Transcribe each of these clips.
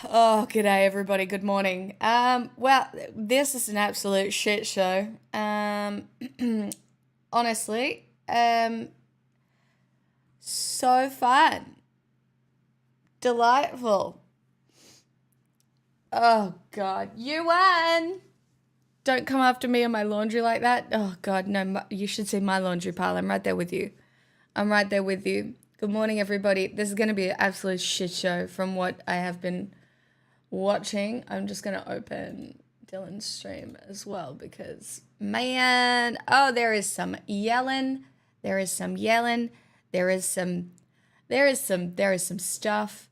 Oh, g'day everybody. Good morning. Well, this is an absolute shit show. Honestly, so fun, delightful. Oh God, you won. Don't come after me on my laundry like that. Oh God, no. You should see my laundry pile. I'm right there with you. I'm right there with you. Good morning, everybody. This is going to be an absolute shit show from what I have been watching. I'm just gonna open Dylan's stream as well because man, oh, there is some yelling, there is some yelling, there is some stuff.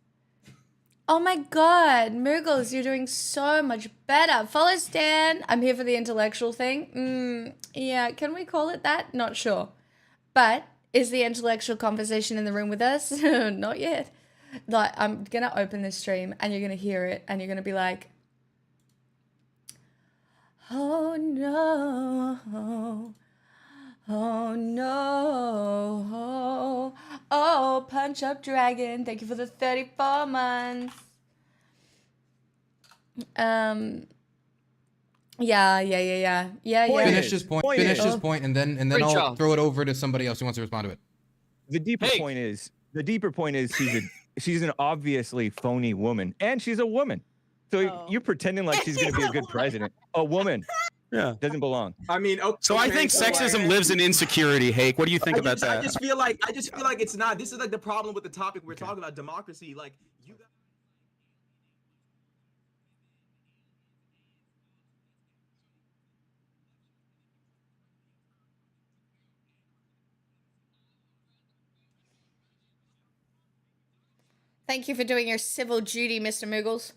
Oh my God, Moogles, you're doing so much better. Follow Stan. I'm here for the intellectual thing. Yeah, can we call it that? Not sure. But is the intellectual conversation in the room with us? Not yet. Like, I'm gonna open this stream and you're gonna hear it and you're gonna be like, oh no, oh no, oh, Punch Up Dragon, thank you for the 34 months. Yeah. Finish his point. Finish his point, and then I'll throw it over to somebody else who wants to respond to it. The deeper point is she's an obviously phony woman, and she's a woman. So you're pretending like she's going to be a good president. A woman. Yeah, doesn't belong. I mean, okay, so I think sexism lives in insecurity. Hake, what do you think about that? I just feel like it's not. This is like the problem with the topic we're talking about, democracy. Like you. Thank you for doing your civil duty, Mr. Moogles.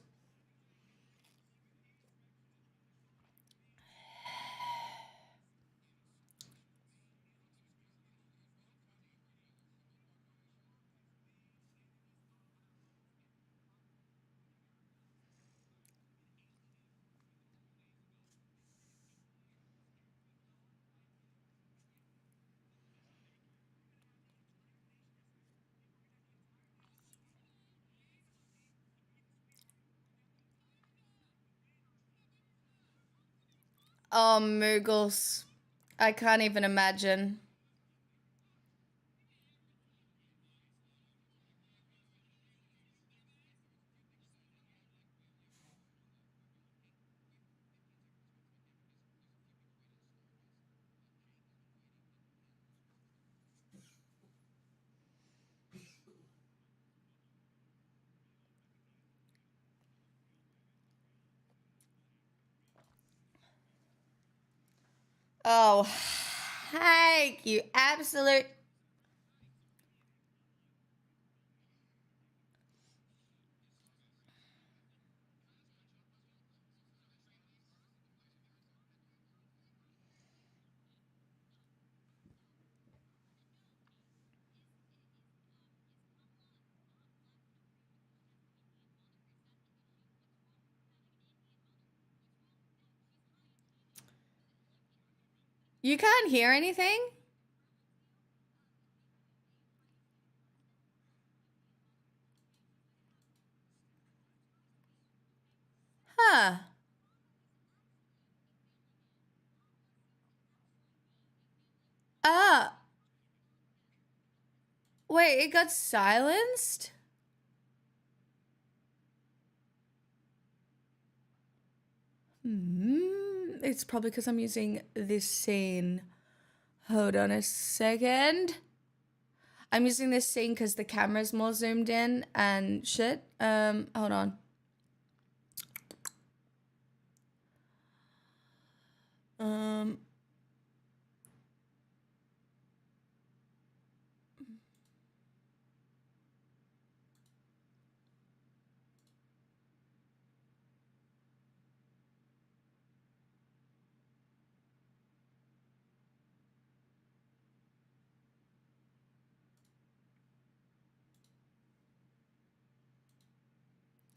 Oh, Moogles. I can't even imagine. Oh, Hank, you absolute. You can't hear anything? Huh. Ah. Wait, it got silenced? It's probably because I'm using this scene. Hold on a second. I'm using this scene because the camera's more zoomed in and shit. Hold on.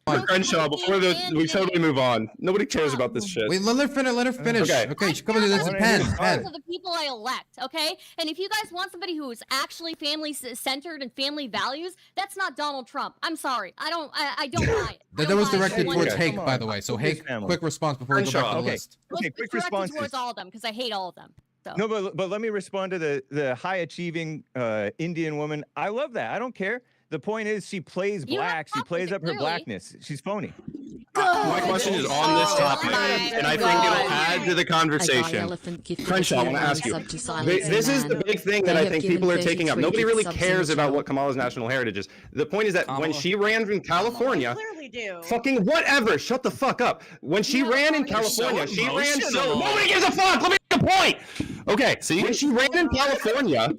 Crenshaw, before we totally move on. Nobody cares about this shit. Wait, let her finish. Let her finish. Okay. Okay, she comes to this pen. Of the people I elect, okay? And if you guys want somebody who is actually family centered and family values, that's not Donald Trump. I'm sorry. I don't buy it. That was directed towards Okay. Hake, by the way. So Hake, quick response before we go back to the Okay. list. Okay, quick response. towards all of them because I hate all of them. So. No, but let me respond to the high achieving Indian woman. I love that. I don't care. The point is, she plays black. She plays up her blackness. She's phony. My question is on this topic, and I think it'll add to the conversation. Crenshaw, I want to ask you. This is the big thing that I think people are taking up. Nobody really cares about what Kamala's national heritage is. The point is that when she ran from California, fucking whatever, shut the fuck up. When she ran in California, she ran so nobody gives a fuck. Let me make a point. Okay, see, when she ran in California.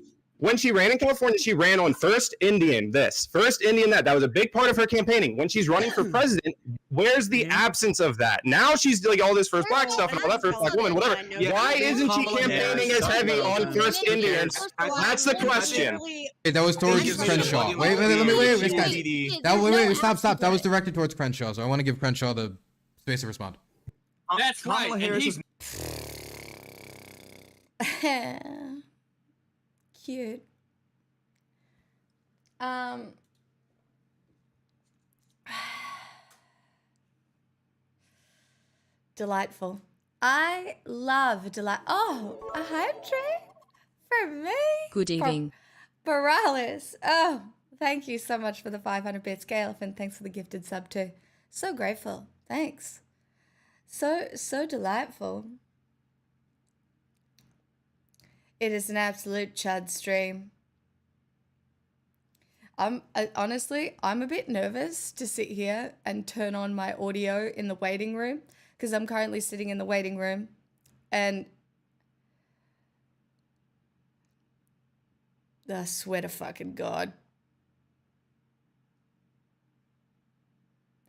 She ran on First Indian this, First Indian that. That was a big part of her campaigning. When she's running for president, where's the absence of that? Now she's doing all this first black stuff and all that first black woman, whatever. Why isn't she campaigning as heavy on First Indians? That's the question. Wait, that was towards Crenshaw. Wait, stop. That was directed towards Crenshaw, so I want to give Crenshaw the space to respond. That's right. Kamala Harris is Cute. Delightful. I love delight. Oh, 100 for me. Good evening. Boralis. Oh, thank you so much for the 500 bits. Gay Elephant, thanks for the gifted sub too. So grateful. Thanks. So delightful. It is an absolute chud stream. Honestly, I'm a bit nervous to sit here and turn on my audio in the waiting room because I'm currently sitting in the waiting room and I swear to fucking God.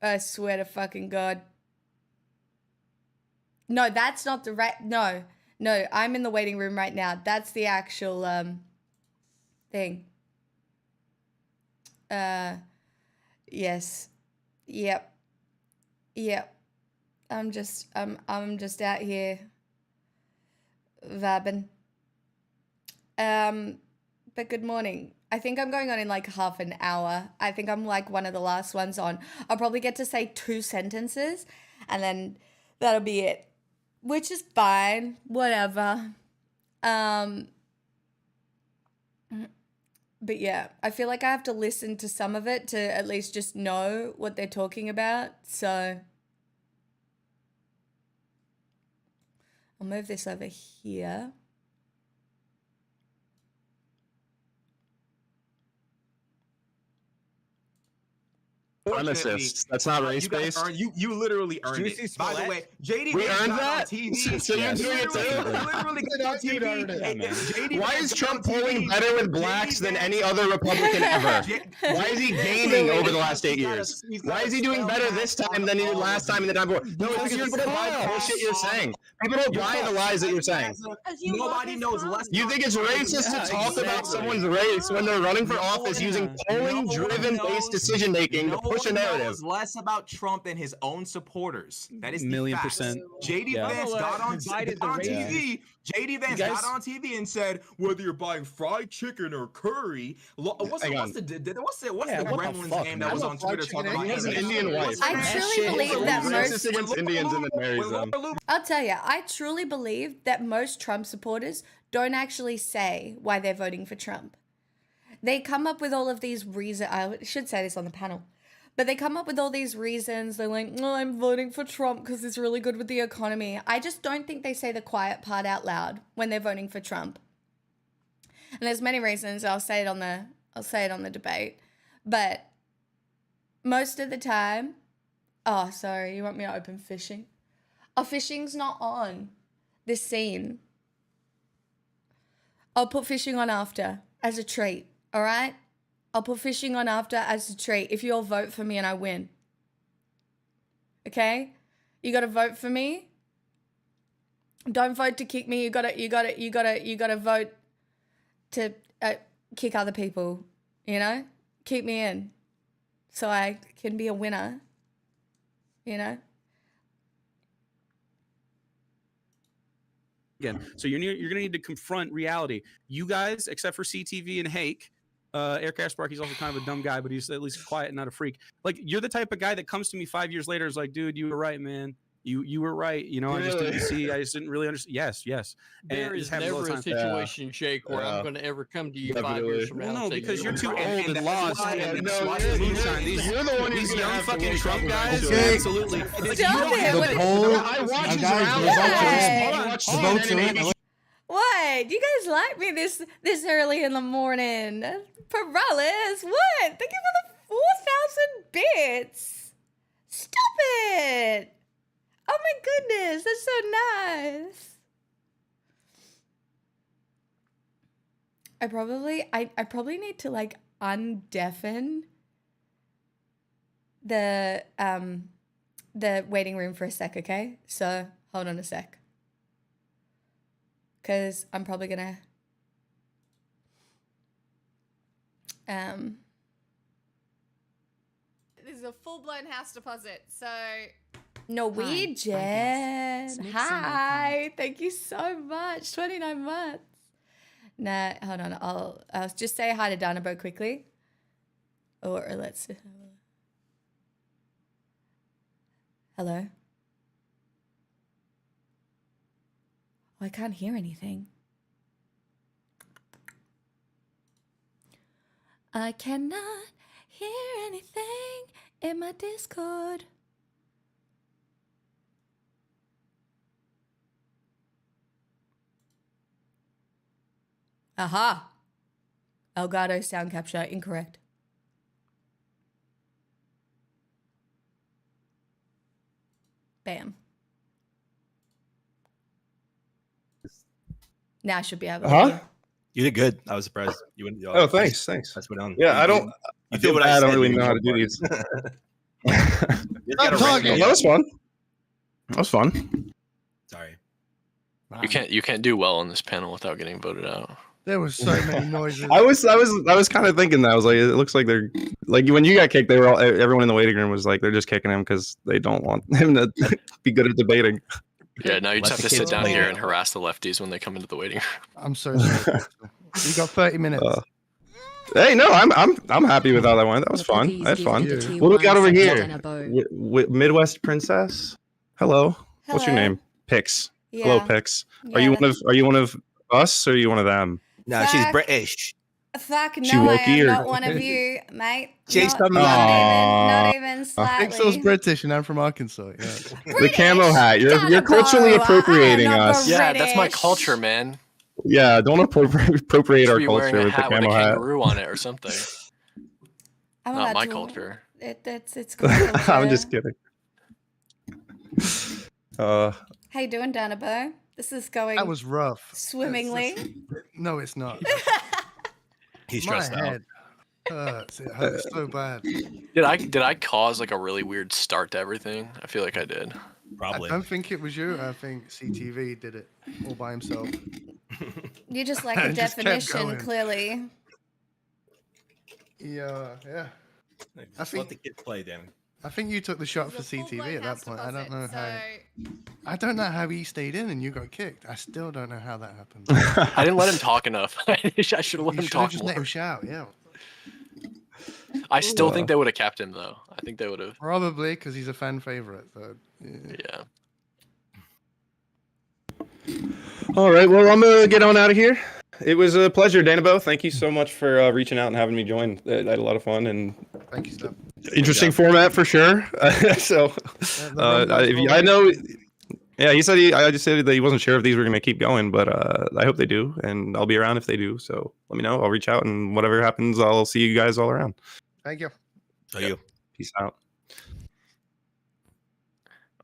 I swear to fucking God. No, that's not the right. No, I'm in the waiting room right now. That's the actual thing. Yes. Yep. I'm just out here vabbing. But good morning. I think I'm going on in like half an hour. I think I'm like one of the last ones on. I'll probably get to say 2 sentences and then that'll be it. Which is fine, whatever. But yeah, I feel like I have to listen to some of it to at least just know what they're talking about. So I'll move this over here. Supremacists. That's not race-based. You literally earned it. By the way, JD We Vance earned got that? on TV. So you're doing it too? Literally got on TV. Why is Trump polling better with blacks than any other Republican ever? Why is he gaining over the last 8 years? Why is he doing better this time than he did last time and the time before? No, it's because people don't buy the bullshit you're saying. People don't buy the lies that you're saying. Nobody knows less. You think it's racist to talk about someone's race when they're running for office using polling-driven based decision-making to push a narrative? Less about Trump than his own supporters. That is $1,000,000%. JD Vance got on TV. JD Vance got on TV and said, whether you're buying fried chicken or curry, what's the gremlin's name that was on Twitter talking about? He has an Indian wife. I truly believe that most against Indians and then marries them. I'll tell you, I truly believe that most Trump supporters don't actually say why they're voting for Trump. They come up with all of these reasons. I should say this on the panel. But they come up with all these reasons. They're like, oh, I'm voting for Trump because it's really good with the economy. I just don't think they say the quiet part out loud when they're voting for Trump. And there's many reasons. I'll say it on the debate. But most of the time, oh, sorry, you want me to open fishing? Oh, fishing's not on this scene. I'll put fishing on after as a treat, all right? I'll put fishing on after as a treat if you all vote for me and I win. Okay? You gotta vote for me. Don't vote to kick me. You gotta vote to kick other people. You know? Keep me in so I can be a winner you know? Again, so you're gonna need to confront reality. You guys, except for CTV and Hake, Eric Sparky's also kind of a dumb guy, but he's at least quiet and not a freak. Like, you're the type of guy that comes to me 5 years later, is like, dude, you were right, man. You were right. You know, really? I just didn't really understand. Yes. There is never a situation, Jake, where I'm going to ever come to you 5 years from now. No, because you're too old and lost. You're the one these young fucking Trump guys. Okay. Absolutely. The votes are in. What? You guys like me this early in the morning? Perales, what? Thank you for the 4,000 bits. Stop it. Oh my goodness, that's so nice. I probably need to like undeafen the waiting room for a sec, okay? So hold on a sec. Cause I'm probably gonna this is a full-blown house deposit, so Norwegian. Hi. Thank you so much. 29 months. Nah, hold on. I'll just say hi to Danabo quickly. Or let's... Hello? Oh, I can't hear anything. I cannot hear anything in my Discord. Aha. Elgato sound capture incorrect. Bam. Now I should be able to hear. You did good. I was surprised. You wouldn't. Oh, thanks. That's what on. Yeah, I don't really know how to do these. That was fun. That was fun. Sorry. You can't do well on this panel without getting voted out. There was so many noises. I was kind of thinking that. I was like, it looks like they're like when you got kicked, everyone in the waiting room was like, they're just kicking him because they don't want him to be good at debating. Yeah, now you just have to sit down here and harass the lefties when they come into the waiting room. I'm so sorry. You got 30 minutes. Hey, no, I'm happy with how that went. That was fun. I had fun. What do we got over here? Midwest Princess. Hello. What's your name? Pix. Yeah. Hello, Pix. Are you one of us or are you one of them? No, she's British. Fuck She no, I wokey am or- not one of you, mate. She's Not even slightly. Pixel's British and I'm from Arkansas. Yeah. The camo hat. You're culturally appropriating us. Yeah, that's my culture, man. Yeah, don't appropriate our Be wearing culture a with the hat with a camo hat. kangaroo on it or something. I'm Not allowed my to- culture. It's cool culture. I'm just kidding. How you doing, Danabo? This is going That was rough. swimmingly. No, it's not. He's My stressed out. head hurts. It hurts so bad. Did I cause like a really weird start to everything? I feel like I did. Probably. I don't think it was you. I think CTV did it all by himself. You just like the I just kept definition, going. clearly. Yeah. Just let the kids play, Dan. I think you took the shot for It's a full-blown CTV at that house point. I don't know deposit, how. so I don't know how he stayed in and you got kicked. I still don't know how that happened. I didn't let him talk enough. I should have let You him should have talk just more. let him shout. Yeah, I still think they would have kept him though. I think they would have. probably because he's a fan favorite. So Yeah. All right, well, I'm gonna get on out of here. It was a pleasure, Danabo. Thank you so much for reaching out and having me join. I had a lot of fun and thank you, Steph. interesting format for sure. So, I know. Yeah, he said I just said that he wasn't sure if these were gonna keep going, but I hope they do, and I'll be around if they do. So let me know. I'll reach out, and whatever happens, I'll see you guys all around. Thank you. So you. Peace out.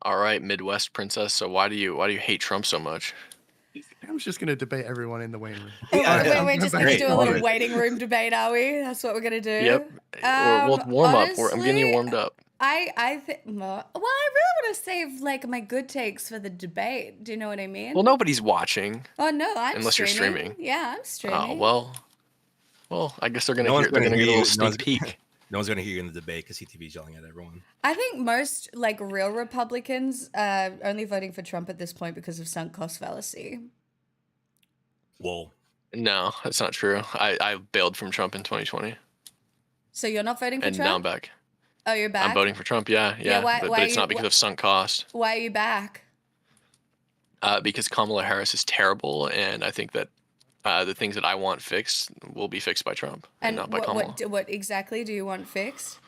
All right, Midwest Princess. So why do you hate Trump so much? I was just gonna debate everyone in the waiting room. We're just going to Great. do a little waiting room debate, are we? That's what we're going to do? Yep. We'll warm up. I'm getting you honestly, warmed up. I think, well, I really want to save like my good takes for the debate. Do you know what I mean? Well, nobody's watching. Oh no, I'm unless you're streaming. Yeah, I'm streaming. Oh well. I guess they're gonna No one's get a gonna little hear you. sneak peek. No one's gonna hear you in the debate because CTV's yelling at everyone. I think most like real Republicans are only voting for Trump at this point because of sunk cost fallacy. Whoa. No, that's not true. I bailed from Trump in 2020. So you're not voting for and Trump? now I'm back. Oh, you're back? I'm voting for Trump, yeah. But it's not because of sunk cost. Why are you back? Because Kamala Harris is terrible, and I think that the things that I want fixed will be fixed by Trump and not by Kamala. What exactly do you want fixed?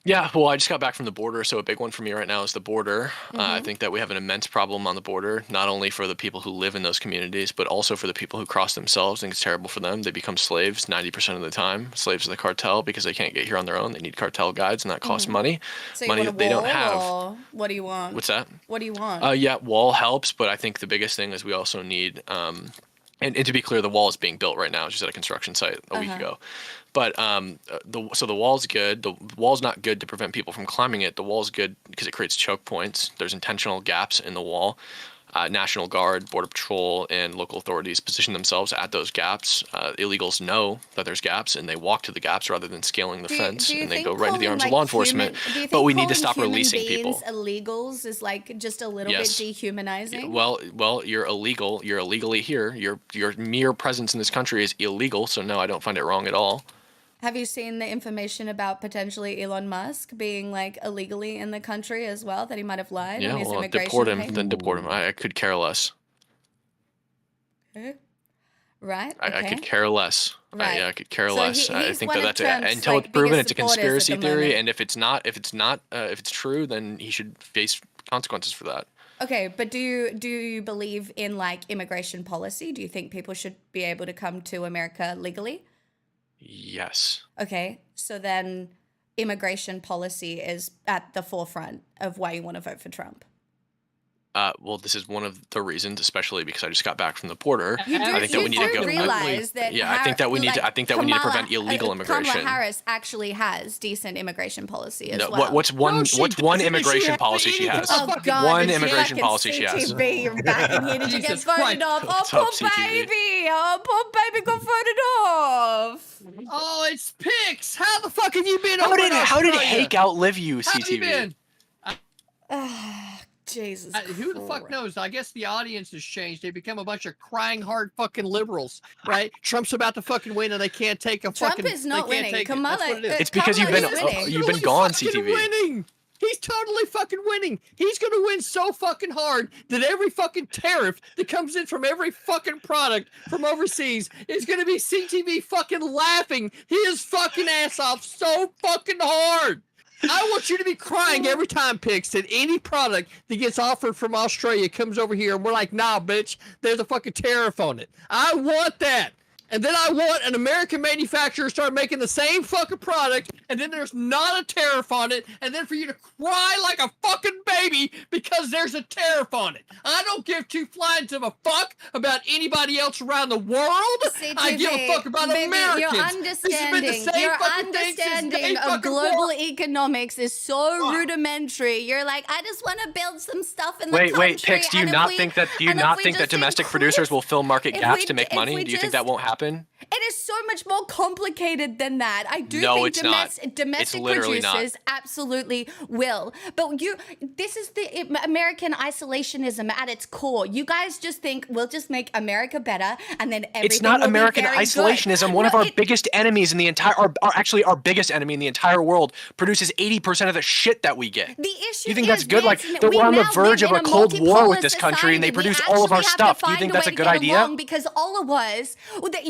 Yeah, well, I just got back from the border, so a big one for me right now is the border. I think that we have an immense problem on the border, not only for the people who live in those communities, but also for the people who cross themselves. I think it's terrible for them. They become slaves 90% of the time, slaves of the cartel, because they can't get here on their own. They need cartel guides, and that costs money. So money you want that a they wall, don't have. or what do you want? What's that? What do you want? Yeah, wall helps, but I think the biggest thing is we also need, and to be clear, the wall is being built right now, just at a construction site a week ago. But so the wall's good. The wall's not good to prevent people from climbing it. The wall's good because it creates choke points. There's intentional gaps in the wall. National Guard, Border Patrol, and local authorities position themselves at those gaps. Illegals know that there's gaps, and they walk to the gaps rather than scaling the fence, and they go right into the arms of law enforcement. But we need to stop releasing people. Illegals is like just a little bit dehumanizing. Well, you're illegal. You're illegally here. Your mere presence in this country is illegal. So no, I don't find it wrong at all. Have you seen the information about potentially Elon Musk being like illegally in the country as well? That he might have lied on his immigration deport him. papers? Then deport him. I could care less. Okay. Right. I could care less. Right. I could care So less. he's I think one of that's Trump's, until like, it's proven biggest it's a conspiracy supporters at the theory, moment. and if it's true, then he should face consequences for that. Okay, but do you believe in like immigration policy? Do you think people should be able to come to America legally? Yes. Okay, so then immigration policy is at the forefront of why you want to vote for Trump. Well, this is one of the reasons, especially because I just got back from the border. You do, I think that we need to go. realize that. Yeah, I think that we need to. I think that we need to prevent illegal immigration. Kamala Harris actually has decent immigration policy as No, well. what's one immigration policy she has? Oh God, one immigration policy she has. CTV, you're back in here. Did you get Jesus voted Christ. off? Oh, What's poor up, CTV? baby. Oh, poor baby got voted off. Oh, it's Pix. How the fuck have you been? How over did in Hake Australia? outlive you, How have you CTV? been? Jesus. Who the fuck knows? I guess the audience has changed. They become a bunch of crying hard fucking liberals, right? Trump's about to fucking win, and they can't take a Trump fucking. is not they can't winning. take it. Kamala, That's what it is. It's because Kamala you've is been winning. you've been He's gone, fucking CTV. winning. He's totally fucking winning. He's going to win so fucking hard that every fucking tariff that comes in from every fucking product from overseas is going to be CTV fucking laughing his fucking ass off so fucking hard. I want you to be crying every time, Pix, that any product that gets offered from Australia comes over here and we're like, nah, bitch, there's a fucking tariff on it. I want that. And then I want an American manufacturer to start making the same fucking product, and then there's not a tariff on it, and then for you to cry like a fucking baby because there's a tariff on it. I don't give two flies of a fuck about anybody else around the world. CTV, I give a fuck about baby, Americans. Your understanding of global economics is so rudimentary. You're like, I just want to build some stuff in the country. Wait, Pix, do you not think that domestic producers will fill market gaps to make money? Do you think that won't happen? It is so much more complicated than that. I do No, think it's not. domestic It's literally producers absolutely will. But this is the American isolationism at its core. You guys just think we'll just make America better and then everything It's not will American be very isolationism. good. One of our biggest enemies in the entire, actually our biggest enemy in the entire world, produces 80% of the shit that we get. The issue You think is that's good? Like this, we're on the now verge live of in a Cold War with multipolar this country, and they society. produce We all of our actually have to stuff. Do you find think a that's way a to good get idea? along, because all it was,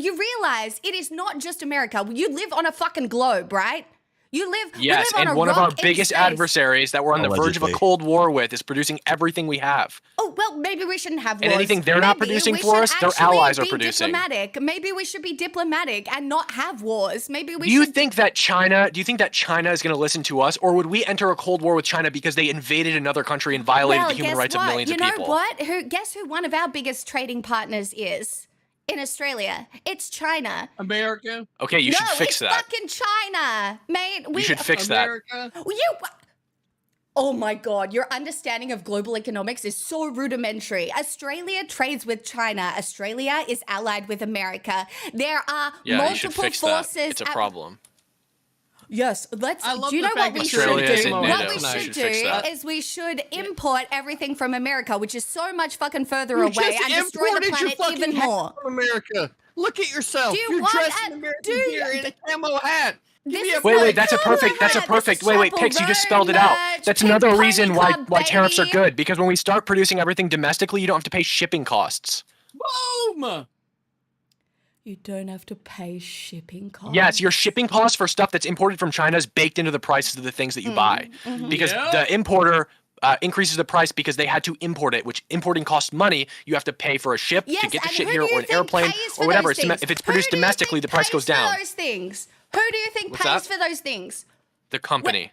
you realize it is not just America. You live on a fucking globe, right? We live on and a one of our rock in biggest space. adversaries that we're on the verge of a Cold War with is producing everything we have. Oh, well, maybe we shouldn't have wars. And anything they're not producing for us, their allies are producing. Diplomatic. Maybe we should be diplomatic and not have wars. Maybe we Do you think that China is going to listen to us, or would we enter a Cold War with China because they invaded another country and violated the human rights of millions of people? You know what? Guess who one of our biggest trading partners is? In Australia, it's China. America. Okay, you should fix that. No, it's fucking China, mate. You should fix America. that. Oh my God, your understanding of global economics is so rudimentary. Australia trades with China. Australia is allied with America. There are Yeah, you should multiple fix forces. that. It's a problem. Yes, let's. I love Do you the know what fact we that should Australia is do? in What NATO. we We should should do fix that. is we should import everything from America, which is so much fucking further You away, just and destroy the imported your planet fucking even hat more. from America. Look at yourself. Do you You're want dressed that? in American Do you- gear in a camo hat. Give This me a is Wait, not wait, that's a camo perfect. That's a hat. perfect. This is Wait, wait, Chapel Pix, you just Roan spelled it out. merch, That's Pink another Pony reason Club, why tariffs are baby. good, because when we start producing everything domestically, you don't have to pay shipping costs. Boom. You don't have to pay shipping costs. Yes, your shipping costs for stuff that's imported from China is baked into the prices of the things that you buy, because the importer increases the price because they had to import it, which importing costs money. You have to pay for a ship to get the shit here, or an airplane, or whatever. If it's produced domestically, the price goes down. Those things. Who do you think What's pays that? for those things? The company.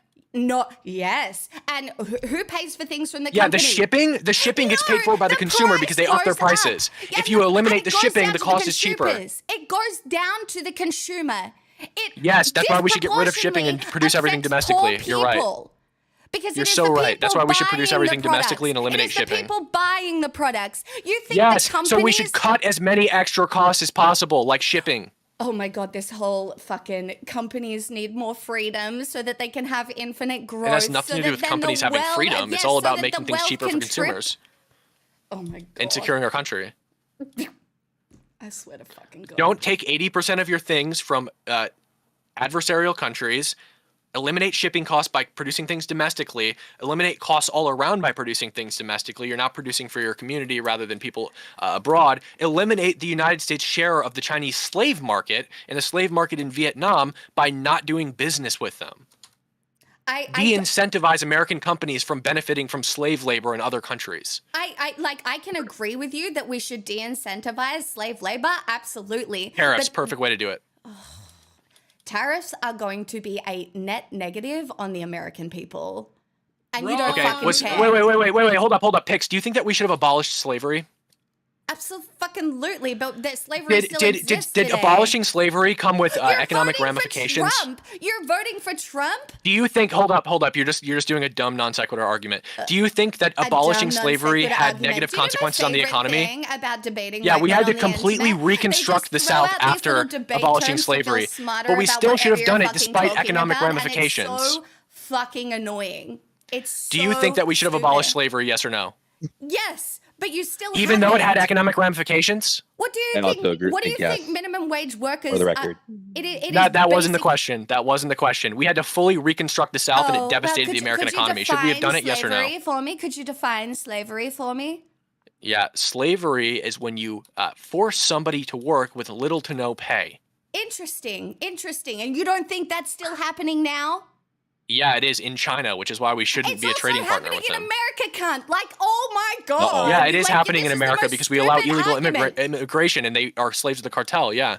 Yes. And who pays for things from the Yeah, company? the shipping gets paid for by the consumer because they up their price goes prices. up. Yeah, If you eliminate and the it goes shipping, down the to cost is cheaper. consumers. It goes down to the consumer. Yes, that's why we should get rid of shipping and produce everything affects domestically. poor You're right. people. Because You're it is so the right. That's people why we should produce buying everything the products. domestically and eliminate it is shipping. The people buying the products. You think Yes, the companies... so we should cut as many extra costs as possible, like shipping. Oh my god, this whole fucking companies need more freedom so that they can have infinite growth. It has nothing to do with companies having freedom. It's all about making things cheaper for consumers Oh my god. and securing our country. I swear to fucking god. Don't take 80% of your things from adversarial countries. Eliminate shipping costs by producing things domestically. Eliminate costs all around by producing things domestically. You're now producing for your community rather than people abroad. Eliminate the United States' share of the Chinese slave market and the slave market in Vietnam by not doing business with them. De-incentivize American companies from benefiting from slave labor in other countries. I can agree with you that we should de-incentivize slave labor. Absolutely. Tariffs, But perfect way to do it. tariffs are going to be a net negative on the American people. And you don't Okay, fucking care. wait, hold up, Pix. Do you think that we should have abolished slavery? Absolutely, but that slavery still exists Did today. abolishing slavery come with economic voting ramifications? For Trump. You're voting for Trump? Do you think? Hold up. You're just doing a dumb non sequitur argument. Do you think that abolishing slavery had negative consequences on the economy? Thing about debating Yeah, we had to on the completely internet? reconstruct They the just throw South out these after little debate abolishing terms to feel slavery, smarter but we about still should have whatever done you're it despite fucking economic talking about, ramifications. And it's so fucking annoying. It's Do you think so that we should have stupid. abolished slavery? Yes or no? Yes, but you still Even though it had haven't. economic ramifications? What do you And think? also agree- What do you yes. think minimum wage workers? For the record. That wasn't the question. That wasn't the question. We had to fully reconstruct the South, and it devastated the American economy. Should we have done it? Yes or no? Slavery for me? Could you define slavery for me? Yeah, slavery is when you force somebody to work with little to no pay. Interesting. And you don't think that's still happening now? Yeah, it is in China, which is why we shouldn't It's be a also trading partner happening with in them. America, cunt. Like, oh my god. Yeah, it is Like, happening this in is the America most because we allow stupid illegal argument. immigration, and they are slaves of the cartel. Yeah.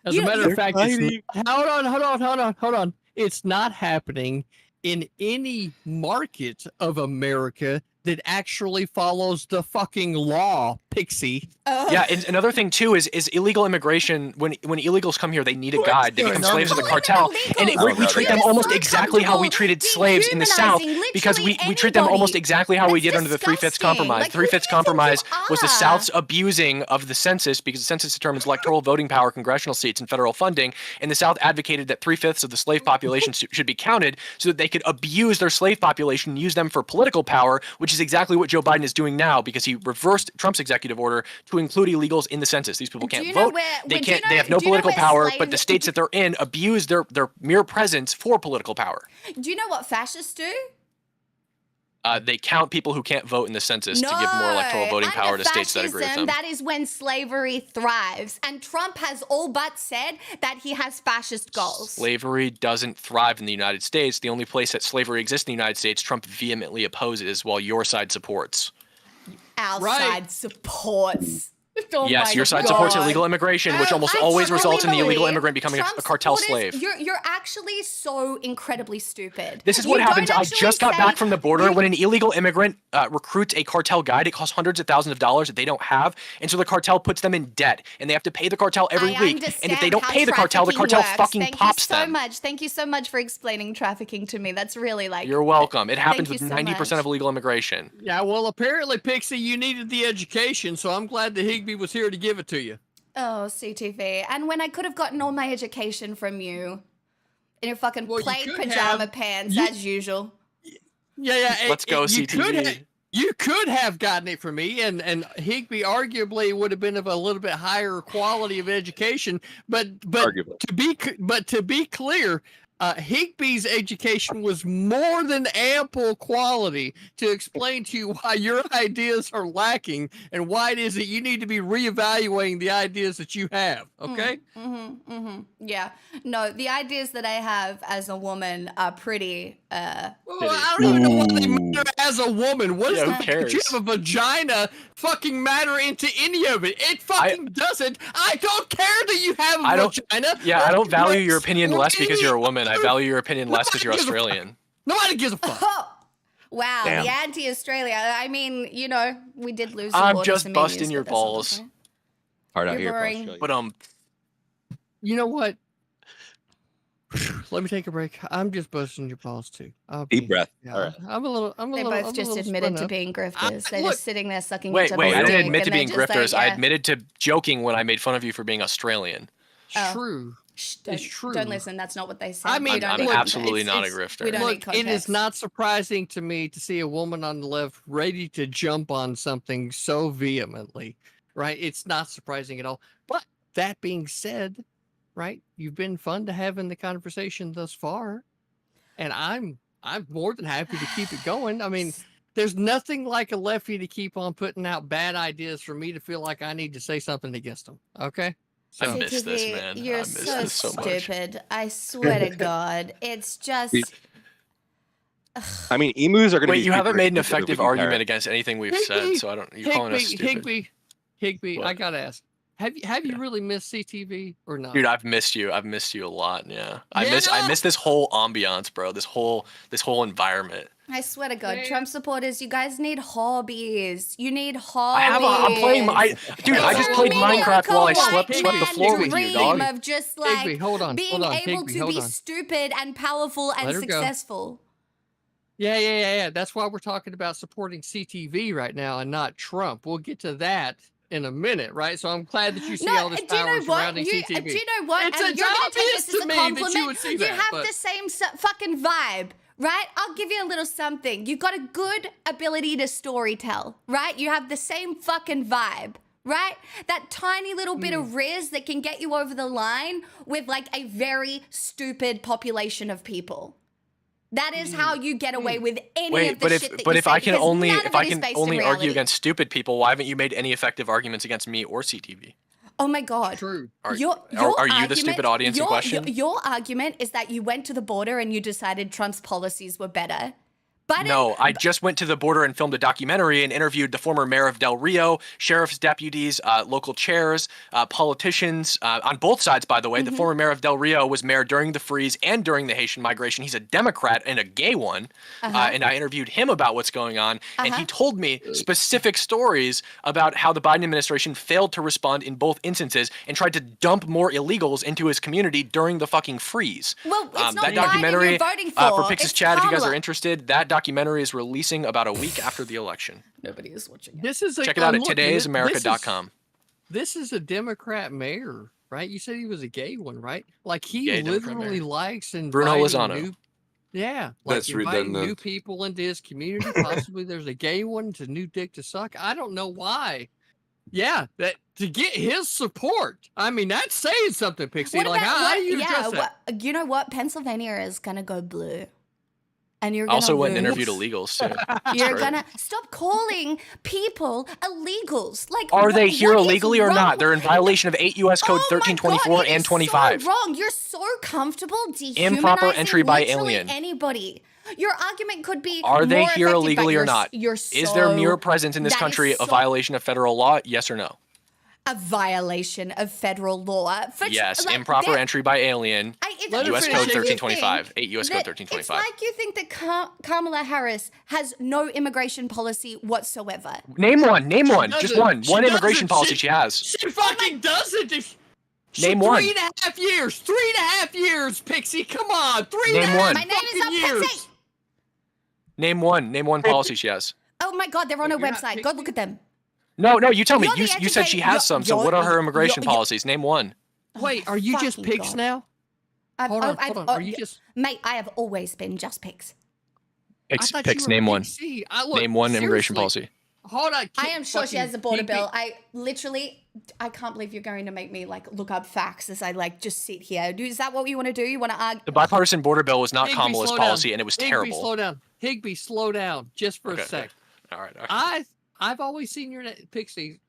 As a matter of fact, hold on. It's not happening in any market of America that actually follows the fucking law, Pixie. Yeah, and another thing too is illegal immigration. When illegals come here, they need a guide. They become slaves of the cartel, and we treat them almost exactly how we treated slaves in the South, because we treat them almost exactly how we did under the 3/5 compromise. Like, The 3/5 compromise was the South's abusing of the census, because the census determines electoral voting power, congressional seats, and federal funding, and the South advocated that 3/5 of the slave population should be counted so that they could abuse their slave population and use them for political power, which is exactly what Joe Biden is doing now, because he reversed Trump's executive order to include illegals in the census. These people can't vote. They have no political power, but the states that they're in abuse their mere presence for political power. Do you know what fascists do? They count people who can't vote in the census to give more electoral voting power to states that agree with them. That is when slavery thrives. And Trump has all but said that he has fascist goals. Slavery doesn't thrive in the United States. The only place that slavery exists in the United States, Trump vehemently opposes, while your side supports. Our side supports. Oh yes, your side supports illegal immigration, which almost always results in the illegal immigrant becoming a cartel slave. You're actually so incredibly stupid. This is what happens. I just got back from the border. When an illegal immigrant recruits a cartel guide, it costs hundreds of thousands of dollars that they don't have, and so the cartel puts them in debt, and they have to pay the cartel every week. And if they don't pay the cartel fucking pops them. Thank you so much for explaining trafficking to me. That's really like. You're welcome. It happens Thank with you so 90% much. of illegal immigration. Yeah, well, apparently, Pixie, you needed the education, so I'm glad that Higby was here to give it to you. Oh, CTV. And when I could have gotten all my education from you. In your fucking plaid pajama pants, as usual. Yeah. Let's go, CTV. You could have gotten it from me, and Higby arguably would have been of a little bit higher quality of education. But to be clear, Higby's education was more than ample quality to explain to you why your ideas are lacking and why it is that you need to be reevaluating the ideas that you have. Okay. Yeah. No, the ideas that I have as a woman are pretty. Well, I don't even know what they matter as a woman. What does who cares? You have a vagina fucking matter into any of it? It fucking doesn't. I don't care that you have a vagina. Yeah, I don't value your opinion less because you're a woman. I value your opinion less because you're Australian. Nobody gives a fuck. Oh, wow, Damn. the anti-Australia. I mean, you know, we did lose. I'm just busting your balls. Hard out here, boring. Australia. But You know what? Let me take a break. I'm just busting your balls too. Deep breath. Yeah, All right. They both just admitted to being grifters. They're just sitting there sucking wait, each other's I didn't dick, admit to and being they're just grifters. like, I yeah. admitted to joking when I made fun of you for being Australian. True. It's true. Don't listen. That's not what they said. I mean, I'm absolutely not a grifter. We don't need Look, it is context. not surprising to me to see a woman on the left ready to jump on something so vehemently, right? It's not surprising at all. But that being said, right, you've been fun to have in the conversation thus far, and I'm more than happy to keep it going. I mean, there's nothing like a lefty to keep on putting out bad ideas for me to feel like I need to say something against them. Okay. I miss this, man. You're I miss this so much. stupid. I swear to God. It's just. I mean, emus are going to be. Wait, you haven't made an super effective good argument parrot. against anything we've said, so I don't. You're calling us stupid. Higby, What? I gotta ask. Have you really missed CTV or not? Dude, I've missed you. I've missed you a lot. Yeah, I Yeah. miss this whole ambiance, bro. This whole environment. I swear to God, Trump supporters, you guys need hobbies. You need hobbies. I'm playing. I just played Minecraft while I swept the floor with you, dream dog. of just like Higby, hold on, being hold on, able Higby, to hold be on. stupid and powerful and Let her go. successful. Yeah. That's why we're talking about supporting CTV right now and not Trump. We'll get to that in a minute, right? So I'm glad that you see all this do you power know what? surrounding CTV. Do you know what? It's And you're gonna take obvious this as to a me compliment. that you would see You that, have but- the same fucking vibe, right? I'll give you a little something. You've got a good ability to storytell, right? You have the same fucking vibe. Right? That tiny little bit of riz that can get you over the line with like a very stupid population of people. That is how you get away with any of the shit that you if say, I can because only none of it is based in argue reality. against stupid people, why haven't you made any effective arguments against me or CTV? Oh my God. True. Are you the stupid audience in question? Your argument is that you went to the border and you decided Trump's policies were better. No, I just went to the border and filmed a documentary and interviewed the former mayor of Del Rio, sheriff's deputies, local chairs, politicians, on both sides, by the way. The former mayor of Del Rio was mayor during the freeze and during the Haitian migration. He's a Democrat and a gay one. And I interviewed him about what's going on. And he told me specific stories about how the Biden administration failed to respond in both instances and tried to dump more illegals into his community during the fucking freeze. Well, it's not that Biden documentary you're voting for. Pixis It's Chat, if you guys Kamala. are interested, that documentary is releasing about a week after the election. Nobody is watching it. This is Check it out at todaysamerica.com. This is a Democrat mayor, right? You said he was a gay one, right? Like he Gay Democrat literally mayor. likes inviting Bruno Lozano. new, like That's inviting new redundant. people into his community. Possibly there's a gay one, it's a new dick to suck. I don't know why. Yeah, that to get his support. I mean, that's saying something, Pixie. What Like, about how do you address that? what, you know what? Pennsylvania is gonna go blue. And you're gonna Also went and lose. interviewed illegals too. You're Right. gonna stop calling people illegals. Like, Are they what here is illegally or wrong? not? They're in violation of 8 U.S. Code Oh my 1324 God, it and is 25. So wrong. You're so comfortable dehumanizing Improper entry by literally alien. Anybody. Your argument could be. Are they more here effective, but illegally or you're not? You're Is their mere presence in this that is country a so- violation of federal law? Yes or no? A violation of federal law. Yes, like, improper that- entry by alien. Let her U.S. finish Code it. 1325. 8 U.S. Code That 1325. It's like you think that Kamala Harris has no immigration policy whatsoever. Name one. Name one. Just doesn't. one. She One immigration doesn't. policy she has. She fucking doesn't. Name one. 3.5 years. 3.5 years, Pixie. Come on. 3 Name and a half one. My name is fucking Pixie. years. Name one. Name one policy she has. Oh my God, they're on her You're not website. Go Pixie? look at them. No, you tell me. You're the You said she educated- has some. So you're- what are her immigration you're- policies? Name one. Wait, are you just Fucking Pix God. now? Hold on. Are you just... Mate, I have always been just Pix. Pix, name one. Name one immigration policy. Hold on. I am sure she has a border bill. I can't believe you're going to make me like look up facts as I like just sit here. Is that what you want to do? You want to argue? The bipartisan border bill was not Kamala's policy, and it was terrible. Slow down. Higby, slow down just for a sec. Okay. All right. I've always seen your Pixie.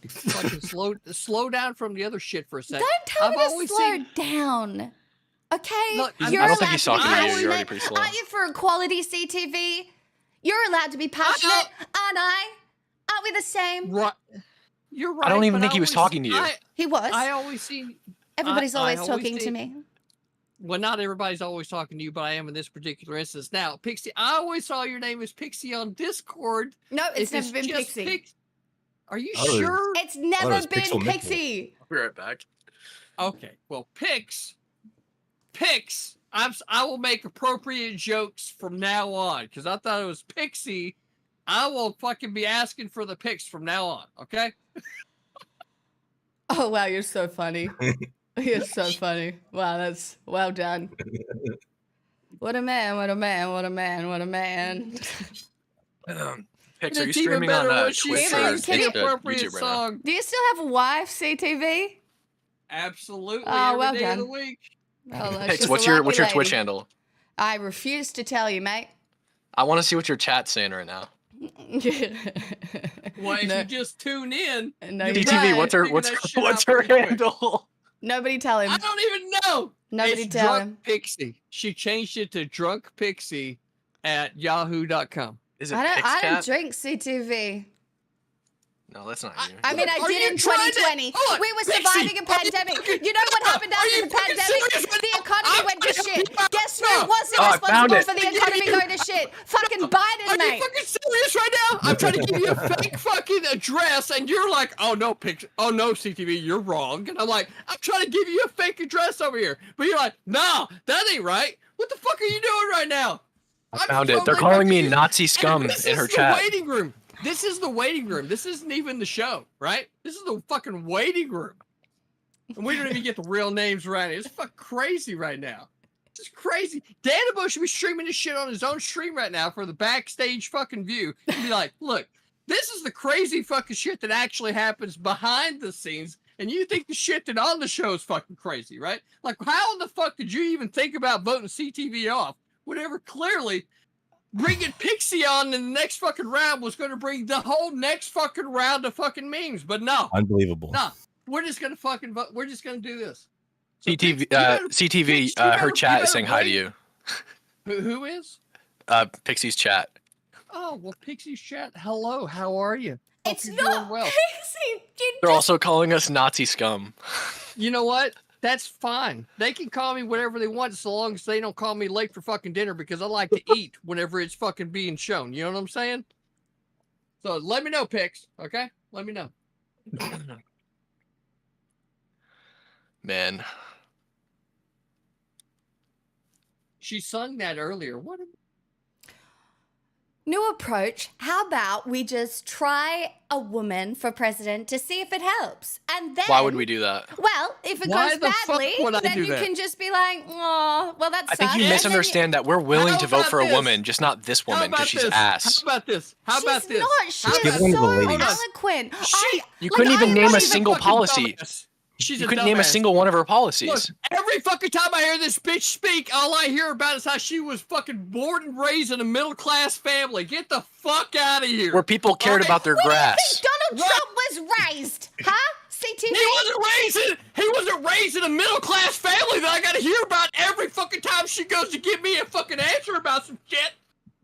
Fucking slow down from the other shit for a sec. Don't tell me to slow down. Okay, look, I don't think he's talking to you. You're already pretty slow. Aren't you for equality, CTV? You're allowed to be passionate, aren't I? Aren't we the same? Right. You're right. I don't even think he was talking to you. He was. I always see. Everybody's always talking to me. Well, not everybody's always talking to you, but I am in this particular instance. Now, Pixie, I always saw your name as Pixie on Discord. No, it's never been Pixie. Are you sure? It's never been Pixie. I'll be right back. Okay, well, Pix, I will make appropriate jokes from now on, because I thought it was Pixie. I will fucking be asking for the Pix from now on, okay? Oh, wow, you're so funny. You're so funny. Wow, that's well done. What a man, what a man, what a man, what a man. Pix, are you streaming on Twitch or YouTube right now? Do you still have a wife, CTV? Absolutely. Oh, well every day done. of the week. Oh, Pix, what's your Twitch handle? I refuse to tell you, mate. I want to see what your chat's saying right now. Well, if you just tune in. DTV, what's her handle? Nobody tell him. I don't even know. Nobody it's tell Drunk him. Pixie. She changed it to Drunk Pixie at yahoo.com. Is it I don't drink CTV. No, that's not you. I mean, I did in 2020. We were surviving a pandemic. You know what happened after the pandemic? The economy went to shit. Guess who wasn't responsible for the economy going to shit? Fucking Biden, mate. Are you fucking serious right now? I'm trying to give you a fake fucking address, and you're like, oh no, CTV, you're wrong. And I'm like, I'm trying to give you a fake address over here. But you're like, no, that ain't right. What the fuck are you doing right now? I found it. They're calling me Nazi scum in her chat. Waiting room. This is the waiting room. This isn't even the show, right? This is the fucking waiting room. And we don't even get the real names right. It's fucking crazy right now. It's crazy. Danabo should be streaming this shit on his own stream right now for the backstage fucking view. And be like, look, this is the crazy fucking shit that actually happens behind the scenes. And you think the shit that on the show is fucking crazy, right? Like, how in the fuck did you even think about voting CTV off? Whatever, clearly... bringing Pixie on in the next fucking round was going to bring the whole next fucking round of fucking memes, but no. Unbelievable. No, we're just going to fucking vote. We're just going to do this. So CTV, CTV, her chat is saying hi to you. Who is? Pixie's chat. Oh, well, Pixie's chat. Hello, how are you? It's not well. Pixie. They're also calling us Nazi scum. You know what? That's fine. They can call me whatever they want so long as they don't call me late for fucking dinner because I like to eat whenever it's fucking being shown. You know what I'm saying? So let me know, Pix. Okay? Let me know. Man. She sung that earlier. What? New approach. How about we just try a woman for president to see if it helps? And then why would we do that? Well, if it goes badly, then you can just be like, oh, well, that sucks. I think you misunderstand that we're willing to vote for a woman, just not this woman because she's ass. How about this? How about this? She's so eloquent. You couldn't even name a single policy. You couldn't name a single one of her policies. Look, every fucking time I hear this bitch speak, all I hear about is how she was fucking born and raised in a middle-class family. Get the fuck out of here. Where people cared about their grass. Where do you think Donald Trump was raised? Huh? CTV? He wasn't raised in a middle-class family that I gotta hear about every fucking time she goes to give me a fucking answer about some shit.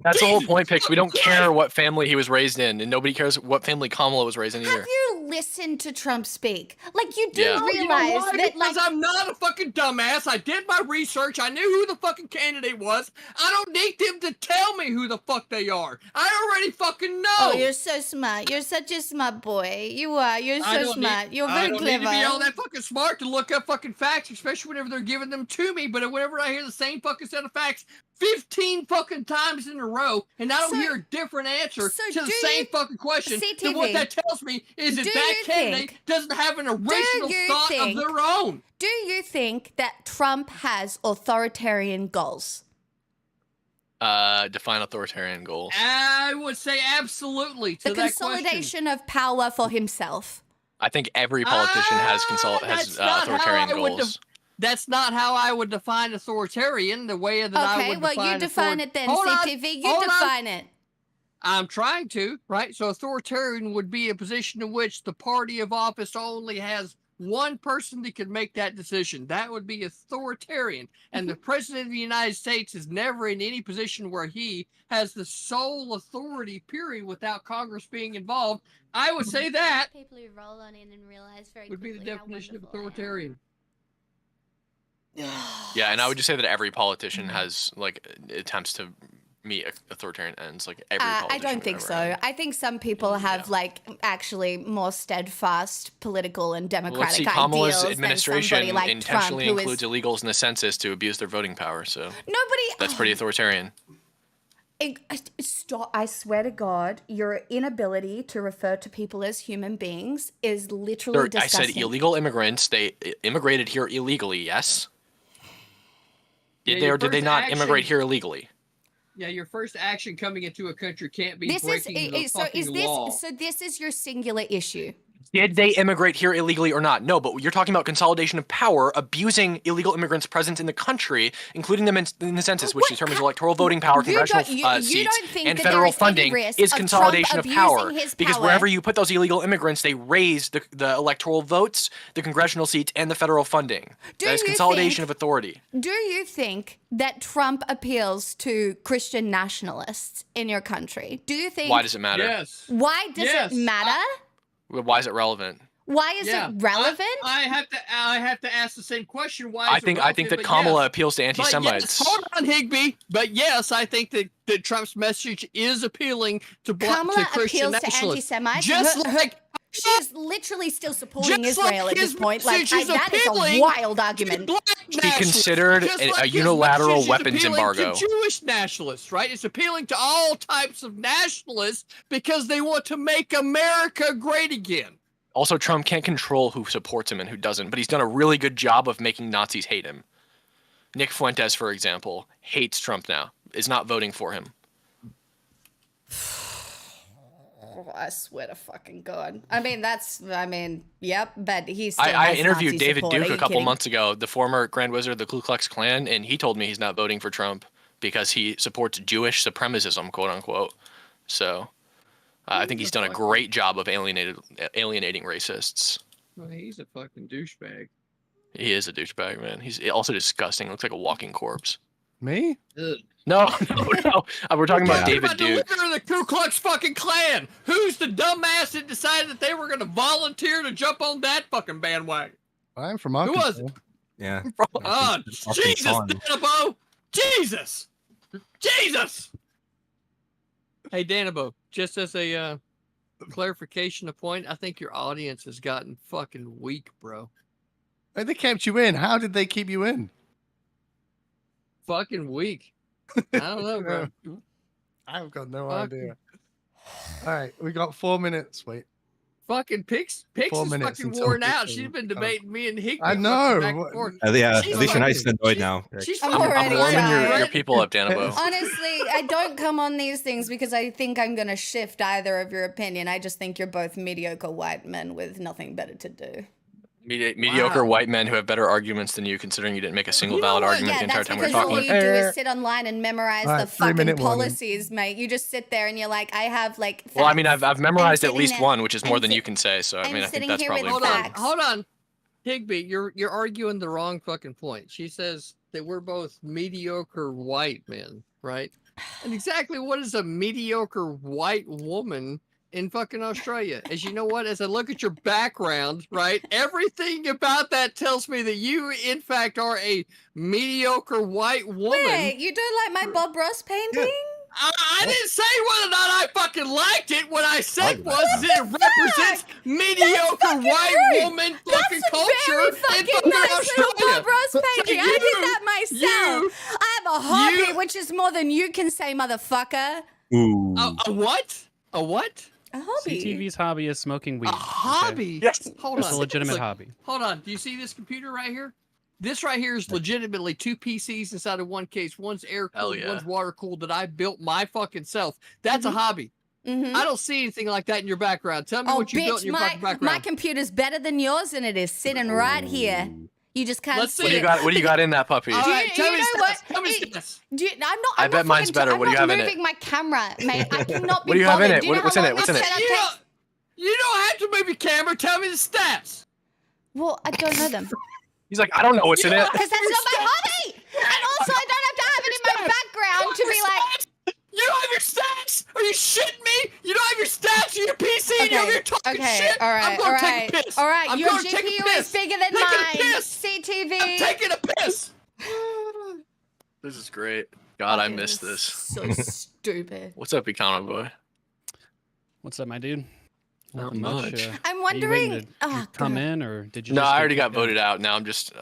That's the whole point, Pix. We don't care what family he was raised in, and nobody cares what family Kamala was raised in either. Have you listened to Trump speak? Like, you do realize you know why? that, because I'm not a fucking dumbass. I did my research. I knew who the fucking candidate was. I don't need them to tell me who the fuck they are. I already fucking know. Oh, you're so smart. You're such a smart boy. You are. You're so smart. You're very clever. I don't need to be all that fucking smart to look up fucking facts, especially whenever they're giving them to me. But whenever I hear the same fucking set of facts 15 fucking times in a row, and I don't hear a different answer to the same fucking question. Then what that tells me is that candidate doesn't have an original thought of their own. Do you think that Trump has authoritarian goals? Define authoritarian goals. I would say absolutely to the consolidation of power for himself. I think every politician has authoritarian goals. That's not how I would define authoritarian. The way that I would define well, you define it then, CTV. You define it. I'm trying to, right? So authoritarian would be a position in which the party of office only has one person that could make that decision. That would be authoritarian. And the president of the United States is never in any position where he has the sole authority, period, without Congress being involved. I would say that people who roll on in and realize very would be the definition of authoritarian. Yeah, and I would just say that every politician has attempts to meet authoritarian ends. Like every politician. I don't think so. I think some people have actually more steadfast political and democratic ideals. Kamala's administration than like intentionally Trump, includes illegals in the census to abuse their voting power. So that's pretty authoritarian. I swear to God, your inability to refer to people as human beings is literally disgusting. I said illegal immigrants. They immigrated here illegally. Yes. Did they or did they not immigrate here illegally? Yeah, your first action coming into a country can't be breaking the fucking law. So this is your singular issue. Did they immigrate here illegally or not? No, but you're talking about consolidation of power, abusing illegal immigrants' presence in the country, including them in the census, which determines electoral voting power, congressional seats, and federal funding, is consolidation of power. Because wherever you put those illegal immigrants, they raise the electoral votes, the congressional seats, and the federal funding. That is consolidation of authority. Do you think that Trump appeals to Christian nationalists in your country? Do you think? Why does it matter? Yes. Why does it matter? Why is it relevant? Why is it relevant? I have to ask the same question. Why? I think that Kamala appeals to anti-Semites. Hold on, Higby. But yes, I think that Trump's message is appealing to Christian nationalists. To anti-Semites. Just like she's literally still supporting Israel at this point. Like that is a wild argument. She considered a unilateral weapons embargo. To Jewish nationalists, right? It's appealing to all types of nationalists because they want to make America great again. Also, Trump can't control who supports him and who doesn't, but he's done a really good job of making Nazis hate him. Nick Fuentes, for example, hates Trump now, is not voting for him. I swear to fucking God. Yep, but he's still I interviewed David Duke a couple months ago, the former Grand Wizard of the Ku Klux Klan, and he told me he's not voting for Trump because he supports Jewish supremacism, quote unquote. So I think he's done a great job of alienating racists. Well, he's a fucking douchebag. He is a douchebag, man. He's also disgusting. Looks like a walking corpse. Me? No. We're talking about David Duke. The leader of the Ku Klux fucking Klan. Who's the dumbass that decided that they were going to volunteer to jump on that fucking bandwagon? I'm from Arkansas. Who was it? Yeah. Oh, Jesus, Danabo! Jesus! Hey, Danabo, just as a clarification of point, I think your audience has gotten fucking weak, bro. They kept you in. How did they keep you in? Fucking weak. I don't know, bro. I've got no idea. All right, we got 4 minutes. Wait. Fucking Pix is fucking worn out. She's been debating me and Hickman. I know. At least you're nice and annoyed now. I'm warming your people up, Danabo. Honestly, I don't come on these things because I think I'm going to shift either of your opinion. I just think you're both mediocre white men with nothing better to do. Mediocre white men who have better arguments than you, considering you didn't make a single valid argument the entire time we were talking. All you do is sit online and memorize the fucking policies, mate. You just sit there and you're like, I have like. Facts. Well, I mean, I've memorized at least one, which is more than you can say. So I mean, I think that's probably. Hold on, Higby, you're arguing the wrong fucking point. She says that we're both mediocre white men, right? And exactly what is a mediocre white woman in fucking Australia? As you know what, as I look at your background, right, everything about that tells me that you in fact are a mediocre white woman. Wait, you don't like my Bob Ross painting? I didn't say whether or not I fucking liked it. What I said was it represents mediocre white woman fucking culture in fucking nice Australia. Bob Ross painting. I did that myself. have a hobby, which is more than you can say, motherfucker. Ooh. A what? A what? A hobby. CTV's hobby is smoking weed. A hobby? Yes. Hold on. It's a legitimate Look, hobby. Hold on. Do you see this computer right here? This right here is legitimately 2 PCs inside of one case. One's air cooled, one's water cooled that I built my fucking self. That's a hobby. I don't see anything like that in your background. Tell me what you built in your fucking background. My computer's better than yours, and it is sitting right here. You just can't see it. What do you got in that puppy? All right, Do you know what? Tell me stats. I bet mine's better. What do you have in it? I'm not moving my camera, mate. I cannot be What do you have in bothered. it? What's in it? What's in it? You don't have to move your camera. Tell me the stats. Well, I don't know them. He's like, I don't know what's in it. Because that's not my hobby. And also, I don't have to have it in my background to be like. You don't have your stats? Are you shitting me? You don't have your stats or your PC and you're over here talking shit? All right, I'm going to take a piss. All right, I'm your going to take a GPU piss. is bigger than Taking a mine. piss. CTV. I'm taking a piss. This is great. God, I missed this. So stupid. What's up, Econo Boy? What's up, my dude? Not Nothing much. I'm are you wondering. waiting to come in, or did you? No, just I get already got kicked out? voted out. Now I'm just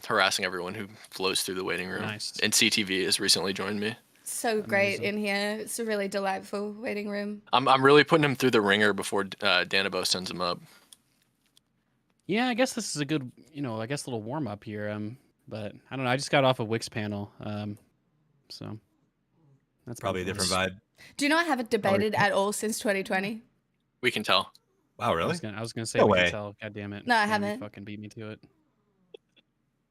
harassing everyone who flows through the waiting room. Nice. And CTV has recently joined me. So great in here. It's a really delightful waiting room. I'm really putting him through the ringer before Danabo sends him up. Yeah, I guess this is a good, little warm up here. But I don't know. I just got off a Wix panel, so that's Probably a different vibe. Do you know I haven't debated at all since 2020? We can tell. Wow, really? I was gonna say No we way. can tell. God damn it! No, I And you haven't. Fucking beat me to it.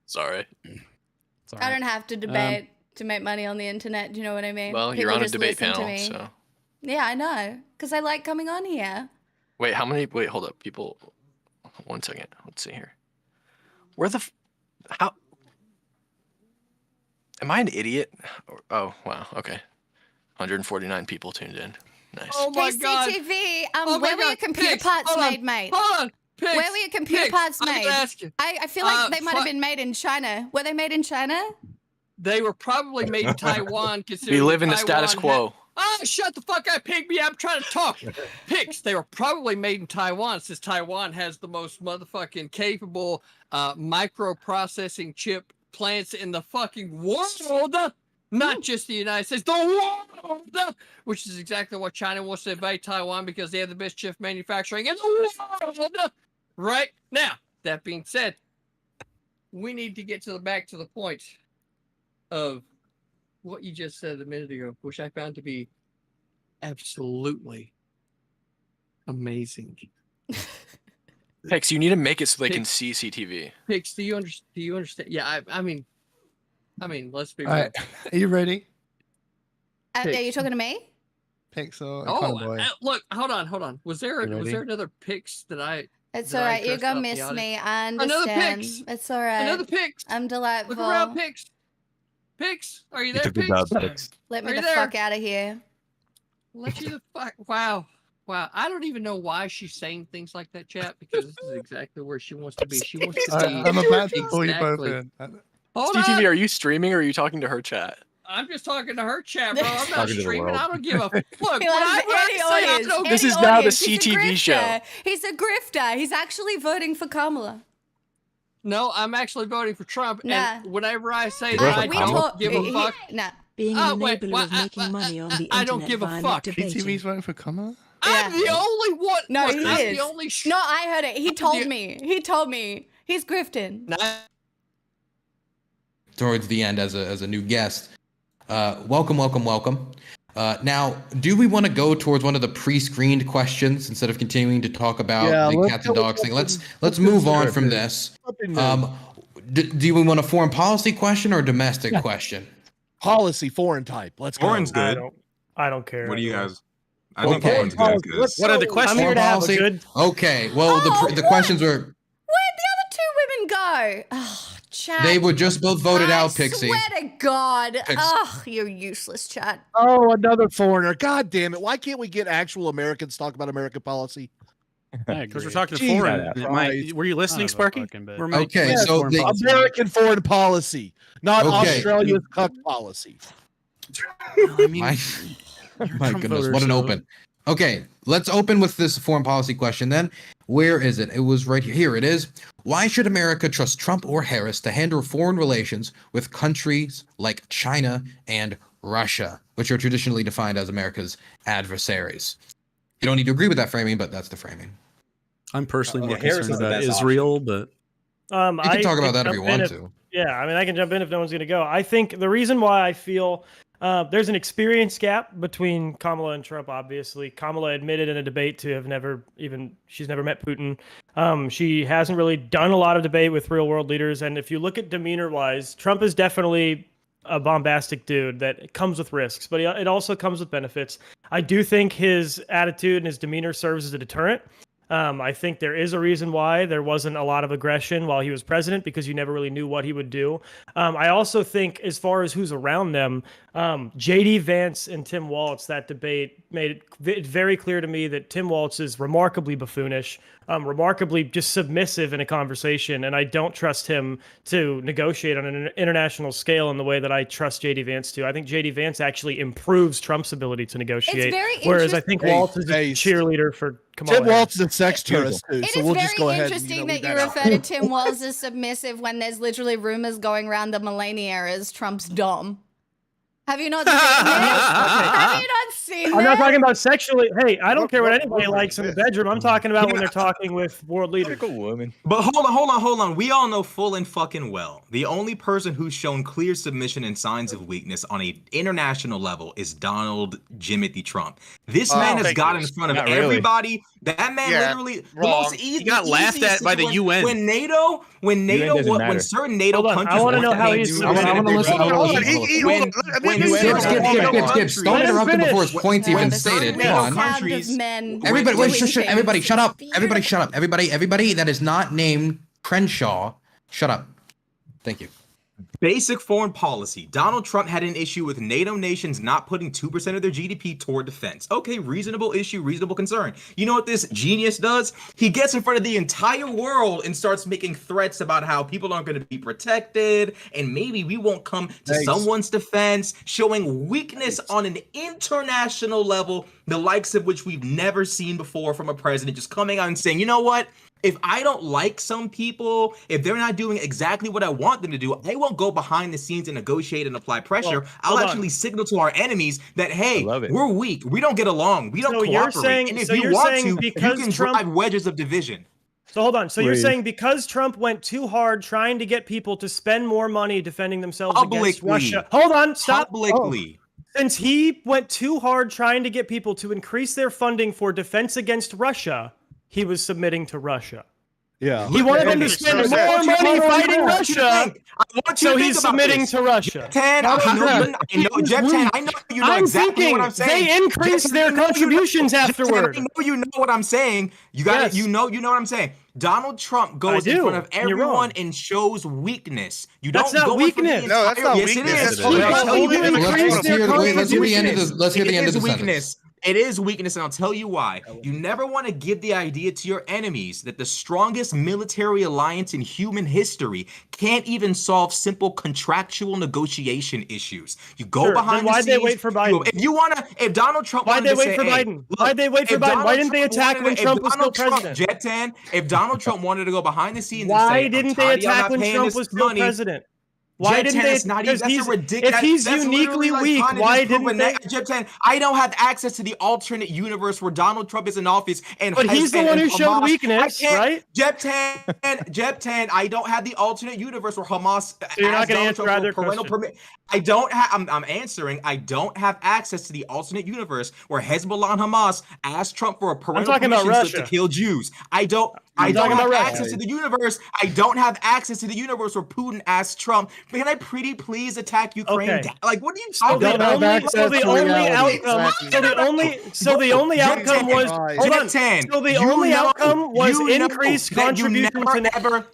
Sorry. It's all I right. don't have to debate to make money on the internet. Do you know what I mean? Well, you're People on a just debate listen to panel, me. so. Yeah, I know. Because I like coming on here. Wait, how many? Wait, hold up, people. 1 second. Let's see here. Where the? How? Am I an idiot? Oh, wow. Okay. 149 people tuned in. Nice. Oh my Hey, God. CTV, Oh my where were your God. computer Pigs. parts Hold on. made, mate? Hold on. Pigs. Where were your computer Pigs. parts I'm made? gonna ask you. I feel like they might have been made in China. Were they made in China? They were probably made in Taiwan. We Considering live in the Taiwan status quo. Oh, shut the fuck up, Pygmy. I'm trying to talk. Pigs, they were probably made in Taiwan since Taiwan has the most motherfucking capable microprocessing chip plants in the fucking world. Not just the United States, the world, which is exactly what China wants to invade Taiwan because they have the best chip manufacturing in the world. Right now, that being said, we need to get back to the point of what you just said a minute ago, which I found to be absolutely amazing. Pix, you need to make it so they can Pix. see CTV. Pix, do you understand? Yeah, I mean, let's be All real. right, are you ready? Are you talking to me? Pixel. Oh, boy. look, hold on. Was there You ready? another Pix that I? It's that all I right. You're dressed gonna up the miss audience? me. I Another understand. Pix. It's all right. Another Pix. I'm delightful. Look around, Pix. Pix, are you there, Pix? Let me Are you the there? fuck out of here. Let you the fuck. Wow. I don't even know why she's saying things like that, chat, because this is exactly where she wants to be. She wants to be. I'm about to pull you both exactly. in. Hold CTV, on. are you streaming or are you talking to her chat? I'm just talking to her chat, bro. I'm not Talking to the streaming. world. I don't give a look. He When loves I any say I audience. don't This Any is now the audience. He's a CTV show. grifter. He's a grifter. He's actually voting for Kamala. No, I'm actually voting for Trump. Nah. And whenever I say that I don't give a fuck, Nah. Being Oh, an wait, enabler well, of making money on the I don't internet give a via fuck. debating. PTV's voting for Kamala? I'm the only one. No, look, he I'm is. the only. No, I heard it. He told the- me. He told me. He's grifting. Towards the end as a new guest. Welcome. Now, do we want to go towards one of the pre-screened questions instead of continuing to talk about the let's cats and go dogs thing? Let's something move on new. from this. Something new. Do we want a foreign policy question or a domestic question? Policy, foreign type. Let's go. Foreign's good. I don't care. What do you guys? I Okay. think foreign's good. 'Cause- What are the questions? I'm here to have a Policy? good. Okay. Well, the questions were Where'd the other two women go? Oh, chat. they were just both voted out, Pixie. I swear to God. Pix- Oh, you're useless, chat. Oh, another foreigner. God damn it. Why can't we get actual Americans to talk about American policy? Because we're talking to Jesus foreign. Christ. Were you listening, Sparky? Okay, Yes, so foreign the- policy. American foreign policy, not Okay. Australia's cuck policy. I mean, my you're a my Trump goodness, voter, what an so- open. Okay, let's open with this foreign policy question then. Where is it? It was right here. Here it is. Why should America trust Trump or Harris to handle foreign relations with countries like China and Russia, which are traditionally defined as America's adversaries? You don't need to agree with that framing, but that's the framing. I'm personally more Harris concerned is the about best Israel, but You can talk about that if you want to. Yeah, I mean, I can jump in if no one's going to go. I think the reason why I feel there's an experience gap between Kamala and Trump, obviously. Kamala admitted in a debate to have she's never met Putin. She hasn't really done a lot of debate with real world leaders. And if you look at demeanor-wise, Trump is definitely a bombastic dude that comes with risks, but it also comes with benefits. I do think his attitude and his demeanor serves as a deterrent. I think there is a reason why there wasn't a lot of aggression while he was president, because you never really knew what he would do. I also think, as far as who's around them, J.D. Vance and Tim Walz, that debate made it very clear to me that Tim Walz is remarkably buffoonish, remarkably just submissive in a conversation, and I don't trust him to negotiate on an international scale in the way that I trust J.D. Vance to. I think J.D. Vance actually improves Trump's ability to negotiate, whereas I think Walz is a cheerleader for Kamala Tim Walz is a sex tourist, too, so we'll just go ahead. It's very interesting that you refer to Tim Walz as submissive when there's literally rumors going around the millennia as Trump's dom. Have you not seen this? Have you not seen this? I'm not talking about sexually. Hey, I don't care what anybody likes in the bedroom. I'm talking about when they're talking with world leaders. Woman. But hold on. We all know full and fucking well, the only person who's shown clear submission and signs of weakness on an international level is Donald Jimothy Trump. This man has got in front of everybody. That man literally the most easy. He got laughed at by the UN. When certain NATO countries. I want to know how he's. I want to listen. Skips. Don't interrupt him before his point's even stated. Come on. Everybody, shut up. Everybody, shut up. Everybody that is not named Crenshaw, shut up. Thank you. Basic foreign policy. Donald Trump had an issue with NATO nations not putting 2% of their GDP toward defense. Okay, reasonable issue, reasonable concern. You know what this genius does? He gets in front of the entire world and starts making threats about how people aren't going to be protected and maybe we won't come to someone's defense, showing weakness on an international level, the likes of which we've never seen before from a president, just coming out and saying, you know what? If I don't like some people, if they're not doing exactly what I want them to do, I won't go behind the scenes and negotiate and apply pressure. Well, I'll actually signal to our enemies that, hey, we're weak. We don't get along. We don't cooperate. And if you want to, you can drive wedges of division. So hold on. So you're saying because Trump went too hard trying to get people to spend more money defending themselves against Russia. Hold on. Stop. Publicly. Since he went too hard trying to get people to increase their funding for defense against Russia, he was submitting to Russia. Yeah. He wanted them to spend more money fighting Russia, so he's submitting to Russia. I know you know exactly what I'm saying. They increased their contributions afterward. I know you know what I'm saying. You got it. You know what I'm saying. Donald Trump goes in front of everyone and shows weakness. You don't go weakness. No, that's not weakness. Let's hear the end of the sentence. It is weakness, and I'll tell you why. You never want to give the idea to your enemies that the strongest military alliance in human history can't even solve simple contractual negotiation issues. You go behind the scenes. Why'd they wait for Biden? If Donald Trump why'd they wait for Biden? Why'd they wait for Biden? Why didn't they attack when Trump was still president? If Donald Trump wanted to go behind the scenes, why didn't they attack when Trump was still president? Why didn't they? If he's uniquely weak, why didn't they? I don't have access to the alternate universe where Donald Trump is in office, but he's the one who showed weakness, right? Jeb Tan, I don't have the alternate universe where Hamas. So you're not going to answer either question. I don't have. I'm answering. I don't have access to the alternate universe where Hezbollah and Hamas asked Trump for a parental permission slip to kill Jews. I don't have access to the universe. I don't have access to the universe where Putin asked Trump, can I pretty please attack Ukraine? Okay. Like, what are you talking about? So the only outcome was increased contribution to NATO.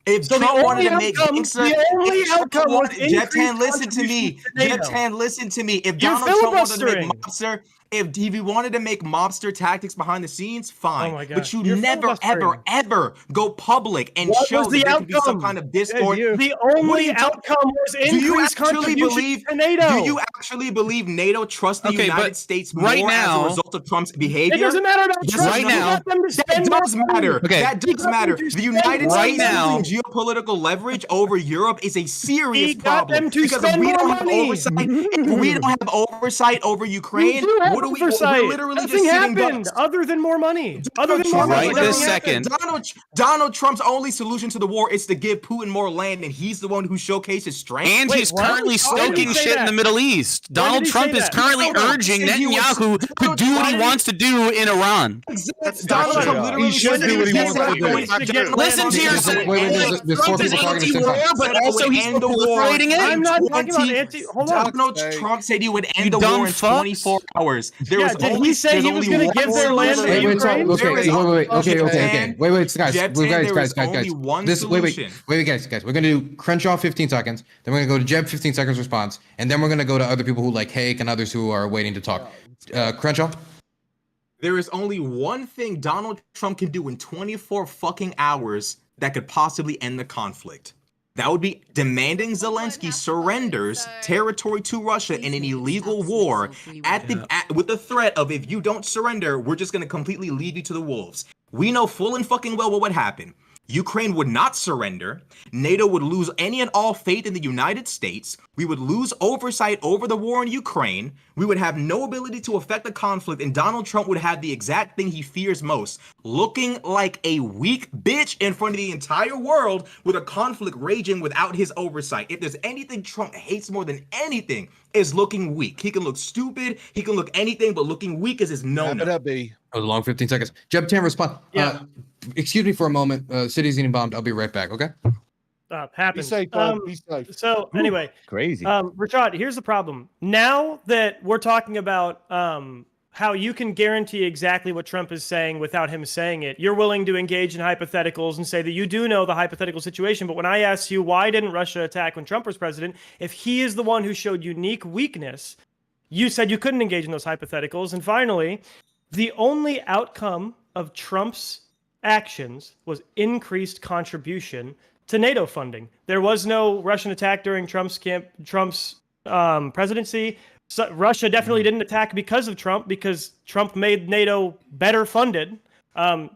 If so Trump wanted to make the only outcome was Jeff Tan, listen to me. Jeff Tan, listen to me. If Donald Trump wanted to make mobster, If you wanted to make mobster tactics behind the scenes, fine. Oh my God. But you You're never, filibustering. ever go public and What show was the that there could be some outcome? kind of discord. The only outcome was increased contribution to NATO. Do you actually believe NATO trusts the Okay, United but States right more as now- a result of Trump's behavior? It doesn't matter about Yes, Trump. right You now- got them to That spend does more money. matter. Okay. That does matter. The United Right States now- using geopolitical leverage over Europe is a serious He got problem. them to Because spend if we more don't have money. oversight, if we don't have oversight over Ukraine, You do have what do we? oversight. We're literally Nothing just sitting happened ducks. other than more money. Other than more Trump- money. Right this nothing happened. second. Donald Trump's only solution to the war is to give Putin more land, and he's the one who showcases strength. And Wait, he's what? currently Why did stoking he say shit in that? the Middle East. Why did Donald he Trump say is that? currently No, no, urging said he was- Netanyahu to do what he wants to do in Iran. Donald Trump literally He should said do what he he's wants to do. Listen to yourself. Wait, there's four Trump is people talking at the same anti-war, time. but also he's end the war. proliferating it. I'm not talking about anti. Hold on. Donald Trump said he would end You the dumb war in fucks. 24 hours. There Yeah, was did only, he say there's he was only gonna one give their land to solution. Wait, Ukraine? okay, There is wait, only- okay. Wait, guys, Jeb, guys. one This, solution. wait, guys. We're gonna do Crenshaw 15 seconds. Then we're gonna go to Jeb 15 seconds response, and then we're gonna go to other people who like Hake and others who are waiting to talk. Crenshaw. There is only one thing Donald Trump can do in 24 fucking hours that could possibly end the conflict. That would be demanding Zelensky surrenders territory to Russia in an illegal war with the threat of, if you don't surrender, we're just going to completely leave you to the wolves. We know full and fucking well what would happen. Ukraine would not surrender. NATO would lose any and all faith in the United States. We would lose oversight over the war in Ukraine. We would have no ability to affect the conflict, and Donald Trump would have the exact thing he fears most, looking like a weak bitch in front of the entire world with a conflict raging without his oversight. If there's anything Trump hates more than anything, is looking weak. He can look stupid, he can look anything, but looking weak is his no-no. Wrap it up, B. That was a long 15 seconds. Jeb 10 respond. Yeah. Excuse me for a moment. City's getting bombed. I'll be right back. Okay. Happens. Be safe, bud. Be safe. So anyway, Crazy. Rashad, here's the problem. Now that we're talking about how you can guarantee exactly what Trump is saying without him saying it, you're willing to engage in hypotheticals and say that you do know the hypothetical situation. But when I asked you why didn't Russia attack when Trump was president, if he is the one who showed unique weakness, you said you couldn't engage in those hypotheticals. And finally, the only outcome of Trump's actions was increased contribution to NATO funding. There was no Russian attack during Trump's presidency. So Russia definitely didn't attack because of Trump, because Trump made NATO better funded.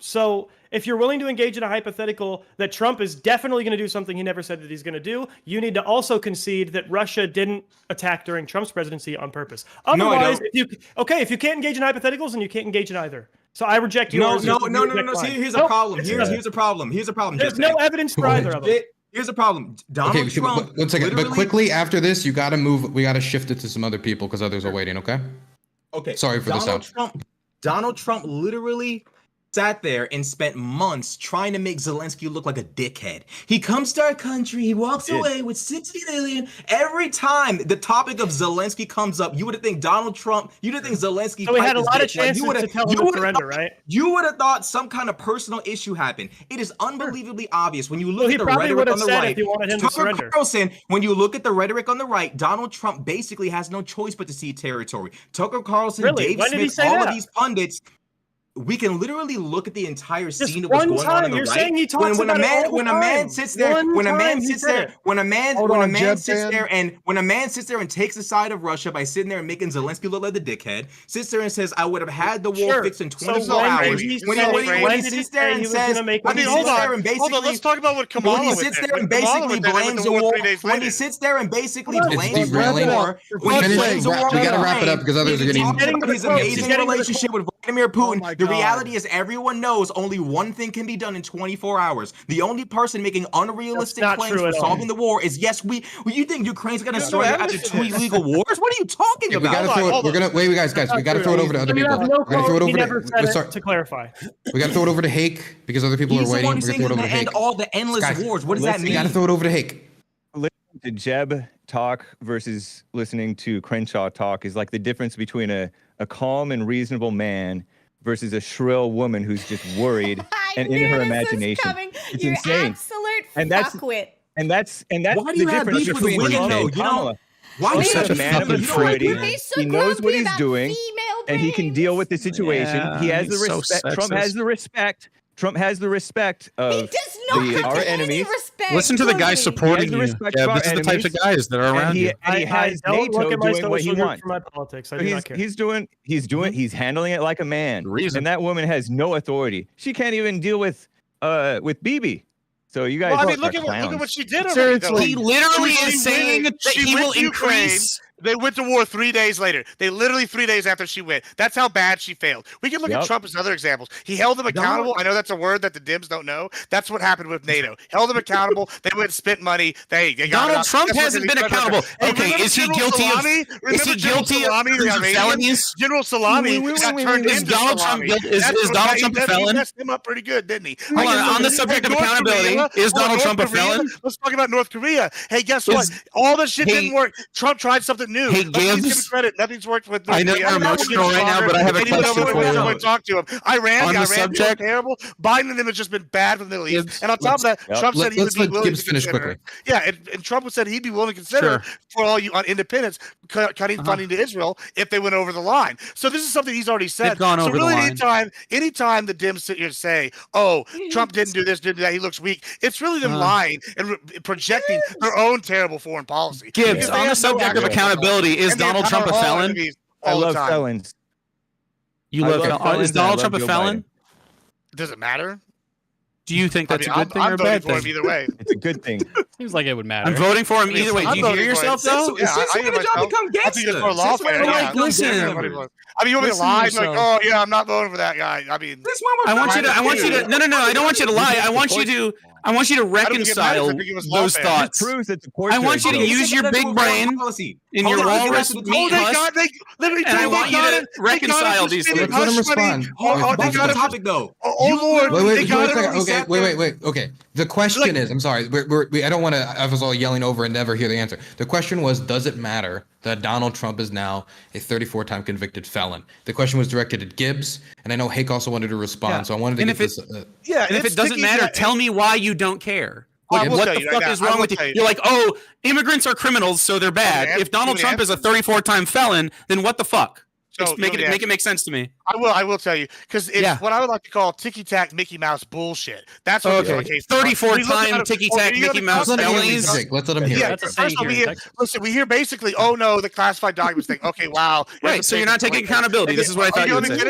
So if you're willing to engage in a hypothetical that Trump is definitely going to do something he never said that he's going to do, you need to also concede that Russia didn't attack during Trump's presidency on purpose. Otherwise, if you can't engage in hypotheticals, then you can't engage in either. So I reject yours. No. See, here's a problem. Here's a problem. There's no evidence for either of them. Here's a problem. Donald Trump. One second. But quickly after this, you got to move. We got to shift it to some other people because others are waiting. Okay. Okay. Sorry for the sound. Donald Trump literally sat there and spent months trying to make Zelensky look like a dickhead. He comes to our country, he walks away with 60 million. Every time the topic of Zelensky comes up, you would think Zelensky. So we had a lot of chances to tell him to surrender, right? You would have thought some kind of personal issue happened. It is unbelievably obvious when you look at the probably rhetoric would on have the said right. if he wanted him to surrender. Carlson, when you look at the rhetoric on the right, Donald Trump basically has no choice but to cede territory. Tucker Carlson, Dave Smith, all of these pundits. We can literally look at the entire scene of what's going on the right. When a man sits there and takes the side of Russia by sitting there and making Zelensky look like the dickhead, sits there and says, "I would have had the war fixed in 24 hours." When he sits there and says, hold on, let's talk about what Kamala when he sits there and basically blames the war, when he sits there and basically blames the war, when he blames the war, we gotta wrap it up because others are getting his amazing relationship with Vladimir Putin. The reality is everyone knows only one thing can be done in 24 hours. The only person making unrealistic claims for solving the war is, you think Ukraine's going to surrender after 2 illegal wars? What are you talking about? We gotta throw it. We're gonna wait, guys. We gotta throw it over to other people. We're gonna throw it over to clarify. We gotta throw it over to Hake because other people are waiting. We're gonna throw it over to Hake. End all the endless wars. What does that mean? We gotta throw it over to Hake. Listening to Jeb talk versus listening to Crenshaw talk is like the difference between a calm and reasonable man versus a shrill woman who's just worried and in her imagination. It's insane. Absolute fuckwit. And that's why do you the have difference beef with between women, him though? and Kamala. Why He's do you such a have man of beef with maturity. women? He knows what he's doing. Female and he can deal with the situation. Yeah, he has the he's so respect. Trump has sexist. the respect. Trump has the respect of He does not our have any enemies. respect. Listen to the guy Cody. supporting He you. has the respect Yeah, of our this is the types of enemies, guys that are around you. And he has I don't NATO look at my doing what he social group wants. for my politics. I So do not care. he's handling it like a man. Reason. And that woman has no authority. She can't even deal with Bibi. So you guys Well, I mean, are look at clowns. what she did. Seriously. He literally She is saying that she he went will to Ukraine. increase. They went to war 3 days later. They literally 3 days after she went. That's how bad she failed. We can look at Trump as other examples. He held them accountable. I know that's a word that the Dims don't know. That's what happened with NATO. Held them accountable. They went and spent money. They got Donald Trump hasn't been accountable. Okay, is he guilty of felonies? General Salami got turned Is into Donald Trump Salami. is Donald Trump a felon? He messed him up pretty good, didn't he? Hold on the subject of accountability, is Donald Trump a felon? Let's talk about North Korea. Hey, guess what? All this shit didn't work. Trump tried something new. Hey, Let's give him Gibbs. credit. Nothing's worked with North I know Korea. you're emotional right now, but I have a question for you. Talk to him. Iran, On the Iran subject- terrible. Biden and them has just been bad for the Middle East. Gibbs, And on top of that, Trump said he would let's be let willing Gibbs to finish consider. quickly. Yeah, and Trump said he'd be willing to consider for all you on independents cutting funding to Israel if they went over the line. So this is something he's already said. They've gone so over the really, line. anytime the Dems sit here and say, "Oh, Trump didn't do this, didn't do that," he looks weak. It's really them lying and projecting their own terrible foreign policy. Gibbs, Because they on the have no subject of actual accountability, is and they Donald Trump a empower all felon? enemies I all the love time. felons. You I love love felons. felons Is and I Donald love Trump a Joe felon? Does it matter? Do you think that's a good thing I'm or a voting bad for him thing? either way. It's a good thing. Seems like it would matter. I'm voting for him either way. I'm Do you hear voting for yourself it. though? Since when did y'all become I think it's gangsters? for a law Since when fair. did y'all Yeah. become listen. gangsters? I mean, you want me to Listen lie? to Like, yourself. oh yeah, I'm not voting for that guy. I mean, Since when I want you to. No. I don't want you to lie. I want you to reconcile those thoughts. Proves that the courts I are want you to against use your big brain in your walrus meat husk, and I want you to reconcile these things. Let him respond. Back to the topic though. Oh Lord, Wait, they got it. okay. Okay. The question is, I'm sorry, I don't want to have us all yelling over and never hear the answer. The question was, does it matter that Donald Trump is now a 34-time convicted felon? The question was directed at Gibbs, and I know Hake also wanted to respond, so I wanted to get this. And if it doesn't matter, tell me why you don't care. Like, what the fuck is wrong with you? You're like, oh, immigrants are criminals, so they're bad. If Donald Trump is a 34-time felon, then what the fuck? So, make it make sense to me. I will tell you, because it's what I would like to call ticky-tack Mickey Mouse bullshit. That's what the case is. 34-time ticky-tack Mickey Mouse felonies. Let's let him hear it. First of all, we hear basically, oh no, the classified documents thing. Okay, wow. Right, so you're not taking accountability. This is what I thought you would say.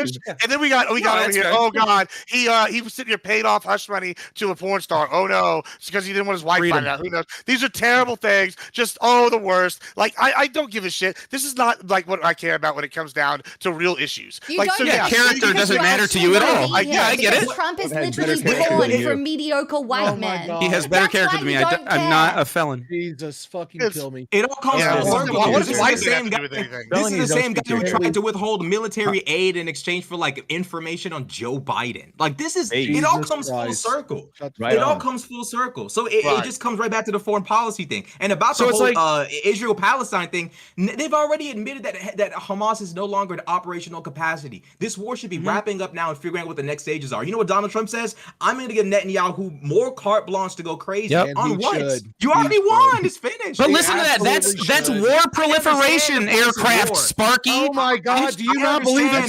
And then we got over here. Oh God, he was sitting here paid off hush money to a porn star. Oh no, it's because he didn't want his wife to find out. Who knows? These are terrible things. Just the worst. Like I don't give a shit. This is not like what I care about when it comes down to real issues. Character doesn't matter to you at all. I get it. Trump is literally born for mediocre white men. He has better character than me. I'm not a felon. Jesus fucking kill me. It all comes full circle. This is the same guy. This is the same guy who tried to withhold military aid in exchange for like information on Joe Biden. Like this is it all comes full circle. It all comes full circle. So it just comes right back to the foreign policy thing. And about the whole Israel-Palestine thing, they've already admitted that Hamas is no longer in operational capacity. This war should be wrapping up now and figuring out what the next stages are. You know what Donald Trump says? I'm going to give Netanyahu more carte blanche to go crazy. On what? You already won. It's finished. But listen to that. That's war proliferation aircraft, Sparky. Oh my God! Do you not believe I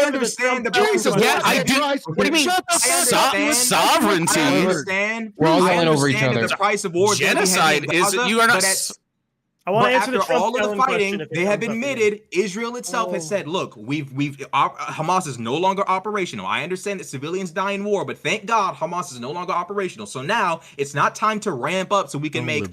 understand the I do. What do you mean? Sovereignty. I understand. We're all yelling over each other. The price of war. Genocide is you are not. I want to answer after the all of the Trump fighting, question they have admitted, Israel itself has said, look, Hamas is no longer operational. I understand that civilians die in war, but thank God Hamas is no longer operational. So now it's not time to ramp up so we can make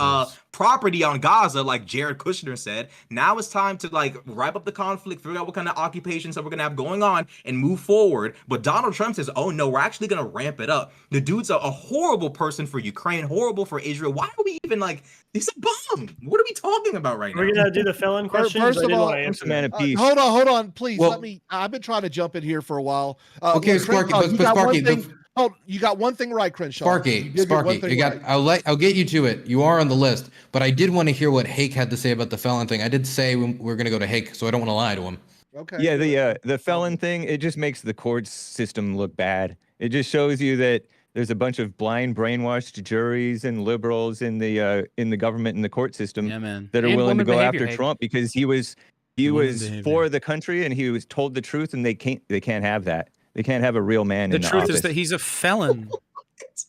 property on Gaza, like Jared Kushner said. Now it's time to like wrap up the conflict, figure out what kind of occupations that we're gonna have going on, and move forward. But Donald Trump says, oh no, we're actually gonna ramp it up. The dude's a horrible person for Ukraine, horrible for Israel. Why are we even like, he's a bum? What are we talking about right now? We're gonna do the felon question. First of all, hold on, please. Well, let me. I've been trying to jump in here for a while. Okay, Sparky, but Sparky, you got one thing right, Crenshaw. Sparky, I'll get you to it. You are on the list, but I did want to hear what Hake had to say about the felon thing. I did say we're going to go to Hake, so I don't want to lie to him. Okay. Yeah, the felon thing, it just makes the court system look bad. It just shows you that there's a bunch of blind, brainwashed juries and liberals in the government and the court system that are willing to go after Trump because he was He was for the country, and he was told the truth, and they can't have that. They can't have a real man The in the truth office. is that he's a felon.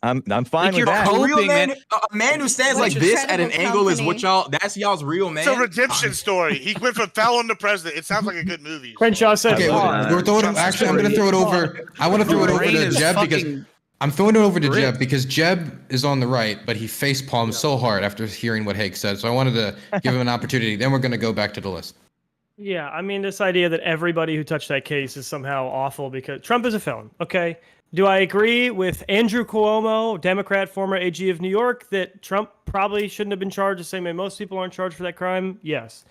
I'm fine with you're that. hoping, A real man, man. a man who stands like this at an angle is what y'all. That's y'all's real man. It's a redemption story. He went from felon to president. It sounds like a good movie. Crenshaw said, Okay, we're throwing it. Actually, I'm going to throw it over. I want to throw it over to Jeb because I'm throwing it over to Jeb because Jeb is on the right, but he face palmed so hard after hearing what Hake said. So I wanted to give him an opportunity. Then we're going to go back to the list. Yeah, I mean, this idea that everybody who touched that case is somehow awful because Trump is a felon, okay? Do I agree with Andrew Cuomo, Democrat, former AG of New York, that Trump probably shouldn't have been charged the same way most people aren't charged for that crime? Yes.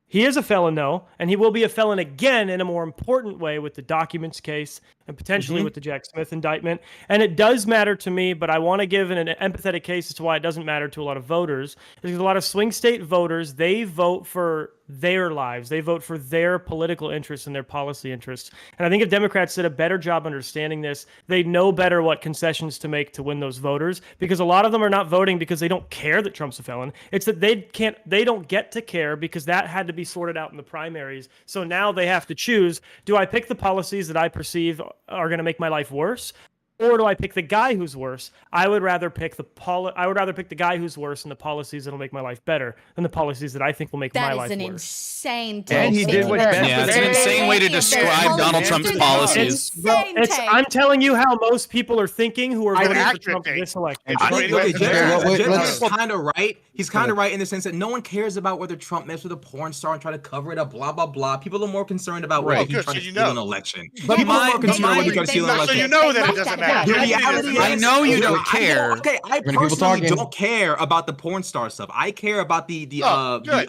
He is a felon, though, and he will be a felon again in a more important way with the documents case and potentially with the Jack Smith indictment. And it does matter to me, but I want to give an empathetic case as to why it doesn't matter to a lot of voters. Because a lot of swing state voters, they vote for their lives. They vote for their political interests and their policy interests. And I think if Democrats did a better job understanding this, they'd know better what concessions to make to win those voters. Because a lot of them are not voting because they don't care that Trump's a felon. It's that they don't get to care because that had to be sorted out in the primaries. So now they have to choose, do I pick the policies that I perceive are going to make my life worse? Or do I pick the guy who's worse? I would rather pick the guy who's worse and the policies that'll make my life better than the policies that I think will make my life worse. That is an insane take. And he did what's best. Yeah, it's an insane way to describe Donald Trump's policies. I'm telling you how most people are thinking who are voting for Trump in this election. Jeff's kind of right. He's kind of right in the sense that no one cares about whether Trump messed with a porn star and tried to cover it up, blah, blah, blah. People are more concerned about whether he's trying to steal an election. But People are more concerned whether he's trying to steal an election. So you know that it doesn't matter. The reality is, I know you don't care. Okay, I personally don't care about the porn star stuff. I care about the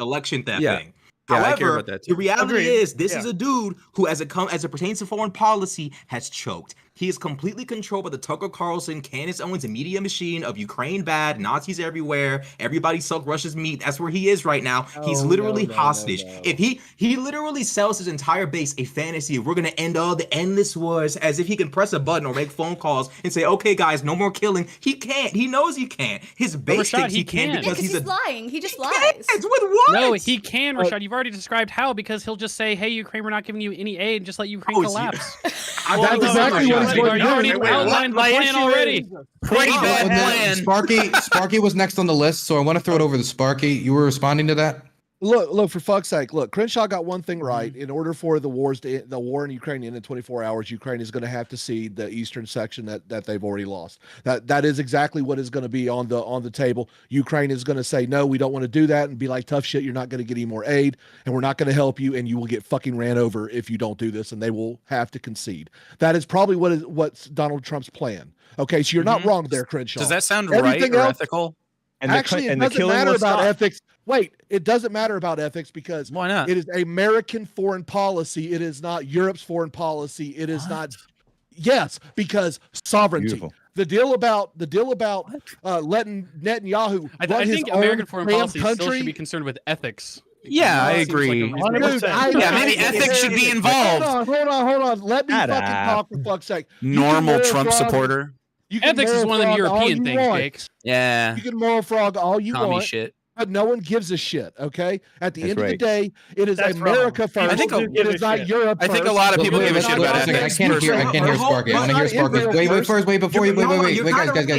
election theft thing. However, I care about that too. the reality is this is a dude who, as it pertains to foreign policy, has choked. He is completely controlled by the Tucker Carlson, Candace Owens, and media machine of Ukraine bad, Nazis everywhere, everybody suck Russia's meat. That's where he is right now. He's literally hostage. If he literally sells his entire base a fantasy of we're gonna end all the endless wars, as if he can press a button or make phone calls and say, okay guys, no more killing. He can't. He knows he can't. His base thinks he can because he's lying. He just lies. With what? No, he can, Rashad. You've already described how, because he'll just say, hey, Ukraine, we're not giving you any aid, and just let Ukraine collapse. That's exactly what he's going to do. You already outlined the plan already. Pretty bad plan. Sparky was next on the list, so I want to throw it over to Sparky. You were responding to that? Look, for fuck's sake, look, Crenshaw got one thing right. In order for the war in Ukraine to end in 24 hours, Ukraine is going to have to cede the eastern section that they've already lost. That is exactly what is going to be on the table. Ukraine is going to say, no, we don't want to do that, and be like, tough shit, you're not going to get any more aid, and we're not going to help you, and you will get fucking ran over if you don't do this, and they will have to concede. That is probably what's Donald Trump's plan. Okay, so you're not wrong there, Crenshaw. Does that sound right or ethical? Actually, it doesn't matter about ethics. Wait, it doesn't matter about ethics because why not? It is American foreign policy. It is not Europe's foreign policy. It is not. Yes, because sovereignty. Beautiful. The deal about letting Netanyahu I run his think own American foreign policy still country. should be concerned with ethics. Yeah, I agree. Dude, maybe ethics should be involved. Hold on. Let me fucking talk for fuck's sake. Normal Trump supporter. Ethics is one of them European things, Jake. Yeah. You can moral frog all you Commie want. shit. But no one gives a shit, okay? At the That's end of the right. day, it is America first. I think it is not Europe I first. think a lot of people give a shit about ethics. I can't hear Sparky. I want to hear Sparky. Wait,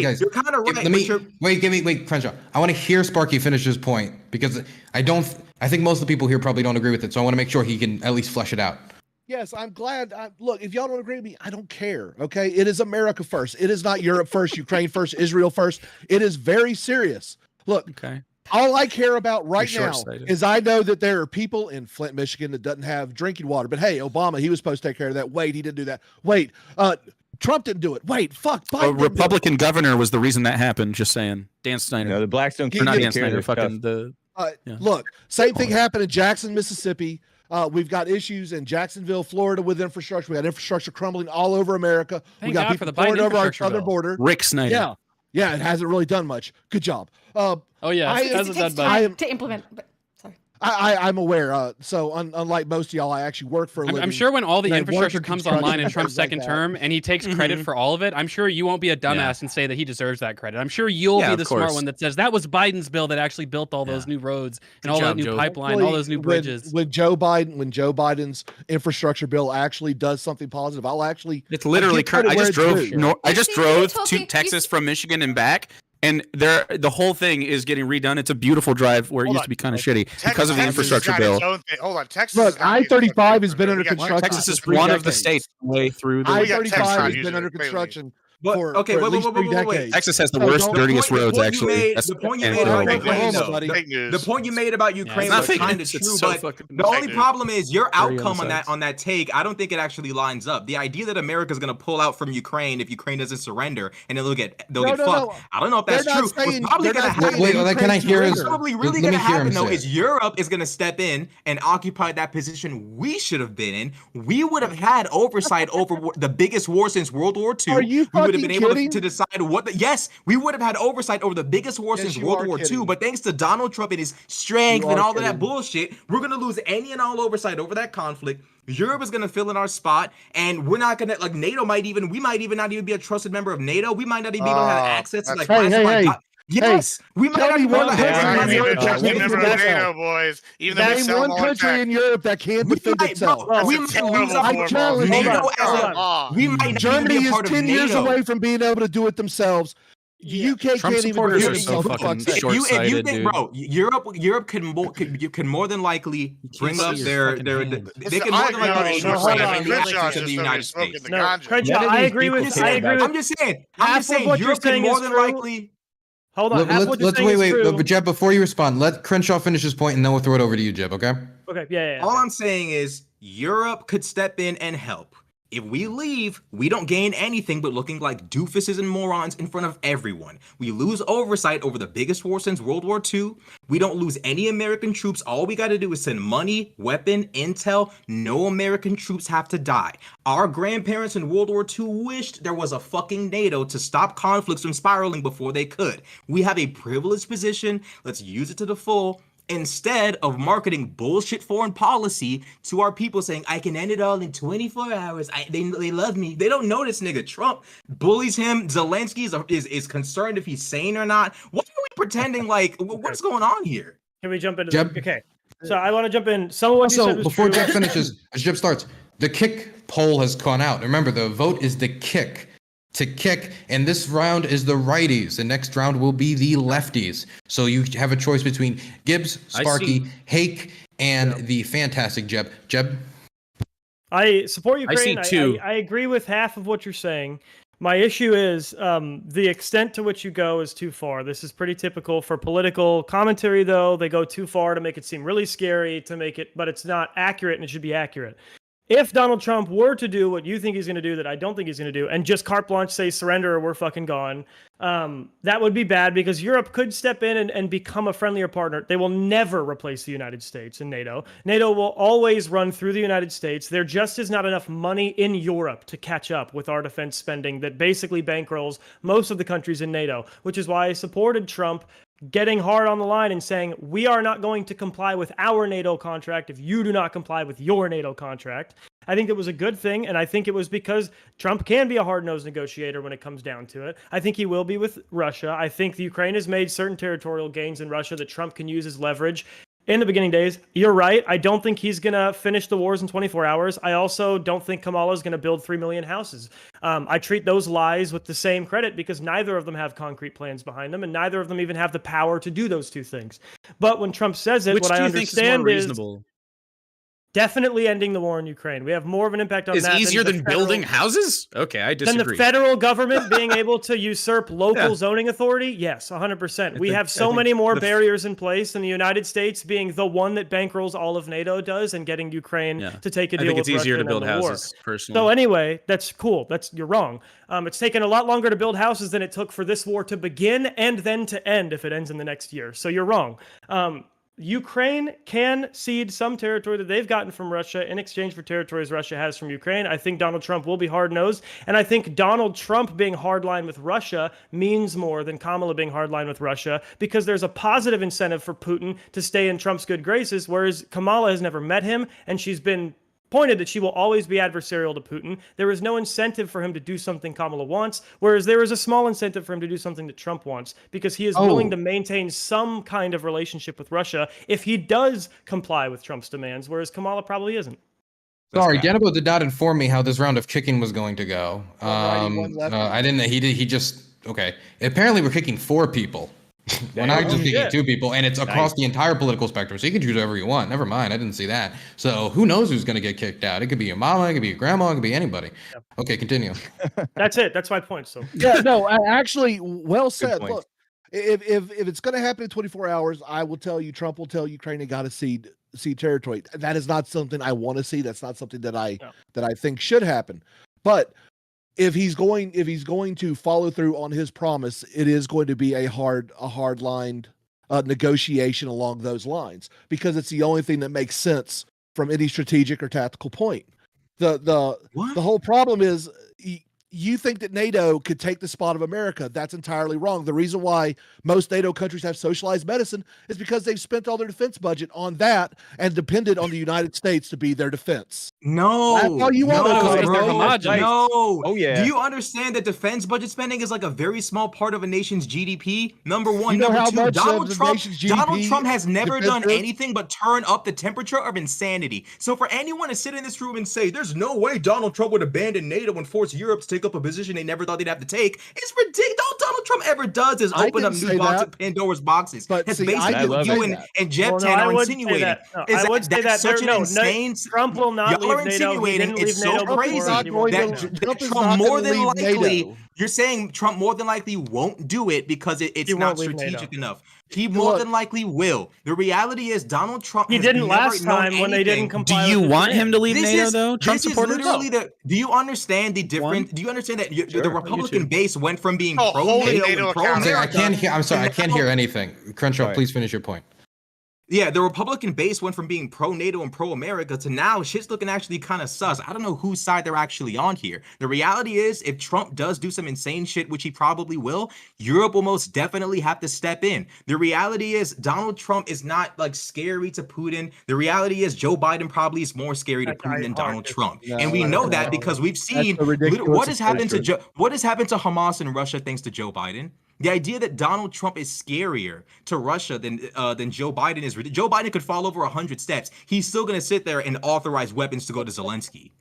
guys. You're kind of right. Wait, Crenshaw. I want to hear Sparky finish his point because I think most of the people here probably don't agree with it. So I want to make sure he can at least flesh it out. Yes, I'm glad. Look, if y'all don't agree with me, I don't care. Okay, it is America first. It is not Europe first, Ukraine first, Israel first. It is very serious. Look, all I care about right now is I know that there are people in Flint, Michigan that doesn't have drinking water. But hey, Obama, he was supposed to take care of that. Wait, he didn't do that. Wait, Trump didn't do it. Wait, fuck. A Republican governor was the reason that happened. Just saying. Dan Snyder. No, the blacks don't care. Not Dan Snyder. Fucking the. Look, same thing happened in Jackson, Mississippi. We've got issues in Jacksonville, Florida with infrastructure. We got infrastructure crumbling all over America. Thank we got God people for the Biden pouring over our infrastructure southern bill. border. Rick Snyder. Yeah, it hasn't really done much. Good job. Oh yeah, it hasn't done takes much. time to implement. But sorry. I'm aware. So unlike most of y'all, I actually work for a living. I'm sure when all the and I infrastructure work in comes online in construction Trump's and things second like term and he takes credit for all of it, I'm sure you won't be a dumbass and say that he deserves that credit. I'm sure you'll be of the smart course. one that says that was Biden's bill that actually built all those new roads and all that new pipeline, all those new bridges. When Joe Biden's infrastructure bill actually does something positive, I'll actually. It's literally. I just drove. I just drove talking- to Texas from Michigan and back. And the whole thing is getting redone. It's a beautiful drive where it used to be kind of shitty because of the infrastructure bill. Hold on, Texas. Look, I-35 has been under construction. Texas is for 3 one of the decades. states way through the I-35 has been under construction for at least 3 decades. Texas has the worst, dirtiest roads, actually. The point you made about Ukraine, the point you made about Ukraine was kind of true, but the only problem is your outcome on that take. I don't think it actually lines up. The idea that America is going to pull out from Ukraine if Ukraine doesn't surrender and they'll get fucked. I don't know if that's true. What's probably going to happen? Wait, can I hear his? What's probably really going to happen though is Europe is going to step in and occupy that position we should have been in. We would have had oversight over the biggest war since World War II. Are you we would have been able kidding? to decide what yes, we would have had oversight over the biggest war since World War II, but thanks to Donald Trump and his strength and all of that bullshit, we're gonna lose any and all oversight over that conflict. Europe is gonna fill in our spot, and we're not gonna NATO we might even not even be a trusted member of NATO. We might not even be able to have access to classified. Yes, we might not even be able to have NATO, boys. Even though name one country in Europe that can't defend itself. We might lose NATO Germany is 10 years away from being able to do it themselves. UK can't even do it themselves. If you think, bro, Europe can more than likely bring up their they can more than likely to the United States. I agree with. I'm just saying Europe can more than likely. Hold on. Let's wait. But Jeb, before you respond, let Crenshaw finish his point, and then we'll throw it over to you, Jeb. Okay? Okay. Yeah. All I'm saying is Europe could step in and help. If we leave, we don't gain anything but looking like doofuses and morons in front of everyone. We lose oversight over the biggest war since World War II. We don't lose any American troops. All we got to do is send money, weapon, intel. No American troops have to die. Our grandparents in World War II wished there was a fucking NATO to stop conflicts from spiraling before they could. We have a privileged position. Let's use it to the full. Instead of marketing bullshit foreign policy to our people saying, I can end it all in 24 hours. They love me. They don't know this nigga. Trump bullies him. Zelensky is concerned if he's sane or not. What are we pretending like? What's going on here? Can we jump into Jeb? Okay. So I want to jump in. Some of what you said was before true. Jeb finishes, as Jeb starts, the kick poll has gone out. Remember, the vote is the kick. To kick, and this round is the righties. The next round will be the lefties. So you have a choice between Gibbs, Sparky, Hake, and the fantastic Jeb. Jeb? I support Ukraine. I see two. I agree with half of what you're saying. My issue is the extent to which you go is too far. This is pretty typical for political commentary, though. They go too far to make it seem really scary, but it's not accurate, and it should be accurate. If Donald Trump were to do what you think he's going to do that I don't think he's going to do, and just carte blanche say surrender or we're fucking gone, that would be bad because Europe could step in and become a friendlier partner. They will never replace the United States in NATO. NATO will always run through the United States. There just is not enough money in Europe to catch up with our defense spending that basically bankrolls most of the countries in NATO, which is why I supported Trump getting hard on the line and saying, we are not going to comply with our NATO contract if you do not comply with your NATO contract. I think it was a good thing, and I think it was because Trump can be a hard-nosed negotiator when it comes down to it. I think he will be with Russia. I think the Ukraine has made certain territorial gains in Russia that Trump can use as leverage. In the beginning days, you're right. I don't think he's going to finish the wars in 24 hours. I also don't think Kamala is going to build 3 million houses. I treat those lies with the same credit because neither of them have concrete plans behind them, and neither of them even have the power to do those two things. But when Trump says it, Which what do I you think understand is more reasonable? Definitely ending the war in Ukraine. We have more of an impact on Is that. easier than building houses? Okay, I disagree. Than the federal government being able to usurp local zoning authority? Yes, 100%. We have so many more barriers in place, and the United States being the one that bankrolls all of NATO does, and getting Ukraine to take a deal with Russia. I think it's easier to build houses, personally. So anyway, that's cool. You're wrong. It's taken a lot longer to build houses than it took for this war to begin and then to end if it ends in the next year. So you're wrong. Ukraine can cede some territory that they've gotten from Russia in exchange for territories Russia has from Ukraine. I think Donald Trump will be hard-nosed, and I think Donald Trump being hardline with Russia means more than Kamala being hardline with Russia, because there's a positive incentive for Putin to stay in Trump's good graces, whereas Kamala has never met him, and she's been pointed that she will always be adversarial to Putin. There is no incentive for him to do something Kamala wants, whereas there is a small incentive for him to do something that Trump wants, because he is willing to maintain some kind of relationship with Russia if he does comply with Trump's demands, whereas Kamala probably isn't. Sorry, Gennaro did not inform me how this round of kicking was going to go. I didn't. He just okay. Apparently, we're kicking 4 people. We're not just kicking 2 people, and it's across the entire political spectrum. So you can choose whoever you want. Never mind, I didn't see that. So who knows who's going to get kicked out? It could be your mama, it could be your grandma, it could be anybody. Yep. Okay, continue. That's it. That's my point. So yeah, no, actually, well said. Look, if it's going to happen in 24 hours, I will tell you, Trump will tell Ukraine they got to cede territory. That is not something I want to see. That's not something that I think should happen. But if he's going to follow through on his promise, it is going to be a hard lined negotiation along those lines, because it's the only thing that makes sense from any strategic or tactical point. The whole problem is you think that NATO could take the spot of America. That's entirely wrong. The reason why most NATO countries have socialized medicine is because they've spent all their defense budget on that and depended on the United States to be their defense. No, that's how you want No. Oh yeah. Do you understand that defense budget spending is like a very small part of a nation's GDP? Number one. You know number how two, much Donald of the Trump. nation's GDP Donald Trump has never done defensive? anything but turn up the temperature of insanity. So for anyone to sit in this room and say there's no way Donald Trump would abandon NATO and force Europe to take up a position they never thought they'd have to take, it's ridiculous. All Donald Trump ever does is open up new Pandora's boxes. But that's see, basically what you and Jeb Tan are insinuating. I would say that such an insane. Trump will not Y'all are leave NATO. insinuating it's so crazy that Trump more than likely. You're saying Trump more than likely won't do it because it's not strategic enough. He more than likely will. The reality is Donald Trump. He didn't last time when they didn't comply. Do you want him to leave NATO though? Trump supporters. Do you understand the difference? Do you understand that the Republican base went from being pro NATO and pro America? I can't hear. I'm sorry, I can't hear anything. Crenshaw, please finish your point. Yeah, the Republican base went from being pro-NATO and pro-America to now shit's looking actually kind of sus. I don't know whose side they're actually on here. The reality is, if Trump does do some insane shit, which he probably will, Europe will most definitely have to step in. The reality is, Donald Trump is not like scary to Putin. The reality is, Joe Biden probably is more scary to Putin than Donald Trump. And we know that because we've seen what has happened to Hamas and Russia thanks to Joe Biden. The idea that Donald Trump is scarier to Russia than Joe Biden is. Joe Biden could fall over 100 steps. He's still going to sit there and authorize weapons to go to Zelensky.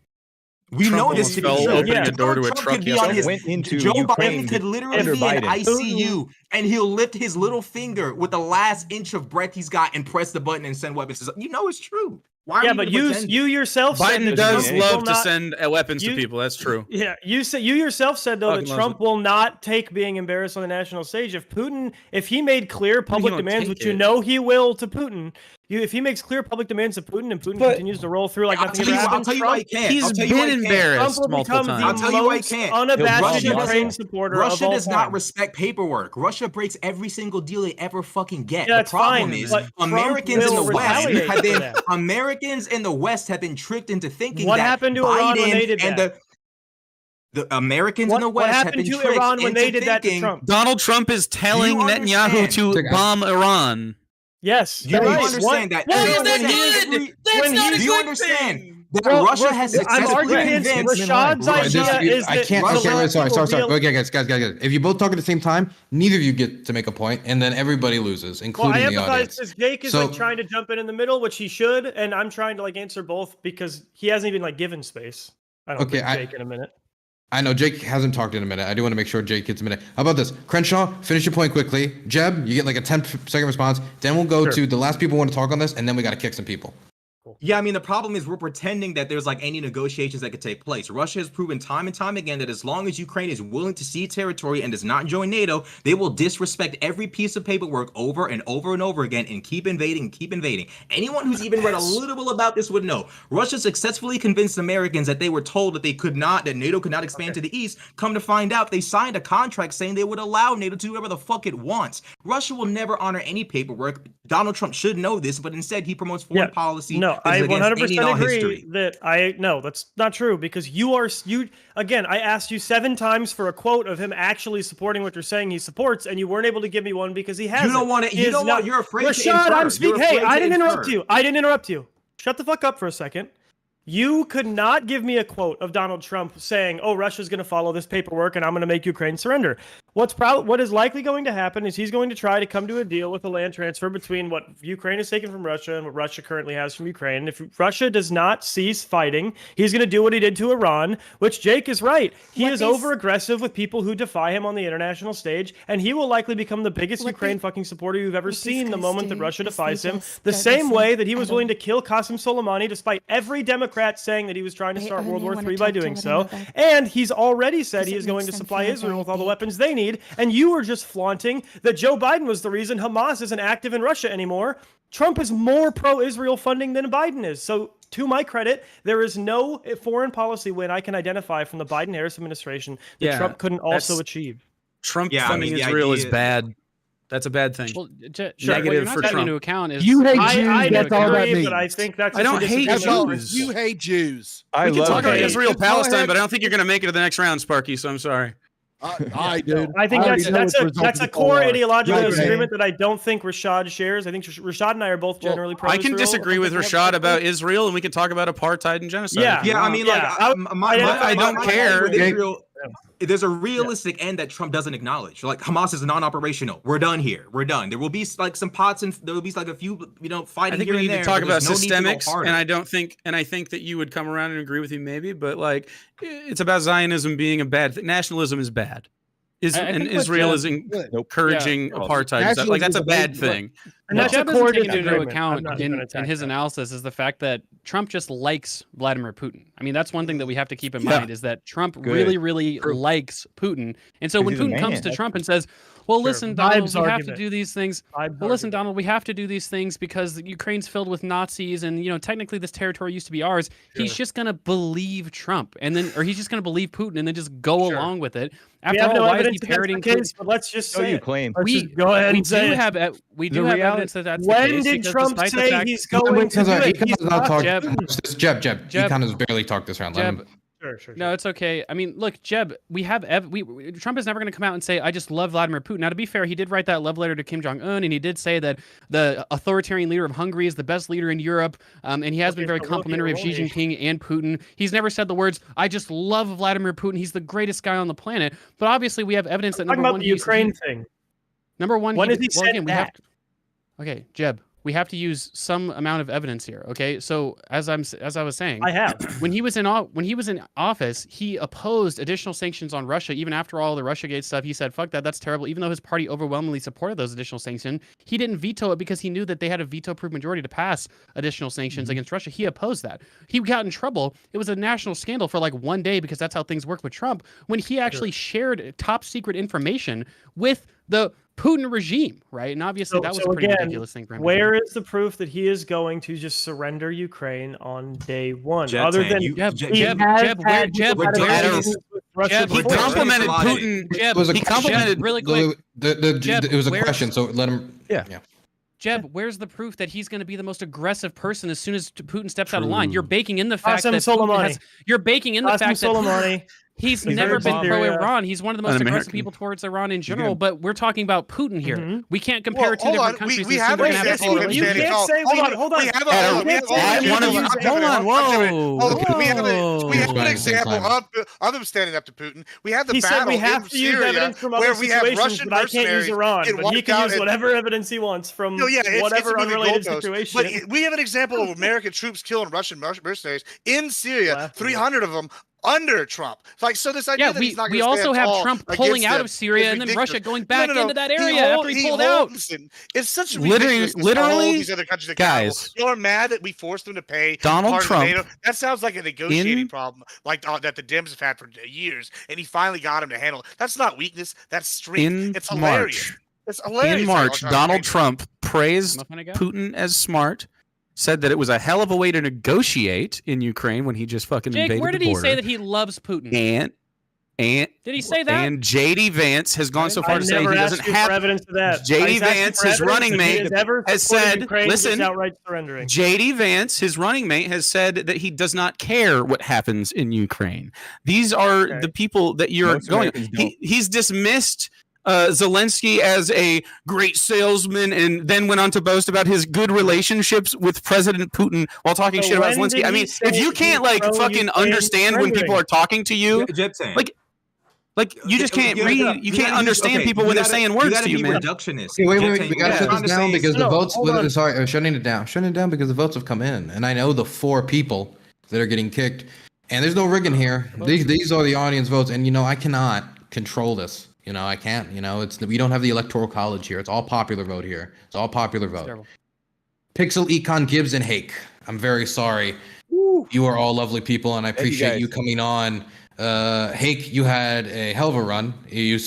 We know this to be true. Opening a door to a truck. Joe Biden could literally be in ICU and he'll lift his little finger with the last inch of breath he's got and press the button and send weapons. You know it's true. Yeah, but you yourself said Biden does love to send weapons to people. That's true. Yeah, you yourself said though that Trump will not take being embarrassed on the national stage. If he made clear public demands, which you know he will to Putin, if he makes clear public demands to Putin and Putin continues to roll through like nothing ever happened, I'll tell you why he can't. He's been embarrassed multiple times. I'll tell you why he can't. Unabashed Ukraine supporter. Russia does not respect paperwork. Russia breaks every single deal they ever fucking get. Yeah, the problem is Americans in the West have been tricked into thinking what that happened to Iran when they did that? The Americans in the West have been tricked Iran when they did that to thinking. Trump? Donald Trump is telling Netanyahu to bomb Iran. Yes, you understand that. Why is that good? That's not a good thing. Russia has successfully convinced Rashad's idea is that sorry. Okay, guys. If you both talk at the same time, neither of you get to make a point, and then everybody loses, including the audience. Because Jake is trying to jump in the middle, which he should, and I'm trying to answer both because he hasn't even given space. I don't think Jake in a minute. I know Jake hasn't talked in a minute. I do want to make sure Jake gets a minute. How about this? Crenshaw, finish your point quickly. Jeb, you get a 10-second response. Then we'll go to the last people who want to talk on this, and then we got to kick some people. Cool. Yeah, I mean, the problem is we're pretending that there's like any negotiations that could take place. Russia has proven time and time again that as long as Ukraine is willing to cede territory and does not join NATO, they will disrespect every piece of paperwork over and over and over again and keep invading and keep invading. Anyone who's even read a little bit about this would know. Russia successfully convinced Americans that they were told that that NATO could not expand to the east. Come to find out, they signed a contract saying they would allow NATO to do whatever the fuck it wants. Russia will never honor any paperwork. Donald Trump should know this, but instead he promotes foreign policy. No, I 100% agree history. that no, that's not true because you again, I asked you 7 times for a quote of him actually supporting what you're saying he supports, and you weren't able to give me one because he hasn't. You don't want to. You don't want. You're afraid Rashad, to infer. I'm speaking. Hey, I didn't interrupt infer. you. I didn't interrupt you. Shut the fuck up for a second. You could not give me a quote of Donald Trump saying, "Oh, Russia's going to follow this paperwork, and I'm going to make Ukraine surrender." What is likely going to happen is he's going to try to come to a deal with a land transfer between what Ukraine has taken from Russia and what Russia currently has from Ukraine. And if Russia does not cease fighting, he's going to do what he did to Iran, which Jake is right. He is over-aggressive with people who defy him on the international stage, and he will likely become the biggest Ukraine fucking supporter you've ever seen the moment that Russia defies him. The same way that he was willing to kill Qasem Soleimani despite every Democrat saying that he was trying to start World War III by doing so. And he's already said he is going to supply Israel with all the weapons they need. And you were just flaunting that Joe Biden was the reason Hamas isn't active in Russia anymore. Trump is more pro-Israel funding than Biden is. So to my credit, there is no foreign policy win I can identify from the Biden-Harris administration that Trump couldn't also achieve. Trump funding Israel is bad. That's a bad thing. Well, negative for Trump. Into account is You hate Jews. I That's all that agree, means. but I think that's I don't hate Jews. You hate Jews. I We can love talk about hate. Israel Palestine, but I don't think you're going to make it to the next round, Sparky. So I'm sorry. I do. I think that's a core ideological Right, disagreement that I don't think Rashad shares. I think Rashad and I are both generally pro. I can disagree with Rashad about Israel, and we can talk about apartheid and genocide. Yeah, I mean, like, I don't care. There's a realistic end that Trump doesn't acknowledge. Like, Hamas is non-operational. We're done here. We're done. There will be like some pots and there will be like a few, fighting. I think here we need and to there, talk but about there's no need to go systemics, harder. and I think that you would come around and agree with me maybe, but like, it's about Zionism being a bad thing. Nationalism is bad. And Israel is encouraging apartheid. Like, that's a bad thing. And that's a core taken into account in his analysis is the fact that Trump just likes Vladimir Putin. I mean, that's one thing that we have to keep in mind is that Trump really, really likes Putin. And so when Putin comes to Trump and says, well, listen, Donald, we have to do these things. Well, listen, Donald, we have to do these things because Ukraine's filled with Nazis and, technically this territory used to be ours. He's just going to believe Trump or he's just going to believe Putin and then just go along with it. After all, why is he parroting Putin? But let's just say claim. Go ahead and say we do have evidence that that's when the case. Did Trump say he's going to do it? Jeb, he kind of barely talked this round. Let him. Sure. No, it's okay. I mean, look, Jeb, Trump is never going to come out and say, I just love Vladimir Putin. Now, to be fair, he did write that love letter to Kim Jong-un, and he did say that the authoritarian leader of Hungary is the best leader in Europe, and he has been very complimentary of Xi Jinping and Putin. He's never said the words, I just love Vladimir Putin. He's the greatest guy on the planet. But obviously, we have evidence that, number one, the Ukraine thing. Number one, when did he say that? Okay, Jeb. We have to use some amount of evidence here, okay? So as I was saying, I have. When he was in office, he opposed additional sanctions on Russia. Even after all the Russiagate stuff, he said, "Fuck that, that's terrible." Even though his party overwhelmingly supported those additional sanctions, he didn't veto it because he knew that they had a veto-proof majority to pass additional sanctions against Russia. He opposed that. He got in trouble. It was a national scandal for like one day because that's how things work with Trump. When he actually shared top secret information with the Putin regime, right? And obviously that was a pretty ridiculous thing for him. Where is the proof that he is going to just surrender Ukraine on day one? Jeb, Other than Jeb, he complimented Putin. Jeb, was a he complimented really quick. It was a question, so let him. Yeah. Jeb, where's the proof that he's going to be the most aggressive person as soon as Putin steps out of line? You're baking in the fact that he's never been pro-Iran. He's one of the most aggressive people towards Iran in general, but we're talking about Putin here. We can't compare two different countries. We have an example of you can't say, hold on. We have an example of him standing up to Putin. We have the battle in Syria where we have Russian but I can't use Iran, but he can use whatever evidence he wants from whatever unrelated situation. But we have an example of American troops killing Russian mercenaries in Syria, 300 of them, under Trump. Like, so this idea that he's not we going to also stand have tall Trump pulling against out them of Syria is and then ridiculous. Russia going back No. into that area after he pulled out. Listen, it's such Literally- ridiculous to hold literally, these other countries accountable. guys. You're mad that we forced them to pay Donald part of Trump NATO. That sounds like a negotiating problem, like that the Dems have had for years, and he finally got him to handle it. That's not weakness. That's strength. It's hilarious. It's hilarious. In March, Donald Trump praised Putin as smart, said that it was a hell of a way to negotiate in Ukraine when he just fucking Jake, invaded where did the he border. say that he loves Putin? And did he say that? And JD Vance has gone so far to say he doesn't have evidence of that. JD Vance, his running mate, has said, listen, outright surrendering. JD Vance, his running mate, has said that he does not care what happens in Ukraine. These are the people that you're going. He's dismissed Zelensky as a great salesman, and then went on to boast about his good relationships with President Putin while talking shit about Zelensky. I mean, if you can't like fucking understand when people are talking to you, like you just can't read, you can't understand people when they're saying words to you, man. Okay, wait, we gotta shut this down because the votes. Sorry, I'm shutting it down. Shutting it down because the votes have come in, and I know the 4 people that are getting kicked, and there's no rigging here. These are the audience votes, and I cannot control this. I can't. We don't have the electoral college here. It's all popular vote here. It's all popular vote. Pixel, Econ, Gibbs, and Hake. I'm very sorry. You are all lovely people, and I appreciate you coming on. Hake, you had a hell of a run. We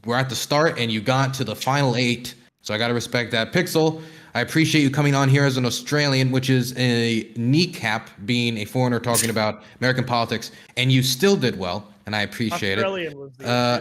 were at the start, and you got to the final 8. So I got to respect that. Pixel, I appreciate you coming on here as an Australian, which is a kneecap being a foreigner talking about American politics, and you still did well. And I appreciate it.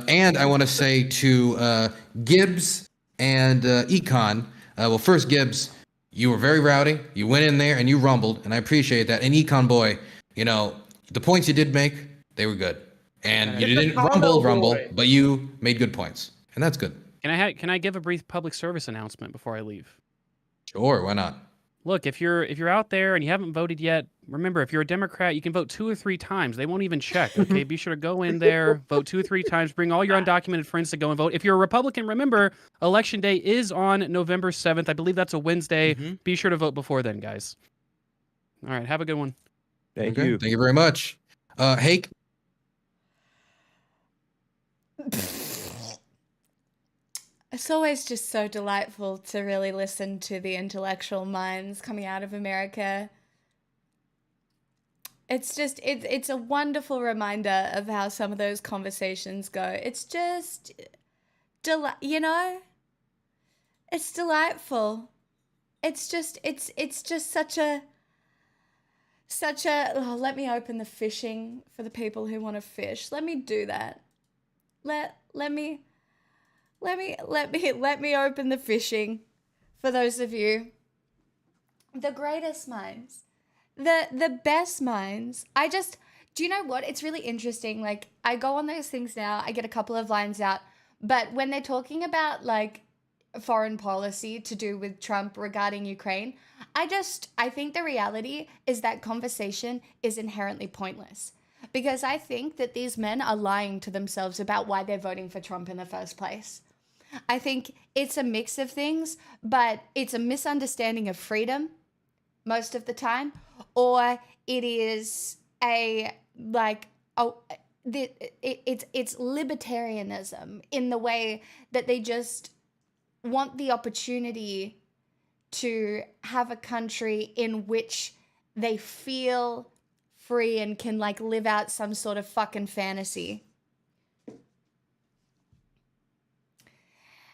And I want to say to Gibbs and Econ, well, first Gibbs, you were very rowdy. You went in there and you rumbled, and I appreciate that. And Econ boy, the points you did make, they were good. And you didn't rumble, but you made good points, and that's good. Can I give a brief public service announcement before I leave? Sure, why not? Look, if you're out there and you haven't voted yet, remember, if you're a Democrat, you can vote 2 or 3 times. They won't even check, okay? Be sure to go in there, vote 2 or 3 times, bring all your undocumented friends to go and vote. If you're a Republican, remember, Election Day is on November 7th. I believe that's a Wednesday. Be sure to vote before then, guys. All right, have a good one. Thank you. Thank you very much. Hake? It's always just so delightful to really listen to the intellectual minds coming out of America. It's just, it's a wonderful reminder of how some of those conversations go. It's just, it's delightful. It's just such a, let me open the fishing for the people who want to fish. Let me do that. Let me open the fishing for those of you. The greatest minds, the best minds. Do you know what? It's really interesting. Like, I go on those things now, I get a couple of lines out, but when they're talking about like foreign policy to do with Trump regarding Ukraine, I think the reality is that conversation is inherently pointless. Because I think that these men are lying to themselves about why they're voting for Trump in the first place. I think it's a mix of things, but it's a misunderstanding of freedom most of the time, or it is it's libertarianism in the way that they just want the opportunity to have a country in which they feel free and can like live out some sort of fucking fantasy.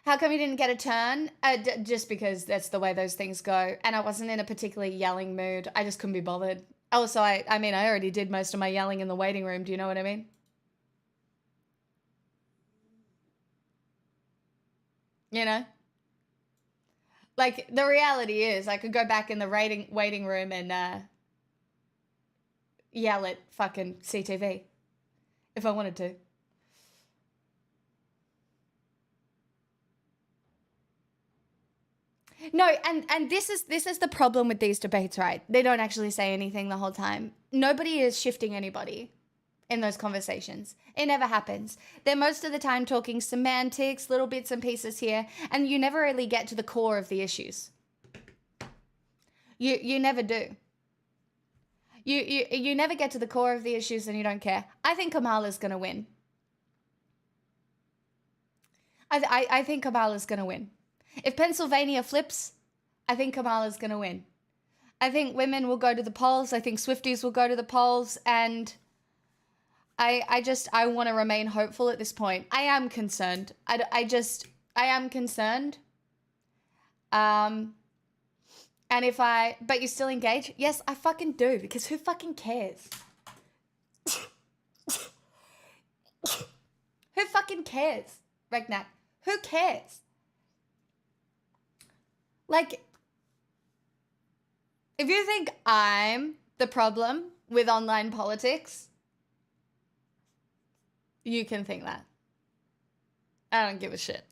How come you didn't get a turn? Just because that's the way those things go. And I wasn't in a particularly yelling mood. I just couldn't be bothered. Also, I already did most of my yelling in the waiting room. Do you know what I mean? Like, the reality is I could go back in the waiting room and yell at fucking CTV if I wanted to. No, and this is the problem with these debates, right? They don't actually say anything the whole time. Nobody is shifting anybody in those conversations. It never happens. They're most of the time talking semantics, little bits and pieces here, and you never really get to the core of the issues. You never do. You never get to the core of the issues and you don't care. I think Kamala's going to win. I think Kamala's going to win. If Pennsylvania flips, I think Kamala's going to win. I think women will go to the polls. I think Swifties will go to the polls. And I want to remain hopeful at this point. I am concerned. I am concerned. And but you still engage? Yes, I fucking do, because who fucking cares? Who fucking cares, Regnac? Who cares? Like, if you think I'm the problem with online politics, you can think that. I don't give a shit.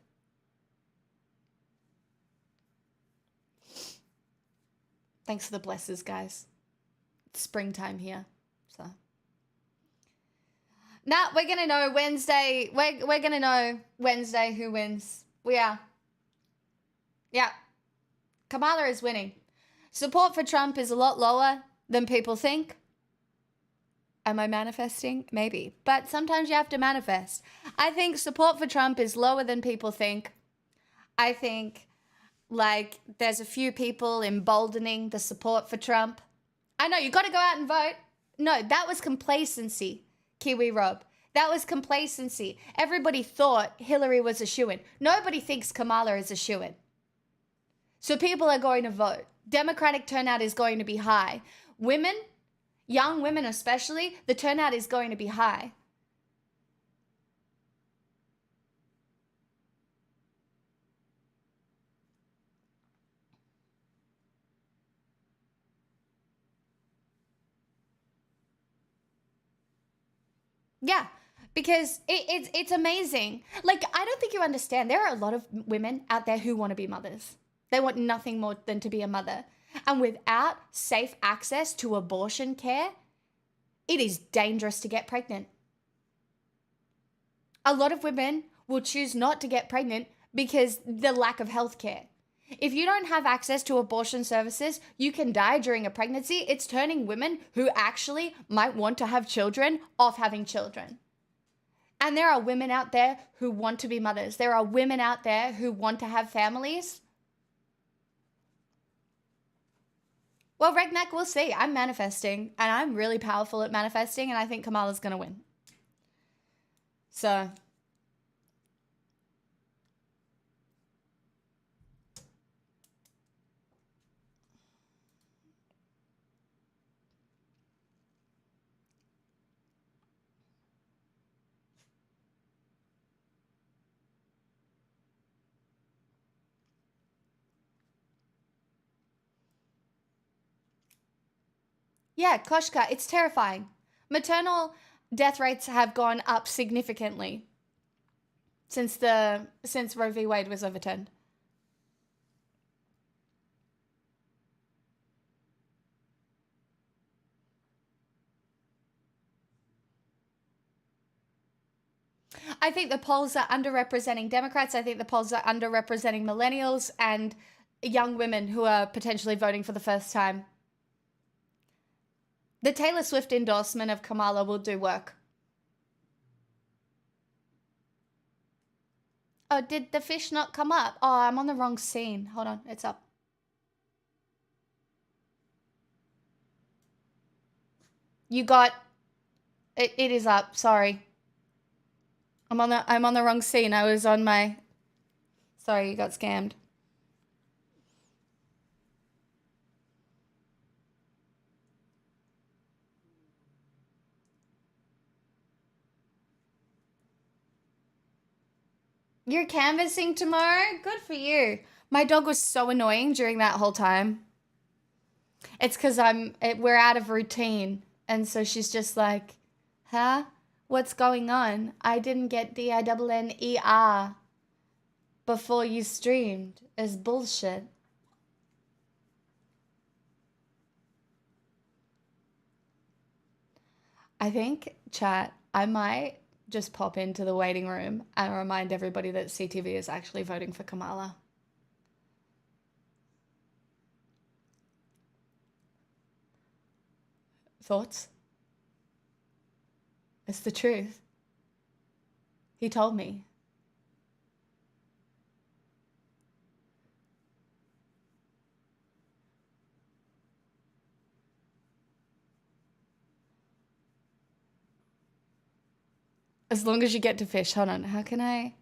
Thanks for the blessings, guys. It's springtime here, so. Nah, we're gonna know Wednesday. We're gonna know Wednesday who wins. We are. Yeah. Kamala is winning. Support for Trump is a lot lower than people think. Am I manifesting? Maybe. But sometimes you have to manifest. I think support for Trump is lower than people think. I think, like, there's a few people emboldening the support for Trump. I know, you got to go out and vote. No, that was complacency, Kiwi Rob. That was complacency. Everybody thought Hillary was a shoo-in. Nobody thinks Kamala is a shoo-in. So people are going to vote. Democratic turnout is going to be high. Women, young women especially, the turnout is going to be high. Yeah, because it's amazing. Like, I don't think you understand. There are a lot of women out there who want to be mothers. They want nothing more than to be a mother. And without safe access to abortion care, it is dangerous to get pregnant. A lot of women will choose not to get pregnant because the lack of health care. If you don't have access to abortion services, you can die during a pregnancy. It's turning women who actually might want to have children off having children. And there are women out there who want to be mothers. There are women out there who want to have families. Well, Regnac, we'll see. I'm manifesting, and I'm really powerful at manifesting, and I think Kamala's going to win. So... Yeah, Koshka, it's terrifying. Maternal death rates have gone up significantly since Roe v. Wade was overturned. I think the polls are underrepresenting Democrats. I think the polls are underrepresenting millennials and young women who are potentially voting for the first time. The Taylor Swift endorsement of Kamala will do work. Oh, did the fish not come up? Oh, I'm on the wrong scene. Hold on, it's up. You got... It is up, sorry. I'm on the wrong scene. I was on my... Sorry, you got scammed. You're canvassing tomorrow? Good for you. My dog was so annoying during that whole time. It's because we're out of routine. And so she's just like, huh? What's going on? I didn't get DINNER before you streamed. It's bullshit. I think, chat, I might just pop into the waiting room and remind everybody that CTV is actually voting for Kamala. Thoughts? It's the truth. He told me. As long as you get to fish. Hold on. How can I?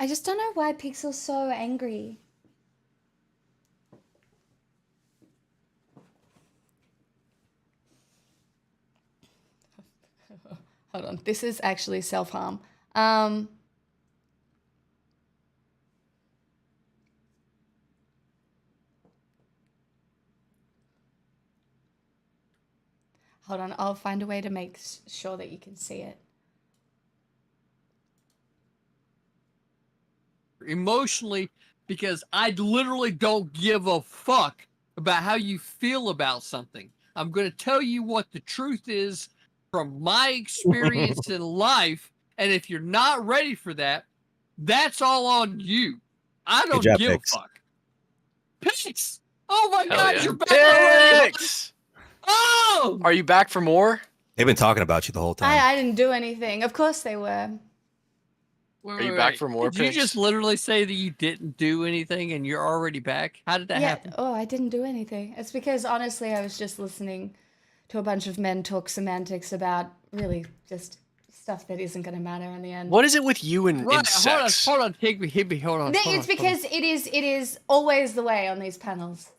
I just don't know why Pixel's so angry. Hold on. This is actually self-harm. Hold on. I'll find a way to make sure that you can see it. Emotionally, because I literally don't give a fuck about how you feel about something. I'm going to tell you what the truth is from my experience in life, and if you're not ready for that, that's all on you. I don't give a fuck. Pix! Oh my God, yeah. you're back already! Pix! Oh! Are you back for more? They've been talking about you the whole time. I didn't do anything. Of course they were. Are you back for more? Did you just literally say that you didn't do anything and you're already back? How did that happen? Oh, I didn't do anything. It's because honestly, I was just listening to a bunch of men talk semantics about really just stuff that isn't going to matter in the end. What is it with you and sex? Hold on, Higby, hold on. It's because it is always the way on these panels.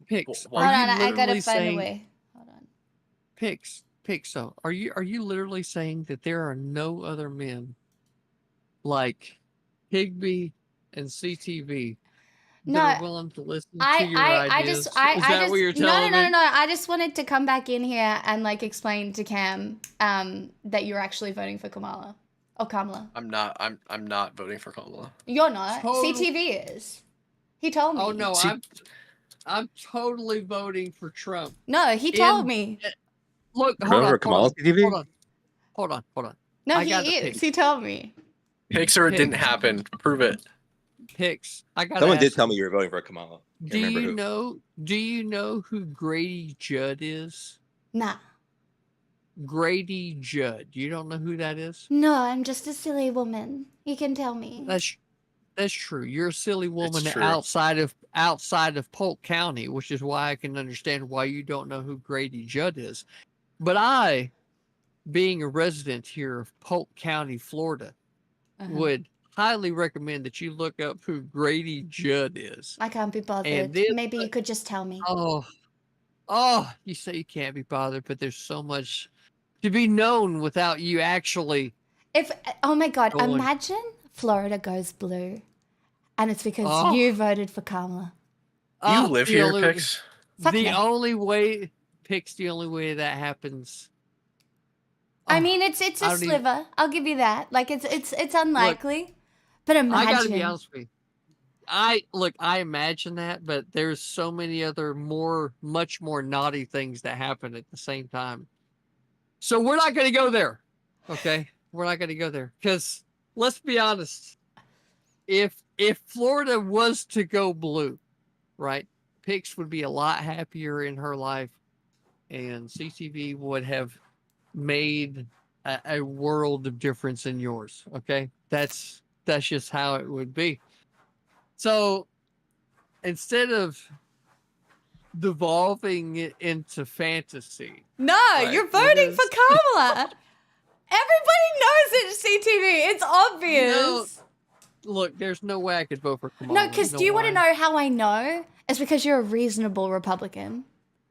Pix, Hold on, I gotta find a way. Hold on. Pix, so are you literally saying that there are no other men like Higby and CTV that are willing to listen to your ideas? Is that what you're telling me? No. I just wanted to come back in here and like explain to Cam that you're actually voting for Kamala. Oh, Kamala. I'm not voting for Kamala. You're not. CTV is. He told me. Oh no, I'm totally voting for Trump. No, he told me. Look, hold on. No, he is. He told me. Pix or it didn't happen. Prove it. Pix. I got. Someone did tell me you were voting for Kamala. Do you know who Grady Judd is? Nah. Grady Judd. You don't know who that is? No, I'm just a silly woman. You can tell me. That's true. You're a silly woman outside of Polk County, which is why I can understand why you don't know who Grady Judd is. But I, being a resident here of Polk County, Florida, would highly recommend that you look up who Grady Judd is. I can't be bothered. Maybe you could just tell me. Oh, you say you can't be bothered, but there's so much to be known without you actually. Oh my God, imagine Florida goes blue, and it's because you voted for Kamala. You live here, Pix. The only way that happens. I mean, it's a sliver. I'll give you that. Like it's unlikely, but imagine. I gotta be honest with you. I imagine that, but there's so many other much more naughty things that happen at the same time. So we're not gonna go there. Okay, we're not gonna go there because let's be honest. If Florida was to go blue, right, Pix would be a lot happier in her life, and CTV would have made a world of difference in yours. Okay, that's just how it would be. So instead of devolving it into fantasy, you're voting for Kamala. Everybody knows it's CTV. It's obvious. Look, there's no way I could vote for Kamala. No, because do you want to know how I know? It's because you're a reasonable Republican.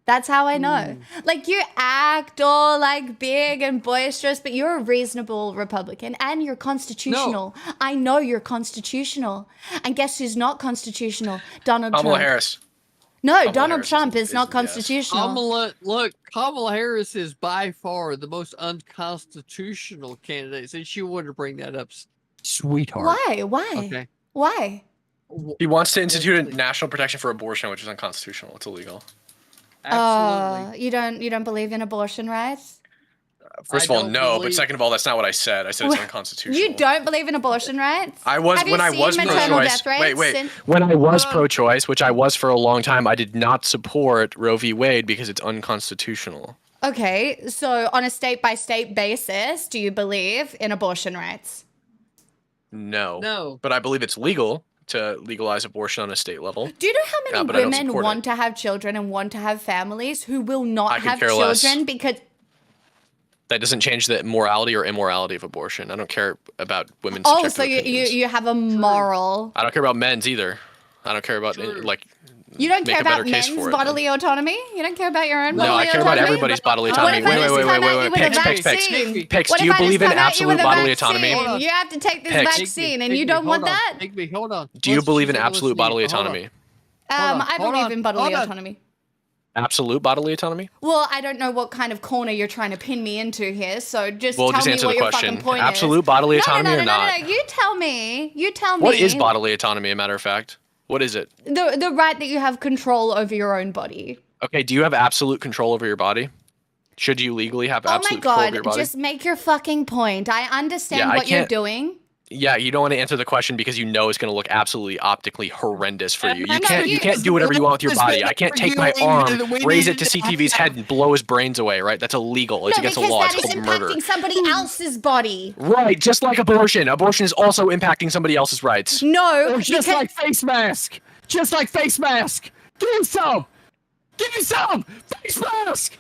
That's how I know. Like, you act all like big and boisterous, but you're a reasonable Republican and you're constitutional. No. I know you're constitutional. And guess who's not constitutional? Donald Trump. Kamala Harris. No, Kamala Donald Harris Trump is not constitutional. Kamala Harris is by far the most unconstitutional candidate. And she wanted to bring that up, sweetheart. Why? Okay. Why? He wants to institute a national protection for abortion, which is unconstitutional. It's illegal. Absolutely. You don't believe in abortion rights? First of all, no. But second of all, that's not what I said. I said it's unconstitutional. You don't believe in abortion rights? I was Have when you I was seen maternal pro-choice. death rates Wait. When I was pro-choice, which I was for a long time, I did not support Roe v. Wade because it's unconstitutional. Okay, so on a state-by-state basis, do you believe in abortion rights? No. But I believe it's legal to legalize abortion on a state level. Do you know how many women want to have children and want to have families who will not have children because... That doesn't change the morality or immorality of abortion. I don't care about women's Oh, so subjective opinions. you have a moral... I don't care about men's either. I don't care about, like... You don't care about men's for it, bodily autonomy? You don't care about your own bodily autonomy? No, I care about everybody's bodily autonomy. Wait. Pix, do you believe in absolute bodily autonomy? You have to take this vaccine and you don't want that? Hold on. Do you believe in absolute bodily autonomy? I believe in bodily autonomy. Absolute bodily autonomy? Well, I don't know what kind of corner you're trying to pin me into here, so just tell me answer what the your question. fucking point is. Absolute bodily autonomy or not? No, you tell me. What is bodily autonomy, a matter of fact? What is it? The right that you have control over your own body. Okay, do you have absolute control over your body? Should you legally have absolute control over your body? Just make your fucking point. I understand what you're doing. Yeah, you don't want to answer the question because you know it's going to look absolutely optically horrendous for you. You can't do whatever you want with your body. I can't take my arm, raise it to CTV's head, and blow his brains away, right? That's illegal. It's against the law. It's called murder. Impacting somebody else's body. Right, just like abortion. Abortion is also impacting somebody else's rights. No, just like face mask. Just like face mask. Give me some. Give me some face mask.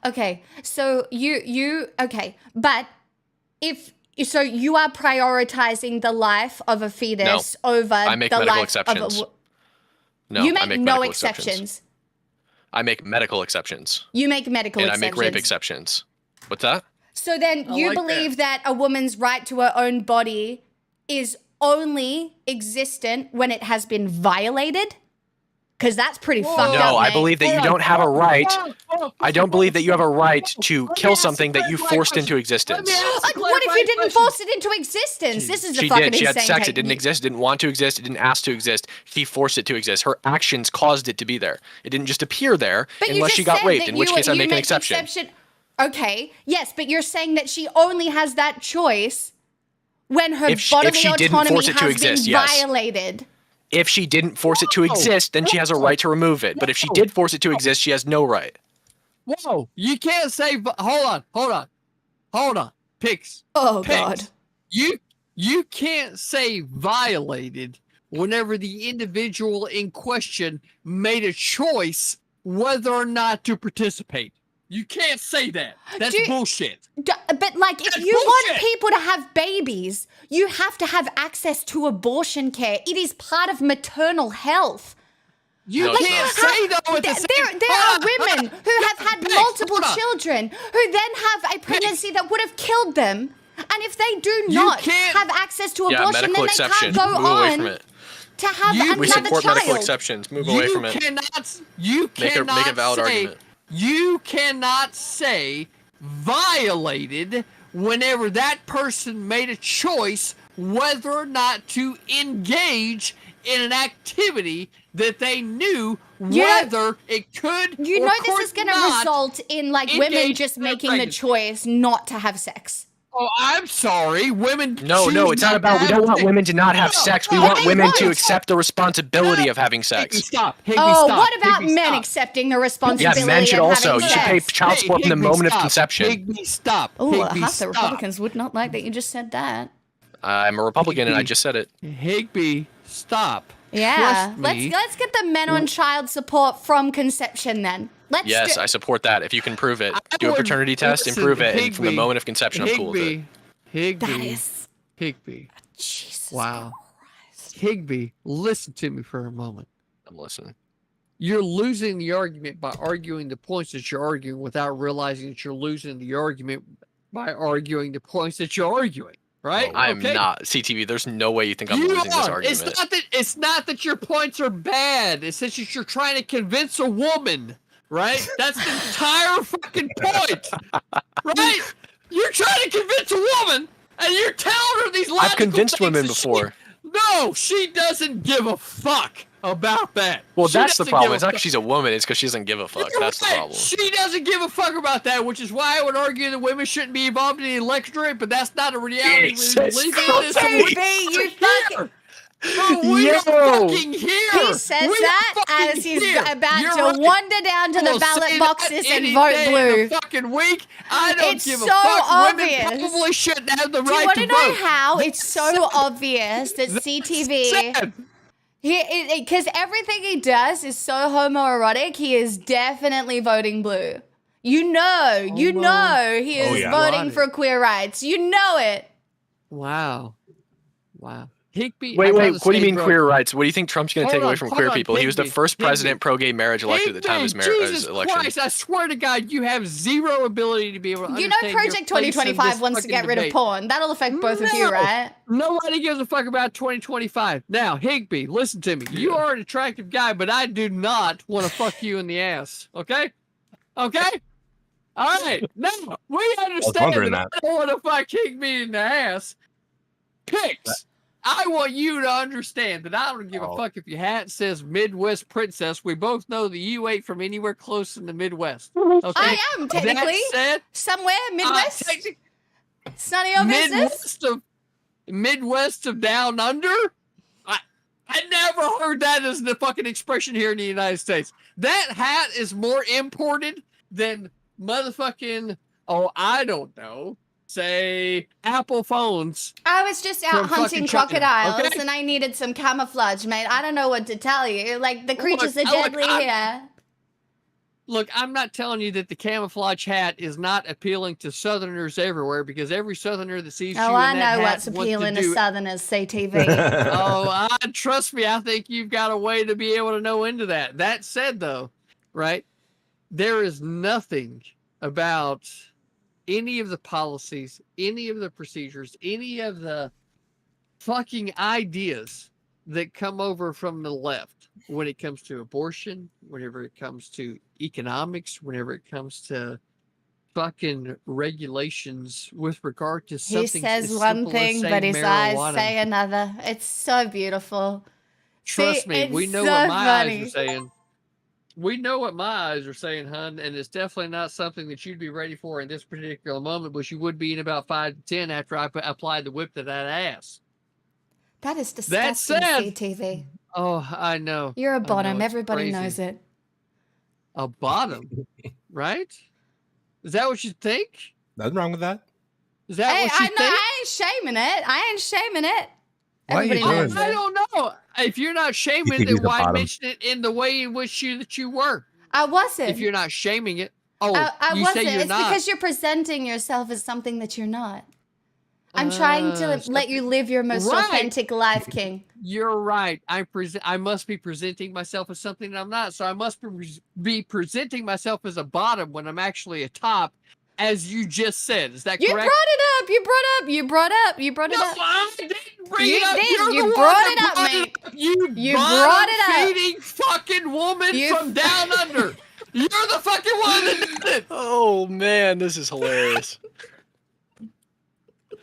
Okay, so you okay, but if so, you are prioritizing the life of a fetus over I make the medical life exceptions. of a. No, you make I make no medical exceptions. I make medical exceptions. You make medical exceptions. And I make rape exceptions. What's that? So then you believe that a woman's right to her own body is only existent when it has been violated? Because that's pretty fucked up. No, I believe that you don't have a right. I don't believe that you have a right to kill something that you forced into existence. What if you didn't force it into existence? This is a fucking insane. She had sex. It didn't exist. It didn't want to exist. It didn't ask to exist. She forced it to exist. Her actions caused it to be there. It didn't just appear there unless she got raped, in which case I make an exception. Okay, yes, but you're saying that she only has that choice when her bodily autonomy has been violated. If she didn't force it to exist, then she has a right to remove it. But if she did force it to exist, she has no right. Whoa, you can't say, hold on, Pix. Oh, God. You can't say violated whenever the individual in question made a choice whether or not to participate. You can't say that. That's bullshit. But like, if you want people to have babies, you have to have access to abortion care. It is part of maternal health. You can't say though. There are women who have had multiple children who then have a pregnancy that would have killed them. And if they do not have access to abortion, then they can't go on to have another child. We support medical exceptions. Move away from it. Make a valid argument. You cannot say violated whenever that person made a choice whether or not to engage in an activity that they knew whether it could You know this is going to result in like women just making the choice not to have sex. Oh, I'm sorry. Women. No, it's not about. We don't want women to not have sex. We want women to accept the responsibility of having sex. Stop. What about men accepting the responsibility? Yeah, men should of also. having You should pay child support from the moment of conception. Higby, stop. Oh, half the Republicans would not like that you just said that. I'm a Republican and I just said it. Higby, stop. Yeah, let's get the men on child support from conception then. Yes, I support that. If you can prove it, do a paternity test and prove it. And from the moment of conception, I'm cool with it. Higby. Jesus. Wow. Christ. Higby, listen to me for a moment. I'm listening. You're losing the argument by arguing the points that you're arguing without realizing that you're losing the argument by arguing the points that you're arguing. Right? I am not. CTV, there's no way you think I'm losing this argument. It's not that your points are bad. It's that you're trying to convince a woman. Right? That's the entire fucking point. Right? You're trying to convince a woman, and you're telling her these logical I've convinced things women before. No, she doesn't give a fuck about that. Well, that's the problem. It's not because she's a woman. It's because she doesn't give a fuck. That's the problem. She doesn't give a fuck about that, which is why I would argue that women shouldn't be involved in the electorate, but that's not a reality we believe in. You fucking... We're fucking here. He says that as he's about to wander down to the ballot boxes and vote blue. Fucking week. I don't it's give so a fuck. obvious. Women probably shouldn't have the Do you right want to to know vote. how it's so obvious that CTV... Because everything he does is so homoerotic, he is definitely voting blue. You know he is voting for queer rights. You know it. Wow. Higby, wait. What do you mean queer rights? What do you think Trump's going to take away from queer people? He was the first president pro-gay marriage elected at the time of his Jesus election. Christ, I swear to God, you have zero ability to be able to understand Project 2025 wants to get rid of porn. That'll affect both of you, right? Nobody gives a fuck about 2025. Now, Higby, listen to me. You are an attractive guy, but I do not want to fuck you in the ass. Okay? All right. Now, we understand that I don't want to fuck Higby in the ass. Picks. I want you to understand that I don't give a fuck if your hat says Midwest Princess. We both know that you ain't from anywhere close in the Midwest. Okay? I am technically somewhere Midwest. It's none of your business. Midwest of down under. I never heard that as the fucking expression here in the United States. That hat is more imported than motherfucking. I don't know. Say Apple phones. I was just out hunting crocodiles and I needed some camouflage, mate. I don't know what to tell you. Like, the creatures are deadly here. Look, I'm not telling you that the camouflage hat is not appealing to Southerners everywhere, because every Southerner that sees you in that hat. Oh, I know what's appealing to Southerners, CTV. Trust me, I think you've got a way to be able to know into that. That said, though, right, there is nothing about any of the policies, any of the procedures, any of the fucking ideas that come over from the left when it comes to abortion, whenever it comes to economics, whenever it comes to fucking regulations with regard to something. He says one thing, but his eyes say another. It's so beautiful. Trust me, we know what my eyes are saying. We know what my eyes are saying, hun, and it's definitely not something that you'd be ready for in this particular moment, but you would be in about 5 to 10 after I applied the whip to that ass. That is disgusting, CTV. Oh, I know. You're a bottom. Everybody knows it. A bottom, right? Is that what you think? Nothing wrong with that. Is that what you think? I ain't shaming it. I ain't shaming it. Why are you doing I don't know. If you're not shaming it, then why mention it in the way in which you were? I wasn't. If you're not shaming it. I wasn't. Say you're it's not. Because you're presenting yourself as something that you're not. I'm trying to let you live your most authentic life, King. You're right. I must be presenting myself as something that I'm not. So I must be presenting myself as a bottom when I'm actually a top, as you just said. Is that correct? You brought it up. You brought it up. I didn't bring it up. You brought it up, mate. You brought it up. Feeding fucking woman from down under. You're the fucking one that did it. Oh man, this is hilarious.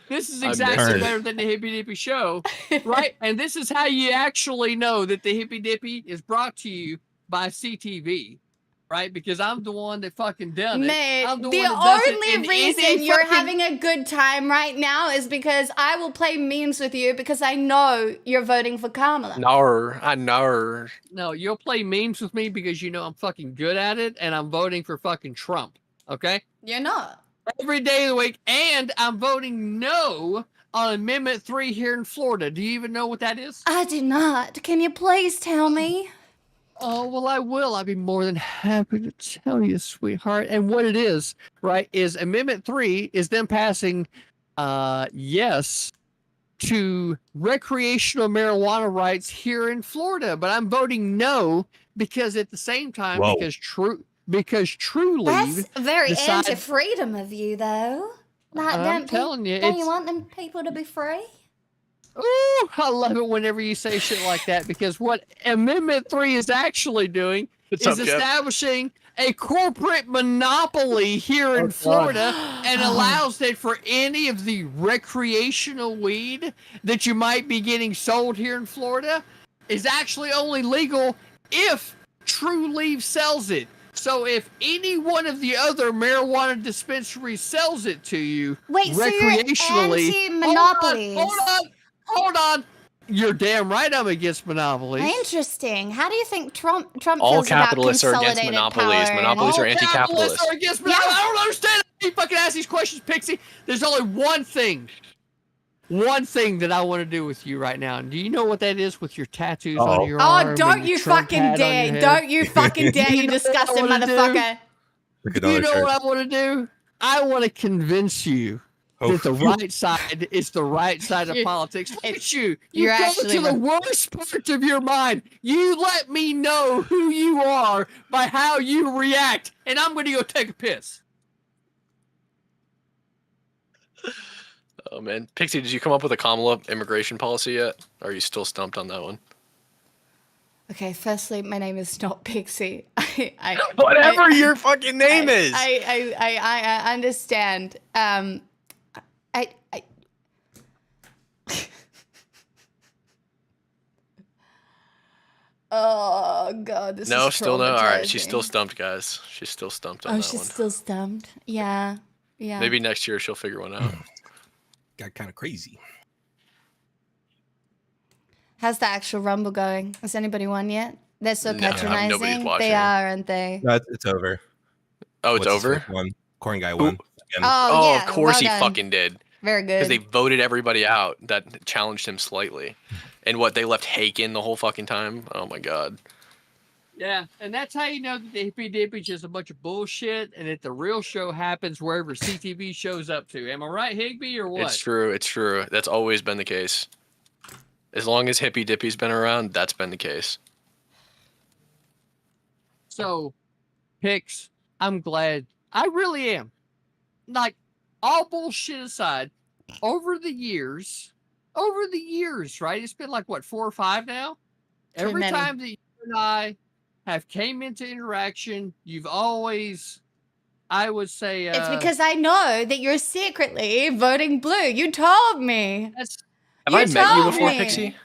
This is exactly better than the Hippy Dippy Show, right? And this is how you actually know that the Hippy Dippy is brought to you by CTV, right? Because I'm the one that fucking done it. Mate, I'm the only reason you're having a good time right now is because I will play memes with you because I know you're voting for Kamala. No, I know. No, you'll play memes with me because you know I'm fucking good at it, and I'm voting for fucking Trump, okay? You're not. Every day of the week, and I'm voting no on Amendment 3 here in Florida. Do you even know what that is? I do not. Can you please tell me? Oh, well, I will. I'd be more than happy to tell you, sweetheart. And what it is, right, is Amendment 3 is them passing yes to recreational marijuana rights here in Florida. But I'm voting no because at the same time, because True Leave. That's very anti-freedom of you, though. I'm telling you, don't you want them people to be free? Ooh, I love it whenever you say shit like that, because what Amendment 3 is actually doing is establishing a corporate monopoly here in Florida and allows it for any of the recreational weed that you might be getting sold here in Florida is actually only legal if True Leaf sells it. So if any one of the other marijuana dispensaries sells it to you recreationally, so you're anti-monopolies. Hold on. You're damn right I'm against monopolies. Interesting. How do you think Trump All feels about capitalists are against consolidated monopolies. power? Monopolies are All anti-capitalist. capitalists are against monopolies. I don't understand how you fucking ask these questions, Pixie. There's only one thing that I want to do with you right now. And do you know what that is with your tattoos on your arm? Oh, don't you fucking dare. Don't you fucking dare, you disgusting motherfucker. You know what I want to do? I want to convince you that the right side is the right side of politics. Look at you. You go to the worst part of your mind. You let me know who you are by how you react. And I'm going to go take a piss. Oh, man. Pixie, did you come up with a Kamala immigration policy yet? Or are you still stumped on that one? Okay, firstly, my name is not Pixie. Whatever your fucking name is. I understand. Oh God, this is still no. All right, she's still stumped, guys. She's still stumped on that one. Oh, she's still stumped. Yeah. Maybe next year she'll figure one out. Got kind of crazy. How's the actual Rumble going? Has anybody won yet? They're so patronizing. Nobody's watching. They are, aren't they? No, it's over. Oh, it's over? Corn guy won. Oh, yeah, of course well he fucking did. Very good. Because they voted everybody out that challenged him slightly. And they left Hake in the whole fucking time? Oh my God. Yeah, and that's how you know that the hippy dippy is just a bunch of bullshit and that the real show happens wherever CTV shows up to. Am I right, Higby, or what? It's true. That's always been the case. As long as Hippy Dippy's been around, that's been the case. So, Pix, I'm glad. I really am. Like, all bullshit aside, over the years, right? It's been like, what, 4 or 5 now? Every time that you and I have came into interaction, you've always, I would say... it's because I know that you're secretly voting blue. You told me. Have I met you before, Pixie?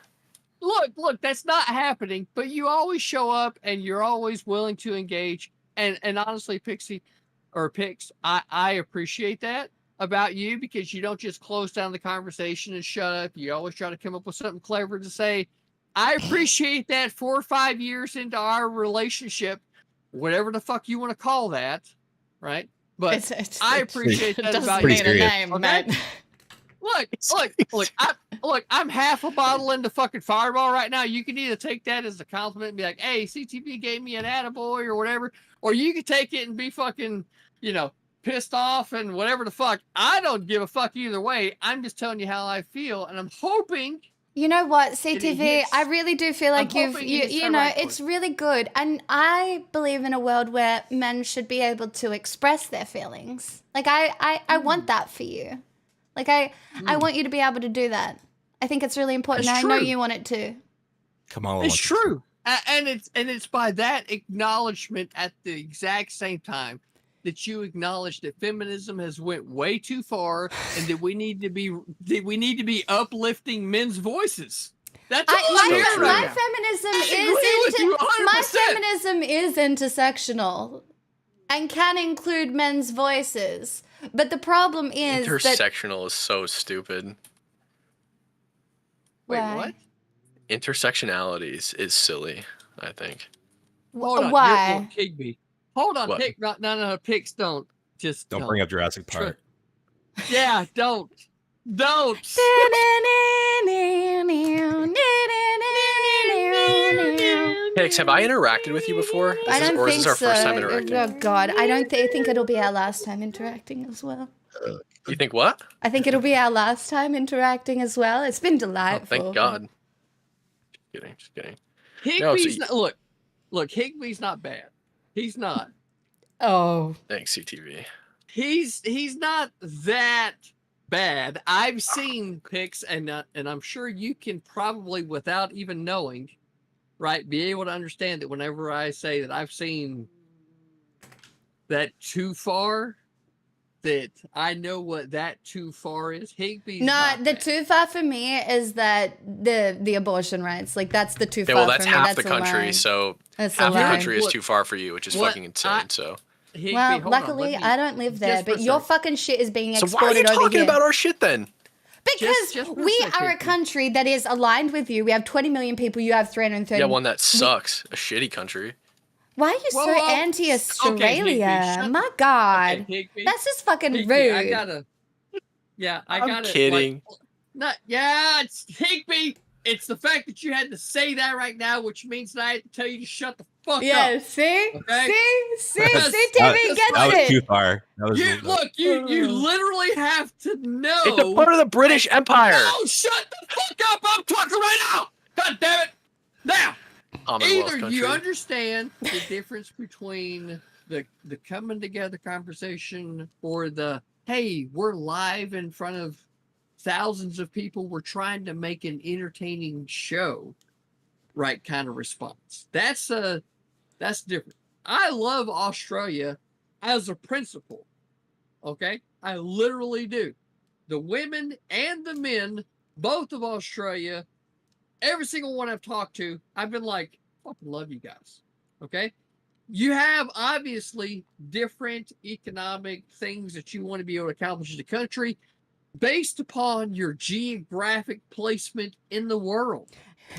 Look, that's not happening, but you always show up and you're always willing to engage. And honestly, Pixie, or Pix, I appreciate that about you because you don't just close down the conversation and shut up. You always try to come up with something clever to say. I appreciate that 4 or 5 years into our relationship, whatever the fuck you want to call that, right? But I appreciate that about you. Name, okay? Look, I'm half a bottle into fucking Fireball right now. You can either take that as a compliment and be like, hey, CTV gave me an attaboy or whatever, or you can take it and be fucking, pissed off and whatever the fuck. I don't give a fuck either way. I'm just telling you how I feel, and I'm hoping... You know what, CTV, I really do feel like it's really good. And I believe in a world where men should be able to express their feelings. Like, I want that for you. Like, I want you to be able to do that. I think it's really important. I know you want it too. It's true. And it's by that acknowledgement at the exact same time that you acknowledge that feminism has went way too far and that we need to be uplifting men's voices. That's all my feminism is intersectional and can include men's voices. But the problem is intersectional is so stupid. Wait, what? Intersectionality is silly, I think. Hold on. Why? Hold on, Pick. No, Picks don't. Just don't bring up Jurassic Park. Yeah, don't. Pix, have I interacted with you before? I don't think this is our so. first time interacting? Oh God, I think it'll be our last time interacting as well. You think what? I think it'll be our last time interacting as well. It's been delightful. Oh, thank God. Just kidding. Higby's look, Higby's not bad. He's not. Oh. Thanks, CTV. He's not that bad. I've seen Pix, and I'm sure you can probably, without even knowing, right, be able to understand that whenever I say that I've seen that too far, that I know what that too far is. Higby's No, the too far for me is that the abortion rights. Like that's the too far. well, that's for me. half That's the country, line. so That's half the line. country is too far for you, which is fucking insane. So. Higby, Well, hold luckily on, I don't live there, but your fucking shit is being So exported why are you over talking here. about our shit then? Because just for a we second. are a country that is aligned with you. We have 20 million people. You have 330. Yeah, one that sucks. A shitty country. Why are you Well, so well, anti-Australia? okay, Higby, My God, Okay, Higby. that's just fucking Higby, rude. I gotta. Yeah, I I'm gotta. kidding. Like, not. Yeah, it's Higby. It's the fact that you had to say that right now, which means that I had to tell you to shut the fuck Yeah, up. see? Okay? See, Because- CTV gets That was it. too far. That was You look, you literally have to know. It's a part of the British Empire. No, shut the fuck up! I'm talking right now. God damn it! Now, Commonwealth either country. you understand the difference between the coming together conversation or the hey, we're live in front of thousands of people. We're trying to make an entertaining show, right? Kind of response. That's different. I love Australia as a principle. Okay, I literally do. The women and the men, both of Australia, every single one I've talked to, I've been like, fucking love you guys. Okay? You have obviously different economic things that you want to be able to accomplish in the country based upon your geographic placement in the world.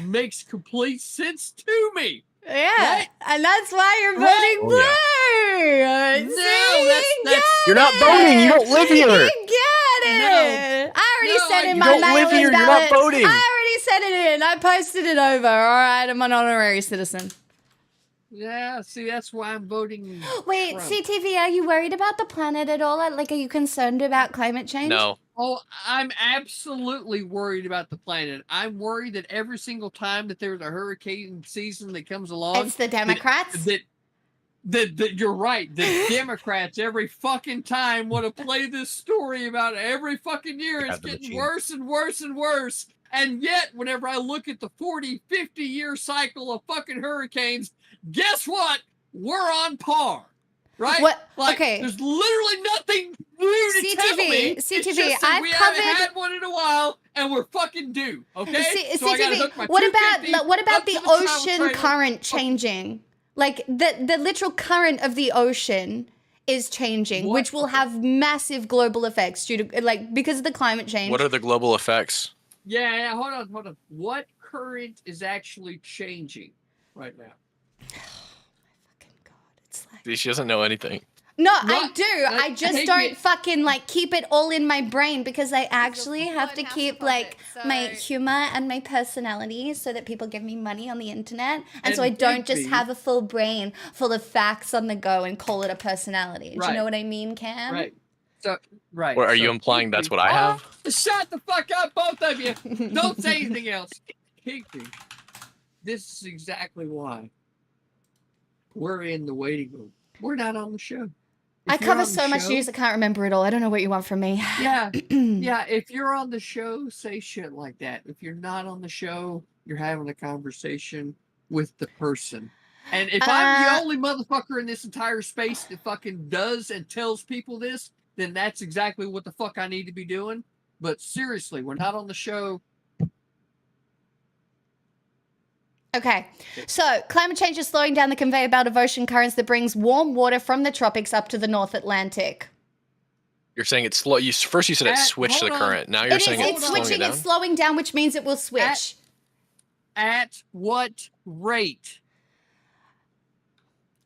Makes complete sense to me. Yeah, Right? and that's why you're Right? voting blue. No, See? that's You're not voting. You don't live here. You get it. I already No, said in you my don't live mail-in here, you're not ballot. voting. I already sent it in. I posted it over. All right, I'm an honorary citizen. Yeah, see, that's why I'm voting. Wait, Trump. CTV, are you worried about the planet at all? Like, are you concerned about climate change? No. Oh, I'm absolutely worried about the planet. I'm worried that every single time that there's a hurricane season that comes along, It's the Democrats? that you're right. The Democrats every fucking time want to play this story about every fucking year. It's getting worse and worse and worse. And yet, whenever I look at the 40, 50-year cycle of fucking hurricanes, guess what? We're on par. Right? What? Like, Okay. there's literally nothing new to tell me. It's CTV, just that I've we covered- haven't had one in a while, and we're fucking due. Okay. So I gotta hook my CTV, what 250 about up the to travel ocean trailer. current changing? Like the literal current of the ocean is changing, which will have massive global effects due to because of the climate change. What are the global effects? Yeah, hold on. What current is actually changing right now? She doesn't know anything. No, I do. I just don't fucking keep it all in my brain because I actually have to keep my humor and my personality so that people give me money on the internet. And so I don't just have a full brain full of facts on the go and call it a personality. Do you know what I mean, Cam? Right. So, right. Or are you implying that's what I have? Shut the fuck up, both of you. Don't say anything else. Higby, this is exactly why we're in the waiting room. We're not on the show. I cover so much news I can't remember it all. I don't know what you want from me. Yeah. Yeah. If you're on the show, say shit like that. If you're not on the show, you're having a conversation with the person. And if I'm the only motherfucker in this entire space that fucking does and tells people this, then that's exactly what the fuck I need to be doing. But seriously, we're not on the show. Okay, so climate change is slowing down the conveyor belt of ocean currents that brings warm water from the tropics up to the North Atlantic. You're saying it's slow. First you said it switched the current. Now you're saying it's slowing it down. It's slowing down, which means it will switch. At what rate?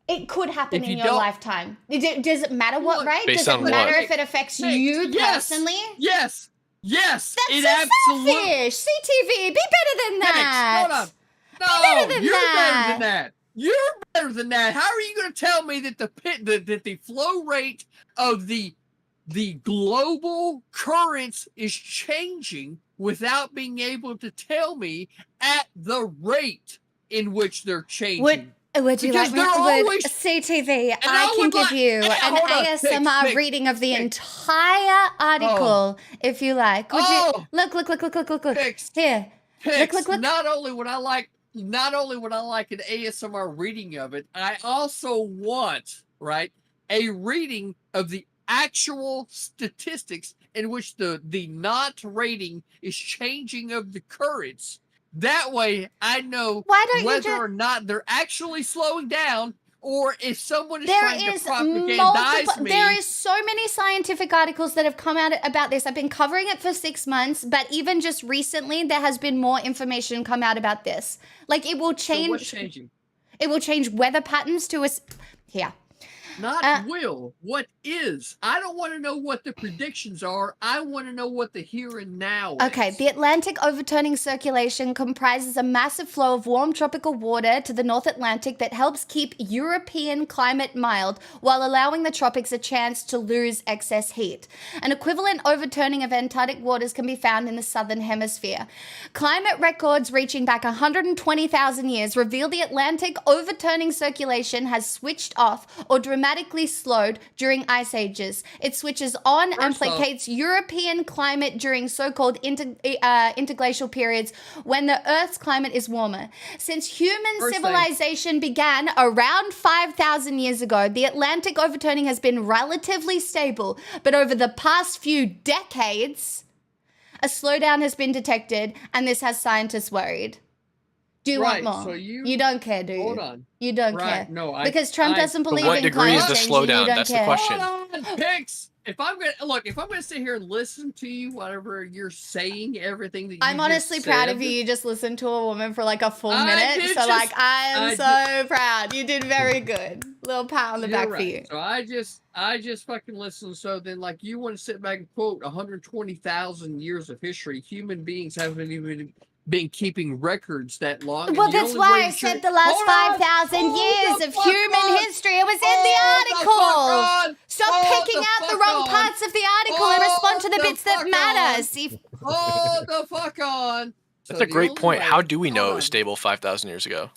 It could happen in your lifetime. Does it matter what rate? Based Does it on matter what? if it affects you personally? Yes. Yes. That's it so absolutely. selfish. CTV, be better than that. Hold on. No, better than you're that. better than that. You're better than that. How are you going to tell me that the flow rate of the global currents is changing without being able to tell me at the rate in which they're changing? Would you like me to CTV? I can give you an ASMR reading of the entire article if you like. Would you look? Here. Look. Not only would I like an ASMR reading of it, I also want, right, a reading of the actual statistics in which the not rating is changing of the currents. That way I know whether or not they're actually slowing down or if someone is trying to propagandize me. There is so many scientific articles that have come out about this. I've been covering it for 6 months, but even just recently, there has been more information come out about this. Like, it will change. So what's changing? It will change weather patterns to us. Here. Not will. What is? I don't want to know what the predictions are. I want to know what the here and now is. Okay, the Atlantic overturning circulation comprises a massive flow of warm tropical water to the North Atlantic that helps keep European climate mild while allowing the tropics a chance to lose excess heat. An equivalent overturning of Antarctic waters can be found in the southern hemisphere. Climate records reaching back 120,000 years reveal the Atlantic overturning circulation has switched off or dramatically slowed during ice ages. It switches on and placates European climate during so-called interglacial periods when the Earth's climate is warmer. Since human civilization began around 5,000 years ago, the Atlantic overturning has been relatively stable, but over the past few decades, a slowdown has been detected, and this has scientists worried. Do you want more? So you don't care, do you? Hold on. You don't care. No, because Trump doesn't believe what in degree is climate the change, slowdown? and you don't That's care. the question. Hold on, Pix. If I'm gonna sit here and listen to you, whatever you're saying, everything that you I'm honestly just proud said, of you. You just listened to a woman for like a full I minute. did So just- I'm so proud. You did very good. Little pat on the You're back right. for you. So I just fucking listen. So then, like, you want to sit back and quote 120,000 years of history? Human beings haven't even been keeping records that long. Well, and the that's only why way I that said you're- the last Hold on! 5,000 Hold years the of fuck human on! history. It was in Hold the the article. fuck on! Stop Hold picking the out the fuck wrong on! parts of the article and respond to the Hold bits that fuck matter. on! See, Hold the fuck on! That's So a the great only point. way- How do we know hold it was on. stable 5,000 years ago?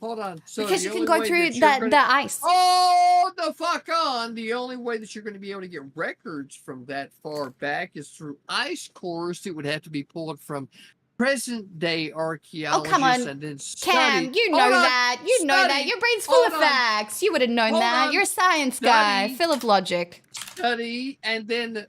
Hold on. So because the you can only go way through that you're gonna- the ice. Hold the fuck on. The only way that you're going to be able to get records from that far back is through ice cores. It would have to be pulled from present day archaeologists come on, and then Cam, studied. you know Hold on. that. You know that. Studied. Your brain's full Hold of on. facts. You would have known Hold that. on. You're a science guy, Study. full of logic. Study and then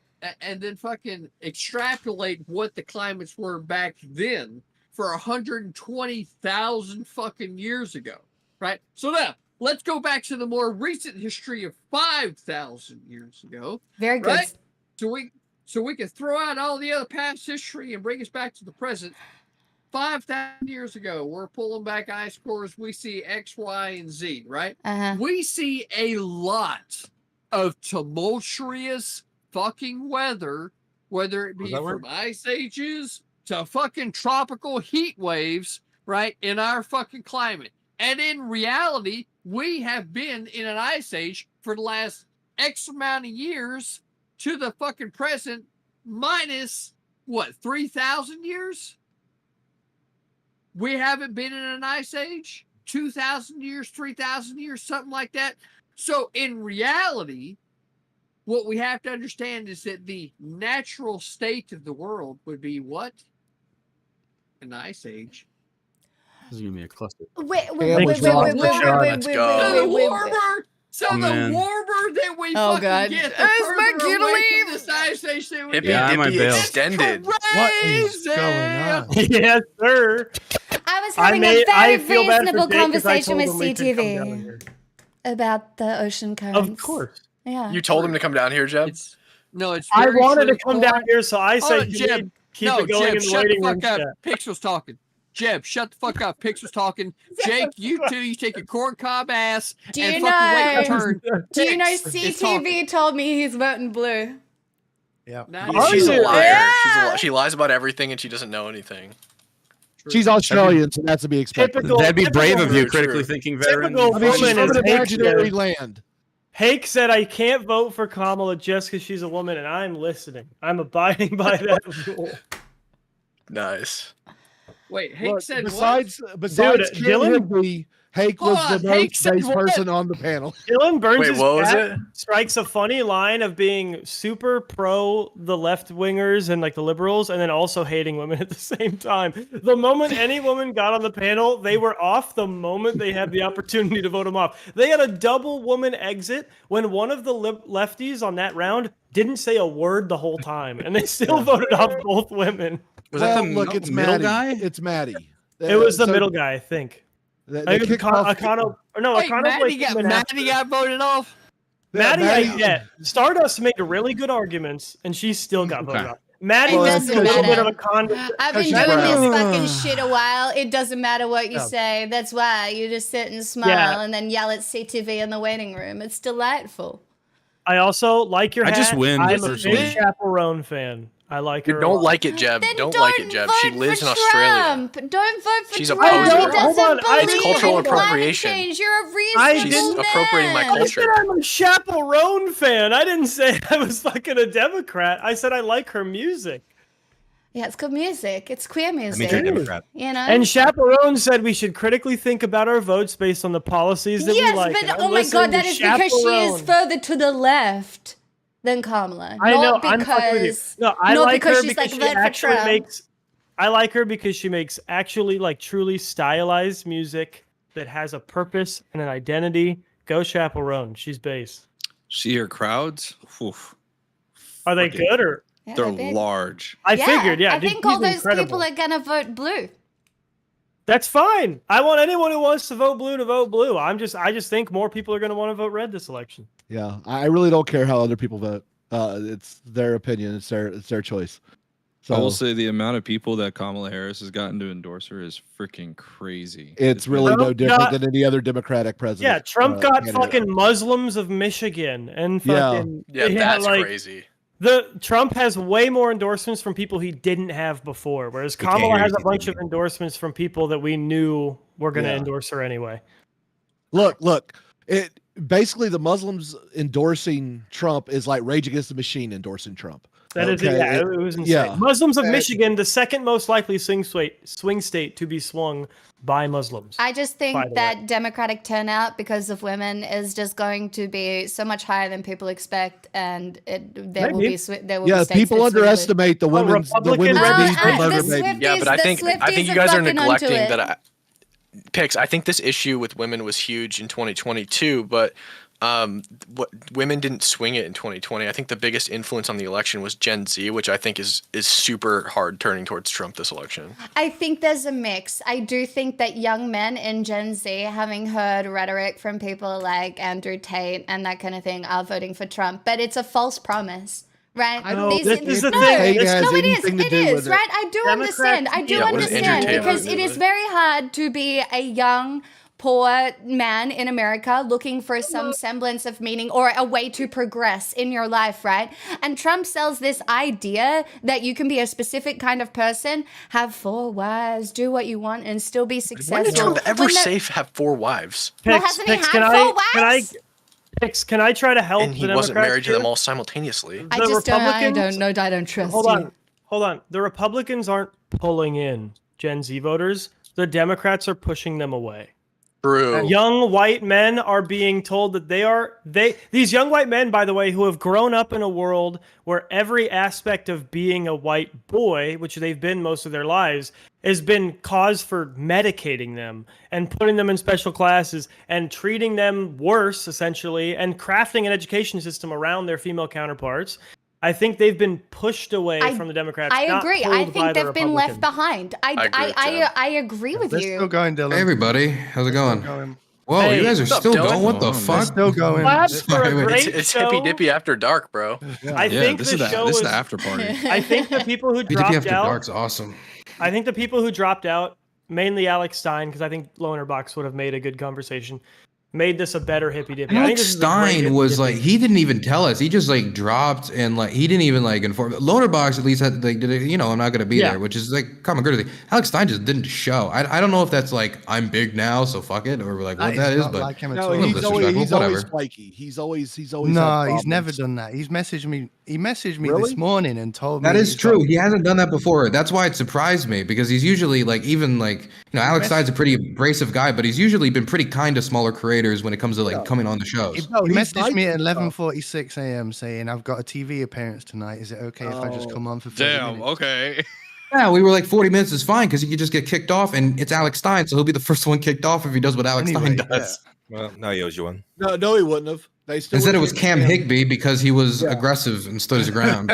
fucking extrapolate what the climates were back then for 120,000 fucking years ago, right? So now let's go back to the more recent history of 5,000 years ago. Very good. Right? So we can throw out all the other past history and bring us back to the present. 5,000 years ago, we're pulling back ice cores. We see X, Y, and Z, right? We see a lot of tumultuous fucking weather, whether it be from ice ages to fucking tropical heat waves, right, in our fucking climate. And in reality, we have been in an ice age for the last X amount of years to the fucking present, minus, what, 3,000 years? We haven't been in an ice age? 2,000 years, 3,000 years, something like that. So in reality, what we have to understand is that the natural state of the world would be what? An ice age. This is gonna be a cluster. Wait. Let's The warmer. So Oh, the man. warmer that we Oh, fucking God. get, Is the further Mark you to away leave? from this ice age that we Hippy get. I might dippy bail. extended. What is going on? Yes, sir. I was having a I very feel bad for reasonable Jake 'cause I conversation told with him we could come down CTV here. about the ocean currents. Of course. Yeah. You told him to come down here, Jeb? No, it's I very wanted to true. come down here, so I Hold said, on, "Can Jeb. we keep No, it going Jeb, in the shut waiting the room." fuck up. chat? Pix was talking. Jeb, shut the fuck up. Pix was talking. Jake, you two, you take your corn cob ass Do and you fucking wait your know? turn. Do you know Pix is talking. CTV told me he's voting blue? Yeah. Now She's a you- liar. Yeah. She lies about everything and she doesn't know anything. She's Australian, so that's to be expected. That'd be brave of you, True. critically thinking veteran. Typical I mean, she's woman from is an Hake imaginary said. land. Hake said, "I can't vote for Kamala just because she's a woman," and I'm listening. I'm abiding by that rule. Nice. Wait, Hank Look, said besides Dude, Kim Dylan- Higby Hake was the most based person on the panel. Dylan Burns' Wait, what was chat it? strikes a funny line of being super pro the left wingers and like the liberals, and then also hating women at the same time. The moment any woman got on the panel, they were off the moment they had the opportunity to vote them off. They had a double woman exit when one of the lefties on that round didn't say a word the whole time, and they still voted off both women. Was that the it's middle Maddie. Guy? It's Maddie. It was the middle guy, I think. Maddie got voted off. Maddie, Stardust made really good arguments, and she still got voted off. Maddie doesn't a little bit of matter. a I've been doing this fucking shit a while. It doesn't matter what you say. That's why you just sit and smile and then yell at CTV in the waiting room. It's delightful. I also like your hat. I just win. I'm a big Chaperone fan. I like her. You don't like it, Jeb. Then don't like it, Jeb. She lives in Australia. Don't vote for She's Trump. a poser. It's cultural appropriation. You're a reasonable She's appropriating my culture. I said I'm a Chaperone fan. I didn't say I was fucking a Democrat. I said I like her music. Yeah, it's good music. It's queer music. you're a Democrat. You know? And Chaperone said we should critically think about our votes based on the policies that we like. Yes, but oh my God, that is because she is further to the left than Kamala. I know. Not because, I not like because her she's because like she vote for actually Trump. makes. I like her because she makes actually like truly stylized music that has a purpose and an identity. Go Chaperone. She's base. See her crowds? Oof. Are they good or? Yeah, they're big. large. I figured, yeah. I think all those people are gonna vote blue. That's fine. I want anyone who wants to vote blue to vote blue. I just think more people are going to want to vote red this election. Yeah, I really don't care how other people vote. It's their opinion. It's their choice. So I will say the amount of people that Kamala Harris has gotten to endorse her is freaking crazy. It's really no different than any other Democratic president. Yeah, Trump got fucking Muslims of Michigan and fucking that's crazy. Trump has way more endorsements from people he didn't have before, whereas Kamala has a bunch of endorsements from people that we knew were going to endorse her anyway. Look. It basically the Muslims endorsing Trump is like Rage Against the Machine endorsing Trump. That is, it was insane. Yeah. Muslims of Michigan, the second most likely swing state to be swung by Muslims. I just think that Democratic turnout because of women is just going to be so much higher than people expect, and there will be states people underestimate the women's need for murder baby. Yeah, but I think you guys are neglecting that. Pix, I think this issue with women was huge in 2022, but women didn't swing it in 2020. I think the biggest influence on the election was Gen Z, which I think is super hard turning towards Trump this election. I think there's a mix. I do think that young men in Gen Z, having heard rhetoric from people like Andrew Tate and that kind of thing, are voting for Trump, but it's a false promise. Right? This is the thing. It is, right? I do understand. I do understand because it is very hard to be a young, poor man in America looking for some semblance of meaning or a way to progress in your life, right? And Trump sells this idea that you can be a specific kind of person, have 4 wives, do what you want, and still be successful. When did Trump ever have 4 wives? Well, hasn't he had 4 wives? Can I try to help? And he wasn't married to them all simultaneously. I don't trust you. Hold on. The Republicans aren't pulling in Gen Z voters. The Democrats are pushing them away. True. Young white men are being told that these young white men, by the way, who have grown up in a world where every aspect of being a white boy, which they've been most of their lives, has been cause for medicating them and putting them in special classes and treating them worse, essentially, and crafting an education system around their female counterparts. I think they've been pushed away from the Democrats. I agree. I think they've been left behind. I agree with you. Still going, Dylan. Hey everybody, how's it going? Whoa, you guys are still going? What the fuck? Still going. It's hippy dippy after dark, bro. I think this is the after party. I think the people who dropped after out. dark's awesome. I think the people who dropped out, mainly Alex Stein, because I think Lonerbox would have made a good conversation. made this a better hippy dippy. Alex Stein was like, he didn't even tell us. He just like dropped and like he didn't even like inform. Loaderbox at least had like, you know, I'm not gonna be there, which is like common courtesy. Alex Stein just didn't show. I don't know if that's like I'm big now, so fuck it, or like what that is, but like no, he's always flaky. He's always. No, he's never done that. He messaged me this morning and told me that is true. He hasn't done that before. That's why it surprised me because he's usually like even like you know Alex Stein's a pretty abrasive guy, but he's usually been pretty kind to smaller creators when it comes to like coming on the shows. He messaged me at 11:46 a.m. saying I've got a TV appearance tonight. Is it okay if I just come on for 30 minutes? Okay. Yeah, we were like 40 minutes is fine because he could just get kicked off, and it's Alex Stein, so he'll be the first one kicked off if he does what Alex Stein does. Well, no, he owes you one. No, he wouldn't have. They still Instead, it was Cam Higbee because he was aggressive and stood his ground.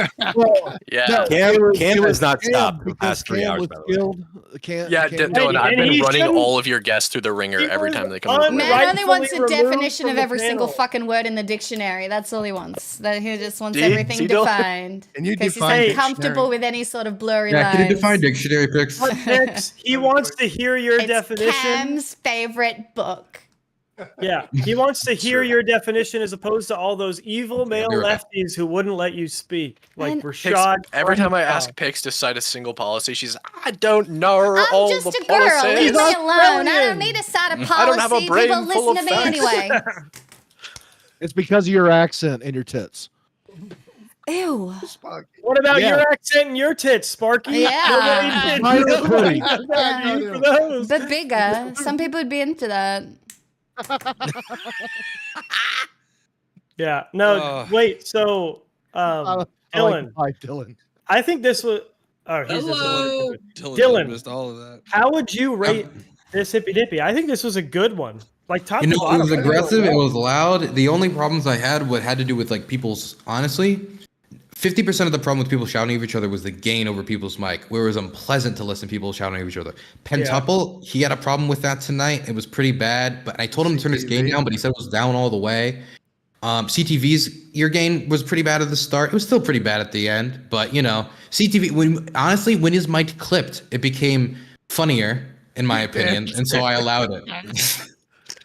Yeah, Cam has not stopped the past 3 hours. Dylan, I've been running all of your guests through the ringer every time they come in. Man only wants a definition of every single fucking word in the dictionary. That's all he wants. He just wants everything defined. Because he's uncomfortable with any sort of blurry lines. Can you define dictionary picks? He wants to hear your definition. Cam's favorite book. Yeah, he wants to hear your definition as opposed to all those evil male lefties who wouldn't let you speak. Like Rashad. Every time I ask Pix to cite a single policy, she's I don't know all I'm just the a girl. policies. Leave me alone. I don't need to cite a policy. I don't have a brain People full listen to of me facts. anyway. It's because of your accent and your tits. Ew. What about your accent and your tits, Sparky? Yeah. Those. But bigger. Some people would be into that. Yeah. No. Wait. So, Dylan. Hi, Dylan. I think this was. Oh, he's Hello. Dylan. Missed all of that. How would you rate this hippy dippy? I think this was a good one. Like top. You know, to bottom, it was aggressive. It was loud. The only problems I had had to do with like people's honestly. 50% of the problem with people shouting at each other was the gain over people's mic, where it was unpleasant to listen to people shouting at each other. Pentuple, he had a problem with that tonight. It was pretty bad, but I told him to turn his gain down, but he said it was down all the way. CTV's ear gain was pretty bad at the start. It was still pretty bad at the end, but you know, CTV, when his mic clipped, it became funnier, in my opinion, and so I allowed it.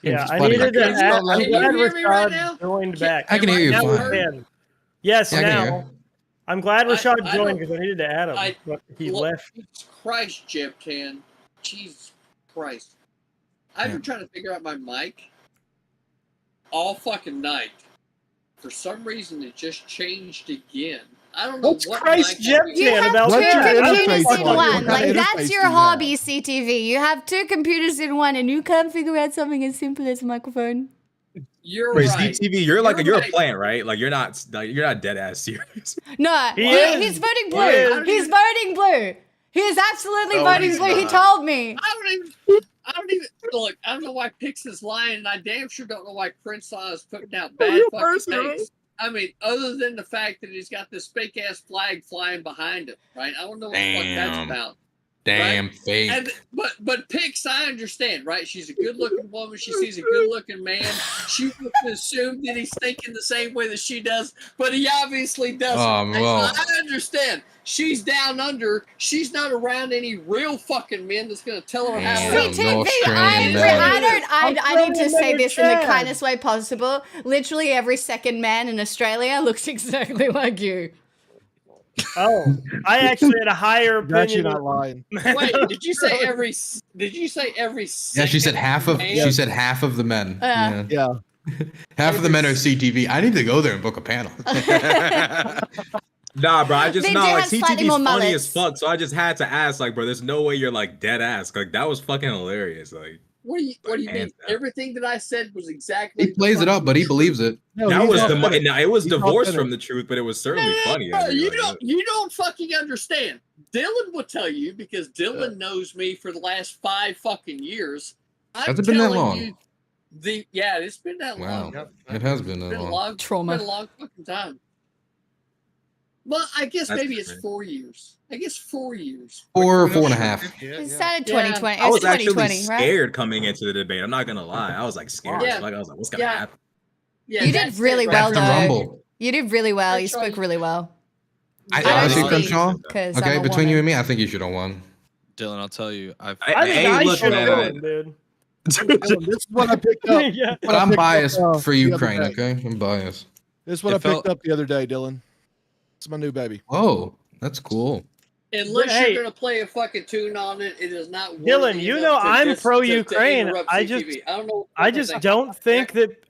Yeah, I needed to add. I'm glad Rashad joined back. I can hear you Now fine. we can. Yes, Yeah, I can hear now. I'm glad Rashad joined because I needed to add him, but he left. Christ, Jebtan. Jesus Christ. I've been trying to figure out my mic all fucking night. For some reason, it just changed again. I don't know what Christ Jebtan You have about two that. computers in one. Like, that's your hobby, CTV. You have two computers in one, and you can't figure out something as simple as a microphone. You're Wait, right. CTV, you're a plant, right? Like you're not dead ass serious. No, he's voting blue. He's voting blue. He is absolutely voting blue. He told me. I don't even look. I don't know why Pix is lying, and I damn sure don't know why Crenshaw is putting out bad fucking takes. I mean, other than the fact that he's got this fake ass flag flying behind him, right? I don't know what the fuck that's about. Damn right? fake. And, but Pix, I understand, right? She's a good-looking woman. She sees a good-looking man. She would assume that he's thinking the same way that she does, but he obviously doesn't. I understand. She's down under. She's not around any real fucking men that's going to tell her how to. CTV, I need to say this in the kindest way possible. Literally every second man in Australia looks exactly like you. Oh, I actually had a higher opinion. That's you not lying. Wait, did you say every? Did you say every? Yeah, she said half of. man? She said half of the men. Yeah. Half of the men are CTV. I need to go there and book a panel. Nah, bro, I just They know do like have slightly CTV's more funny mullets. as fuck, so I just had to ask, like, bro, there's no way you're like dead ass. Like that was fucking hilarious. Like What do you mean? Everything that I said was exactly. He plays it up, but he believes it. that was it was divorced from the truth, but it was certainly funny. No, you don't fucking understand. Dylan will tell you because Dylan knows me for the last 5 fucking years. Has it been that long? It's been that Wow, long. it has been that long. Trauma. It's been a long fucking time. Well, I guess That's maybe it's great. 4 years. I guess 4 years. 4 or 4.5. It started 2020. I It was actually 2020, right? scared coming into the debate. I'm not gonna lie. I was like scared. Yeah. Like I was like, what's gonna Yeah. happen? Yeah, You did really well, After though. Rumble. You did really well. You spoke really well. I don't honestly, speak Crenshaw. 'cause I'm Okay, a between you woman. and me, I think you should have won. Dylan, I'll tell you. I think I should have won, dude. This is what I picked up. Yeah. But I'm biased for the other Ukraine, day. okay? I'm biased. This is what I picked up the other day, Dylan. It's my new baby. Oh, that's cool. Unless Hey. you're gonna play a fucking tune on it, it is not. Dylan, worthy you enough know to I'm just- pro to Ukraine. interrupt I CTV. just I don't know. I just don't think that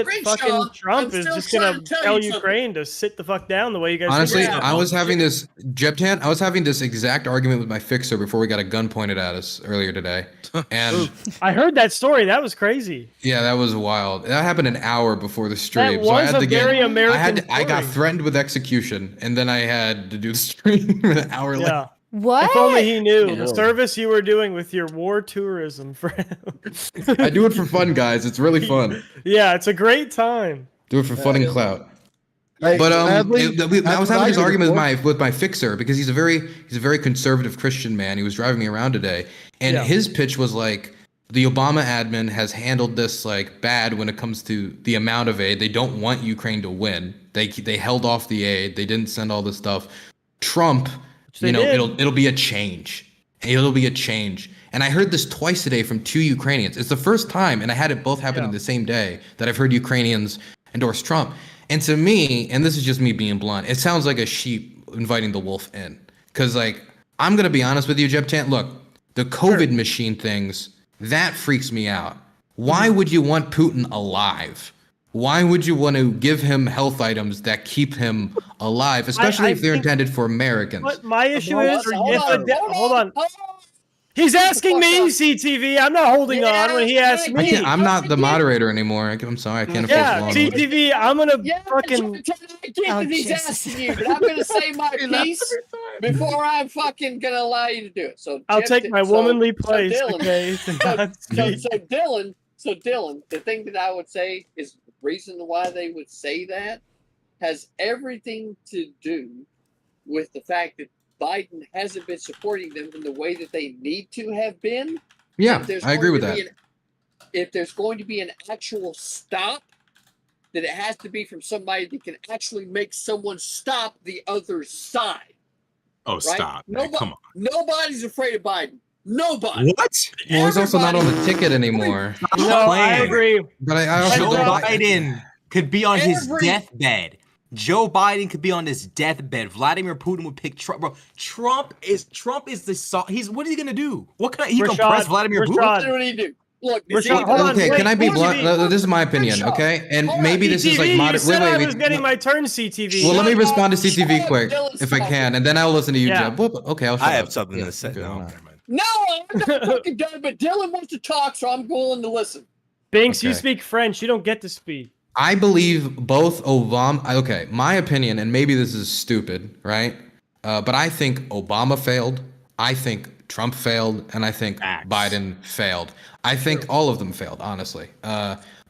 Crenshaw, fucking Trump I'm is still just gonna trying to tell tell you something. Ukraine to sit the fuck down the way you guys. Honestly, think I was having this Jebtan. I was having this exact argument with my fixer before we got a gun pointed at us earlier today, and I heard that story. That was crazy. yeah, that was wild. That happened an hour before the stream, That so I was had a to get. very American I got story. threatened with execution, and then I had to do the stream an hour later. Yeah. What? If only he knew Yeah. the service you were doing with your war tourism friend. I do it for fun, guys. It's really fun. Yeah, it's a great time. Do it for fun and clout. Hey, But sadly, I was having this did argument before. with my fixer because he's a very conservative Christian man. He was driving me around today, and Yeah. his pitch was like, the Obama admin has handled this like bad when it comes to the amount of aid. They don't want Ukraine to win. They held off the aid. They didn't send all this stuff. Trump, they you know, did. it'll be a change. It'll be a change. And I heard this twice today from two Ukrainians. It's the first time, and I had it both happen in the same day, that I've heard Ukrainians endorse Trump. And to me, and this is just me being blunt, it sounds like a sheep inviting the wolf in. Because, like, I'm going to be honest with you, Jeb. Look, the COVID machine things, that freaks me out. Why would you want Putin alive? Why would you want to give him health items that keep him alive, especially if they're intended for Americans? But my issue is, Hold on. He's asking me, CTV. I'm not holding on when he asks me. I'm not the moderator anymore. I'm sorry, I can't Yeah, enforce the law. CTV. I'm gonna fucking. I get that he's asking you, but I'm gonna say my piece before I'm fucking gonna allow you to do it. So I'll Jeff- take my so- womanly so place, Dylan- okay? to not speak. So Dylan, the thing that I would say is the reason why they would say that has everything to do with the fact that Biden hasn't been supporting them in the way that they need to have been. Yeah, If there's I agree going with to be that. if there's going to be an actual stop, that it has to be from somebody that can actually make someone stop the other side. Oh, Right? stop. Man, Nobody, come on. nobody's afraid of Biden. Nobody. What? Well, he's also not on the ticket anymore. No, I agree. But I also Joe don't like- Biden could be on his Every- deathbed. Joe Biden could be on his deathbed. Vladimir Putin would pick Trump. Bro, Trump is the he's what is he gonna do? What can he can press Vladimir Putin? What do he do? Look, is he- Okay, can I be blunt? This is my opinion, okay? And maybe this is like CTV, you moderate. said I was Wait. getting my turn, CTV. Well, let me respond to CTV up, quick, Dylan's if I talking. can, and then I'll listen to you, Yeah. Jeb. Whoop, okay, I'll shut I have up. something Yeah, to say. okay, No. all right. No, I'm not fucking done, but Dylan wants to talk, so I'm willing to listen. Binks, you Okay. speak French. You don't get to speak. I believe both Obama. Okay, my opinion, and maybe this is stupid, right? But I think Obama failed. I think Trump failed, and I think Biden failed. I think all of them failed, honestly.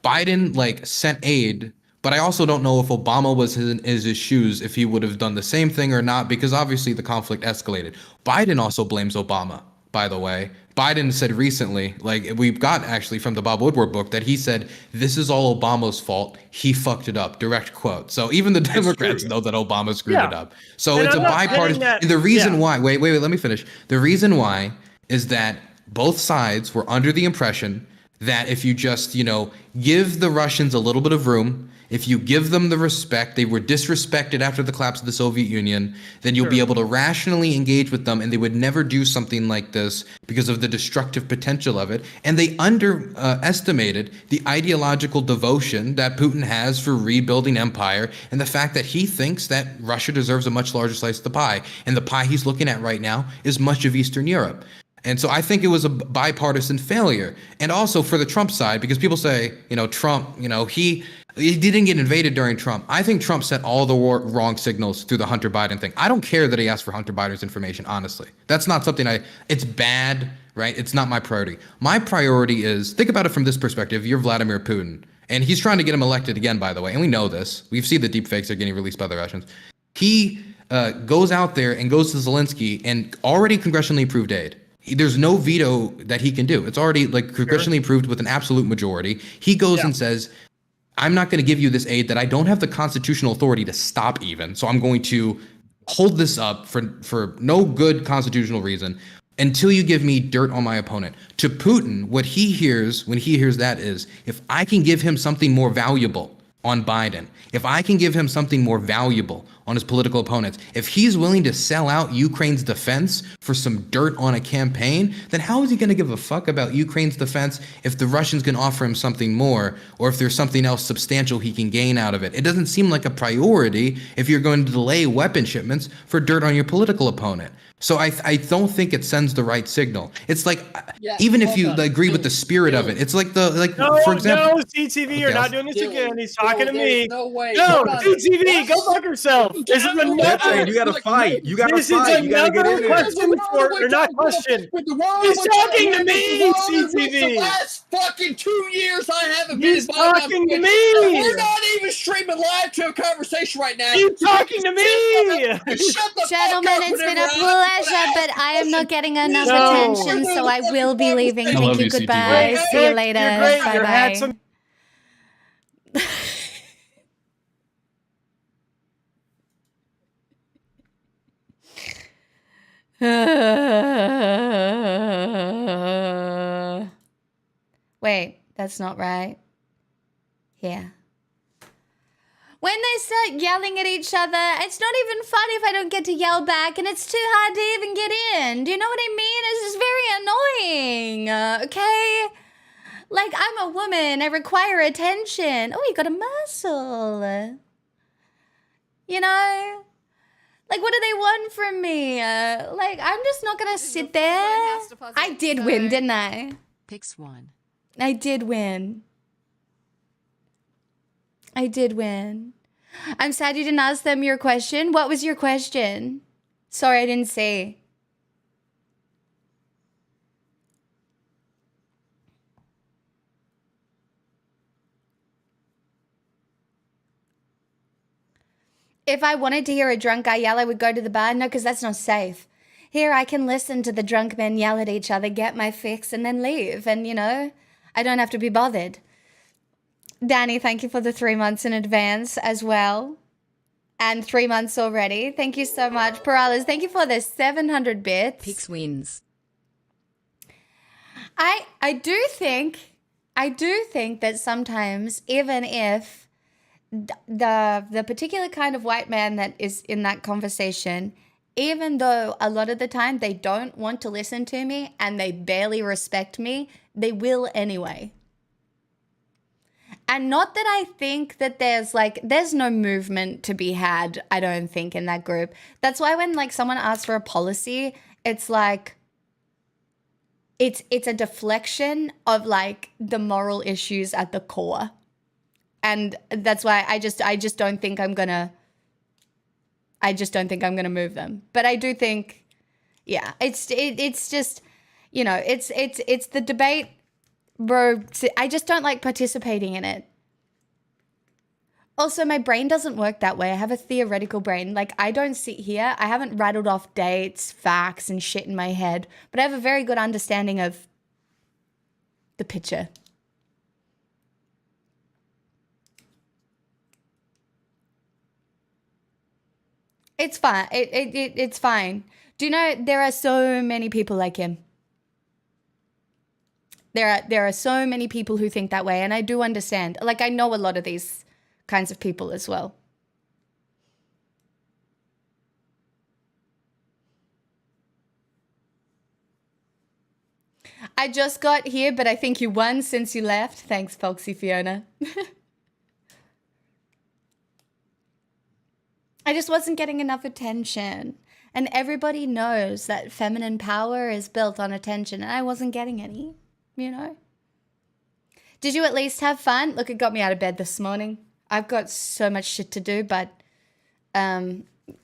Biden like sent aid, but I also don't know if Obama was in his shoes if he would have done the same thing or not, because obviously the conflict escalated. Biden also blames Obama, by the way. Biden said recently, like we've got actually from the Bob Woodward book, that he said, this is all Obama's fault. He fucked it up. Direct quote. So even the Democrats know that Obama screwed it up. So And it's I'm a not saying bipartisan. that- And the reason yeah. why, wait, let me finish. The reason why is that both sides were under the impression that if you just, give the Russians a little bit of room, if you give them the respect, they were disrespected after the collapse of the Soviet Union, then you'll be able to rationally engage with them, and they would never do something like this because of the destructive potential of it. And they underestimated the ideological devotion that Putin has for rebuilding empire, and the fact that he thinks that Russia deserves a much larger slice of the pie. And the pie he's looking at right now is much of Eastern Europe. And so I think it was a bipartisan failure. And also for the Trump side, because people say, Trump, he didn't get invaded during Trump. I think Trump sent all the wrong signals through the Hunter Biden thing. I don't care that he asked for Hunter Biden's information, honestly. That's not something it's bad, right? It's not my priority. My priority is, think about it from this perspective. You're Vladimir Putin. And he's trying to get him elected again, by the way. And we know this. We've seen the deep fakes are getting released by the Russians. He goes out there and goes to Zelensky and already congressionally approved aid. There's no veto that he can do. It's already like congressionally approved with an absolute majority. He goes and says, I'm not going to give you this aid that I don't have the constitutional authority to stop even. So I'm going to hold this up for no good constitutional reason. until you give me dirt on my opponent. To Putin, what he hears when he hears that is, if I can give him something more valuable on Biden, if I can give him something more valuable on his political opponents, if he's willing to sell out Ukraine's defense for some dirt on a campaign, then how is he going to give a fuck about Ukraine's defense if the Russians can offer him something more, or if there's something else substantial he can gain out of it? It doesn't seem like a priority if you're going to delay weapon shipments for dirt on your political opponent. So I don't think it sends the right signal. It's like, even if you agree with the spirit of it, it's like for example. No, CTV, you're not doing this again. He's talking to there's me. no way. No, Hold on. CTV, go fuck yourself. This is another. You gotta fight. You gotta This fight. is You gotta get in another there. question or not question. He's talking to me, CTV. The last fucking 2 years I haven't been He's invited. talking to me. We're not even streaming live to a conversation right now. He's talking to me. Shut the Gentlemen, fuck up it's been a whenever pleasure, but I am not getting enough No. attention, so I will be leaving. I Thank love you. you, CTV. Goodbye. Hey, See you you're later. great. Bye You're bye. handsome. Wait, that's not right. Here. When they start yelling at each other, it's not even fun if I don't get to yell back, and it's too hard to even get in. Do you know what I mean? It's just very annoying, okay? Like, I'm a woman. I require attention. Oh, you got a muscle. You know? Like, what do they want from me? Like, I'm just not gonna sit there. I did win, didn't I? Picks one. I did win. I did win. I'm sad you didn't ask them your question. What was your question? Sorry, I didn't say. If I wanted to hear a drunk guy yell, I would go to the bar. No, because that's not safe. Here, I can listen to the drunk men yell at each other, get my fix, and then leave. And, you know, I don't have to be bothered. Danny, thank you for the 3 months in advance as well. And 3 months already. Thank you so much. Paralas, thank you for the 700 bits. Picks wins. I do think that sometimes, even if the particular kind of white man that is in that conversation, even though a lot of the time they don't want to listen to me and they barely respect me, they will anyway. And not that I think that there's no movement to be had, I don't think, in that group. That's why when like someone asks for a policy, it's like, it's a deflection of like the moral issues at the core. And that's why I just don't think I'm gonna move them. But I do think, yeah, it's just, you know, it's the debate. Bro, I just don't like participating in it. Also, my brain doesn't work that way. I have a theoretical brain. Like, I don't sit here. I haven't rattled off dates, facts, and shit in my head. But I have a very good understanding of the picture. It's fine. It's fine. Do you know, there are so many people like him. There are so many people who think that way, and I do understand. Like, I know a lot of these kinds of people as well. I just got here, but I think you won since you left. Thanks, Foxy Fiona. I just wasn't getting enough attention. And everybody knows that feminine power is built on attention, and I wasn't getting any. You know? Did you at least have fun? Look, it got me out of bed this morning. I've got so much shit to do, but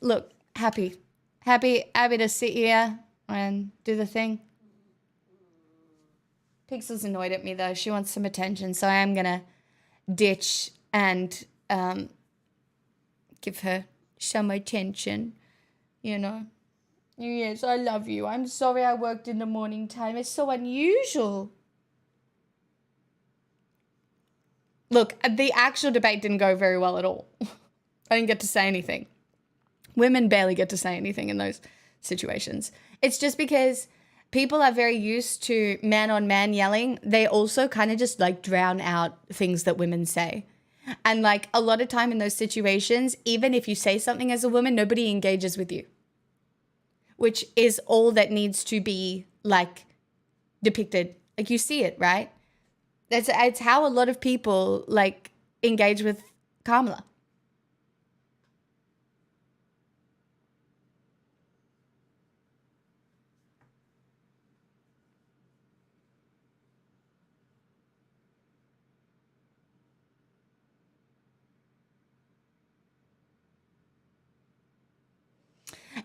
look, happy to sit here and do the thing. Pixel's annoyed at me though. She wants some attention, so I am gonna ditch and give her some attention, you know? Yes, I love you. I'm sorry I worked in the morning time. It's so unusual. Look, the actual debate didn't go very well at all. I didn't get to say anything. Women barely get to say anything in those situations. It's just because people are very used to man on man yelling. They also kind of just like drown out things that women say. And like a lot of time in those situations, even if you say something as a woman, nobody engages with you, which is all that needs to be like depicted. Like you see it, right? It's how a lot of people like engage with Kamala.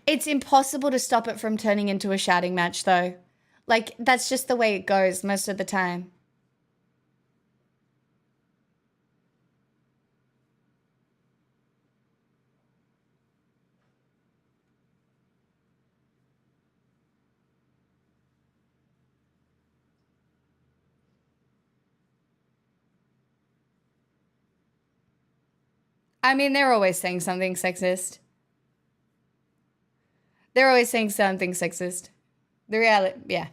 It's impossible to stop it from turning into a shouting match, though. Like, that's just the way it goes most of the time. I mean, they're always saying something sexist. They're always saying something sexist. The reality, yeah.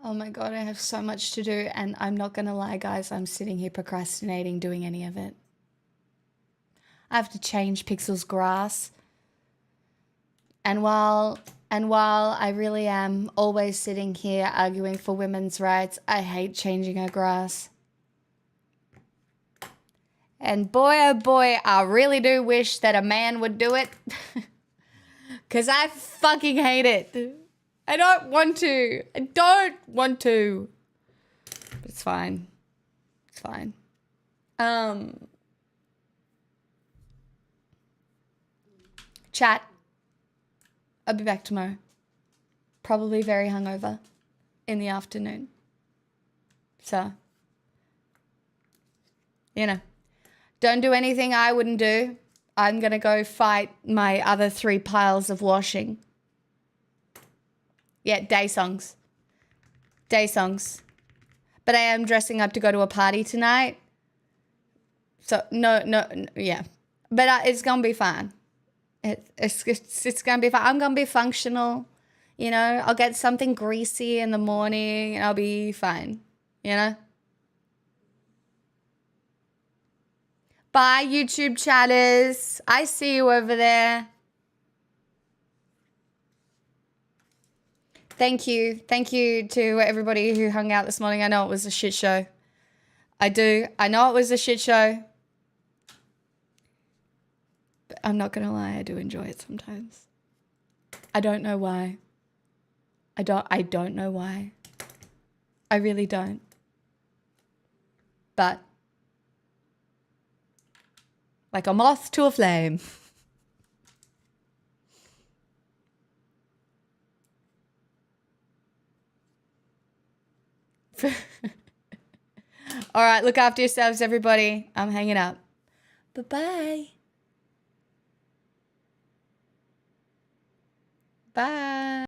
Oh my God, I have so much to do, and I'm not gonna lie, guys, I'm sitting here procrastinating doing any of it. I have to change Pixel's grass. And while I really am always sitting here arguing for women's rights, I hate changing her grass. And boy, oh boy, I really do wish that a man would do it. 'Cause I fucking hate it. I don't want to. I don't want to. But it's fine. It's fine. Chat. I'll be back tomorrow. Probably very hungover in the afternoon. So, you know, don't do anything I wouldn't do. I'm going to go fight my other 3 piles of washing. Yeah, day songs. Day songs. But I am dressing up to go to a party tonight. So, no, yeah. But it's going to be fine. It's going to be fine. I'm going to be functional. You know, I'll get something greasy in the morning and I'll be fine. You know? Bye, YouTube chatters. I see you over there. Thank you. Thank you to everybody who hung out this morning. I know it was a shit show. I do. I know it was a shit show. But I'm not going to lie. I do enjoy it sometimes. I don't know why. I don't know why. I really don't. But like a moth to a flame. All right, look after yourselves, everybody. I'm hanging up. Bye-bye. Bye.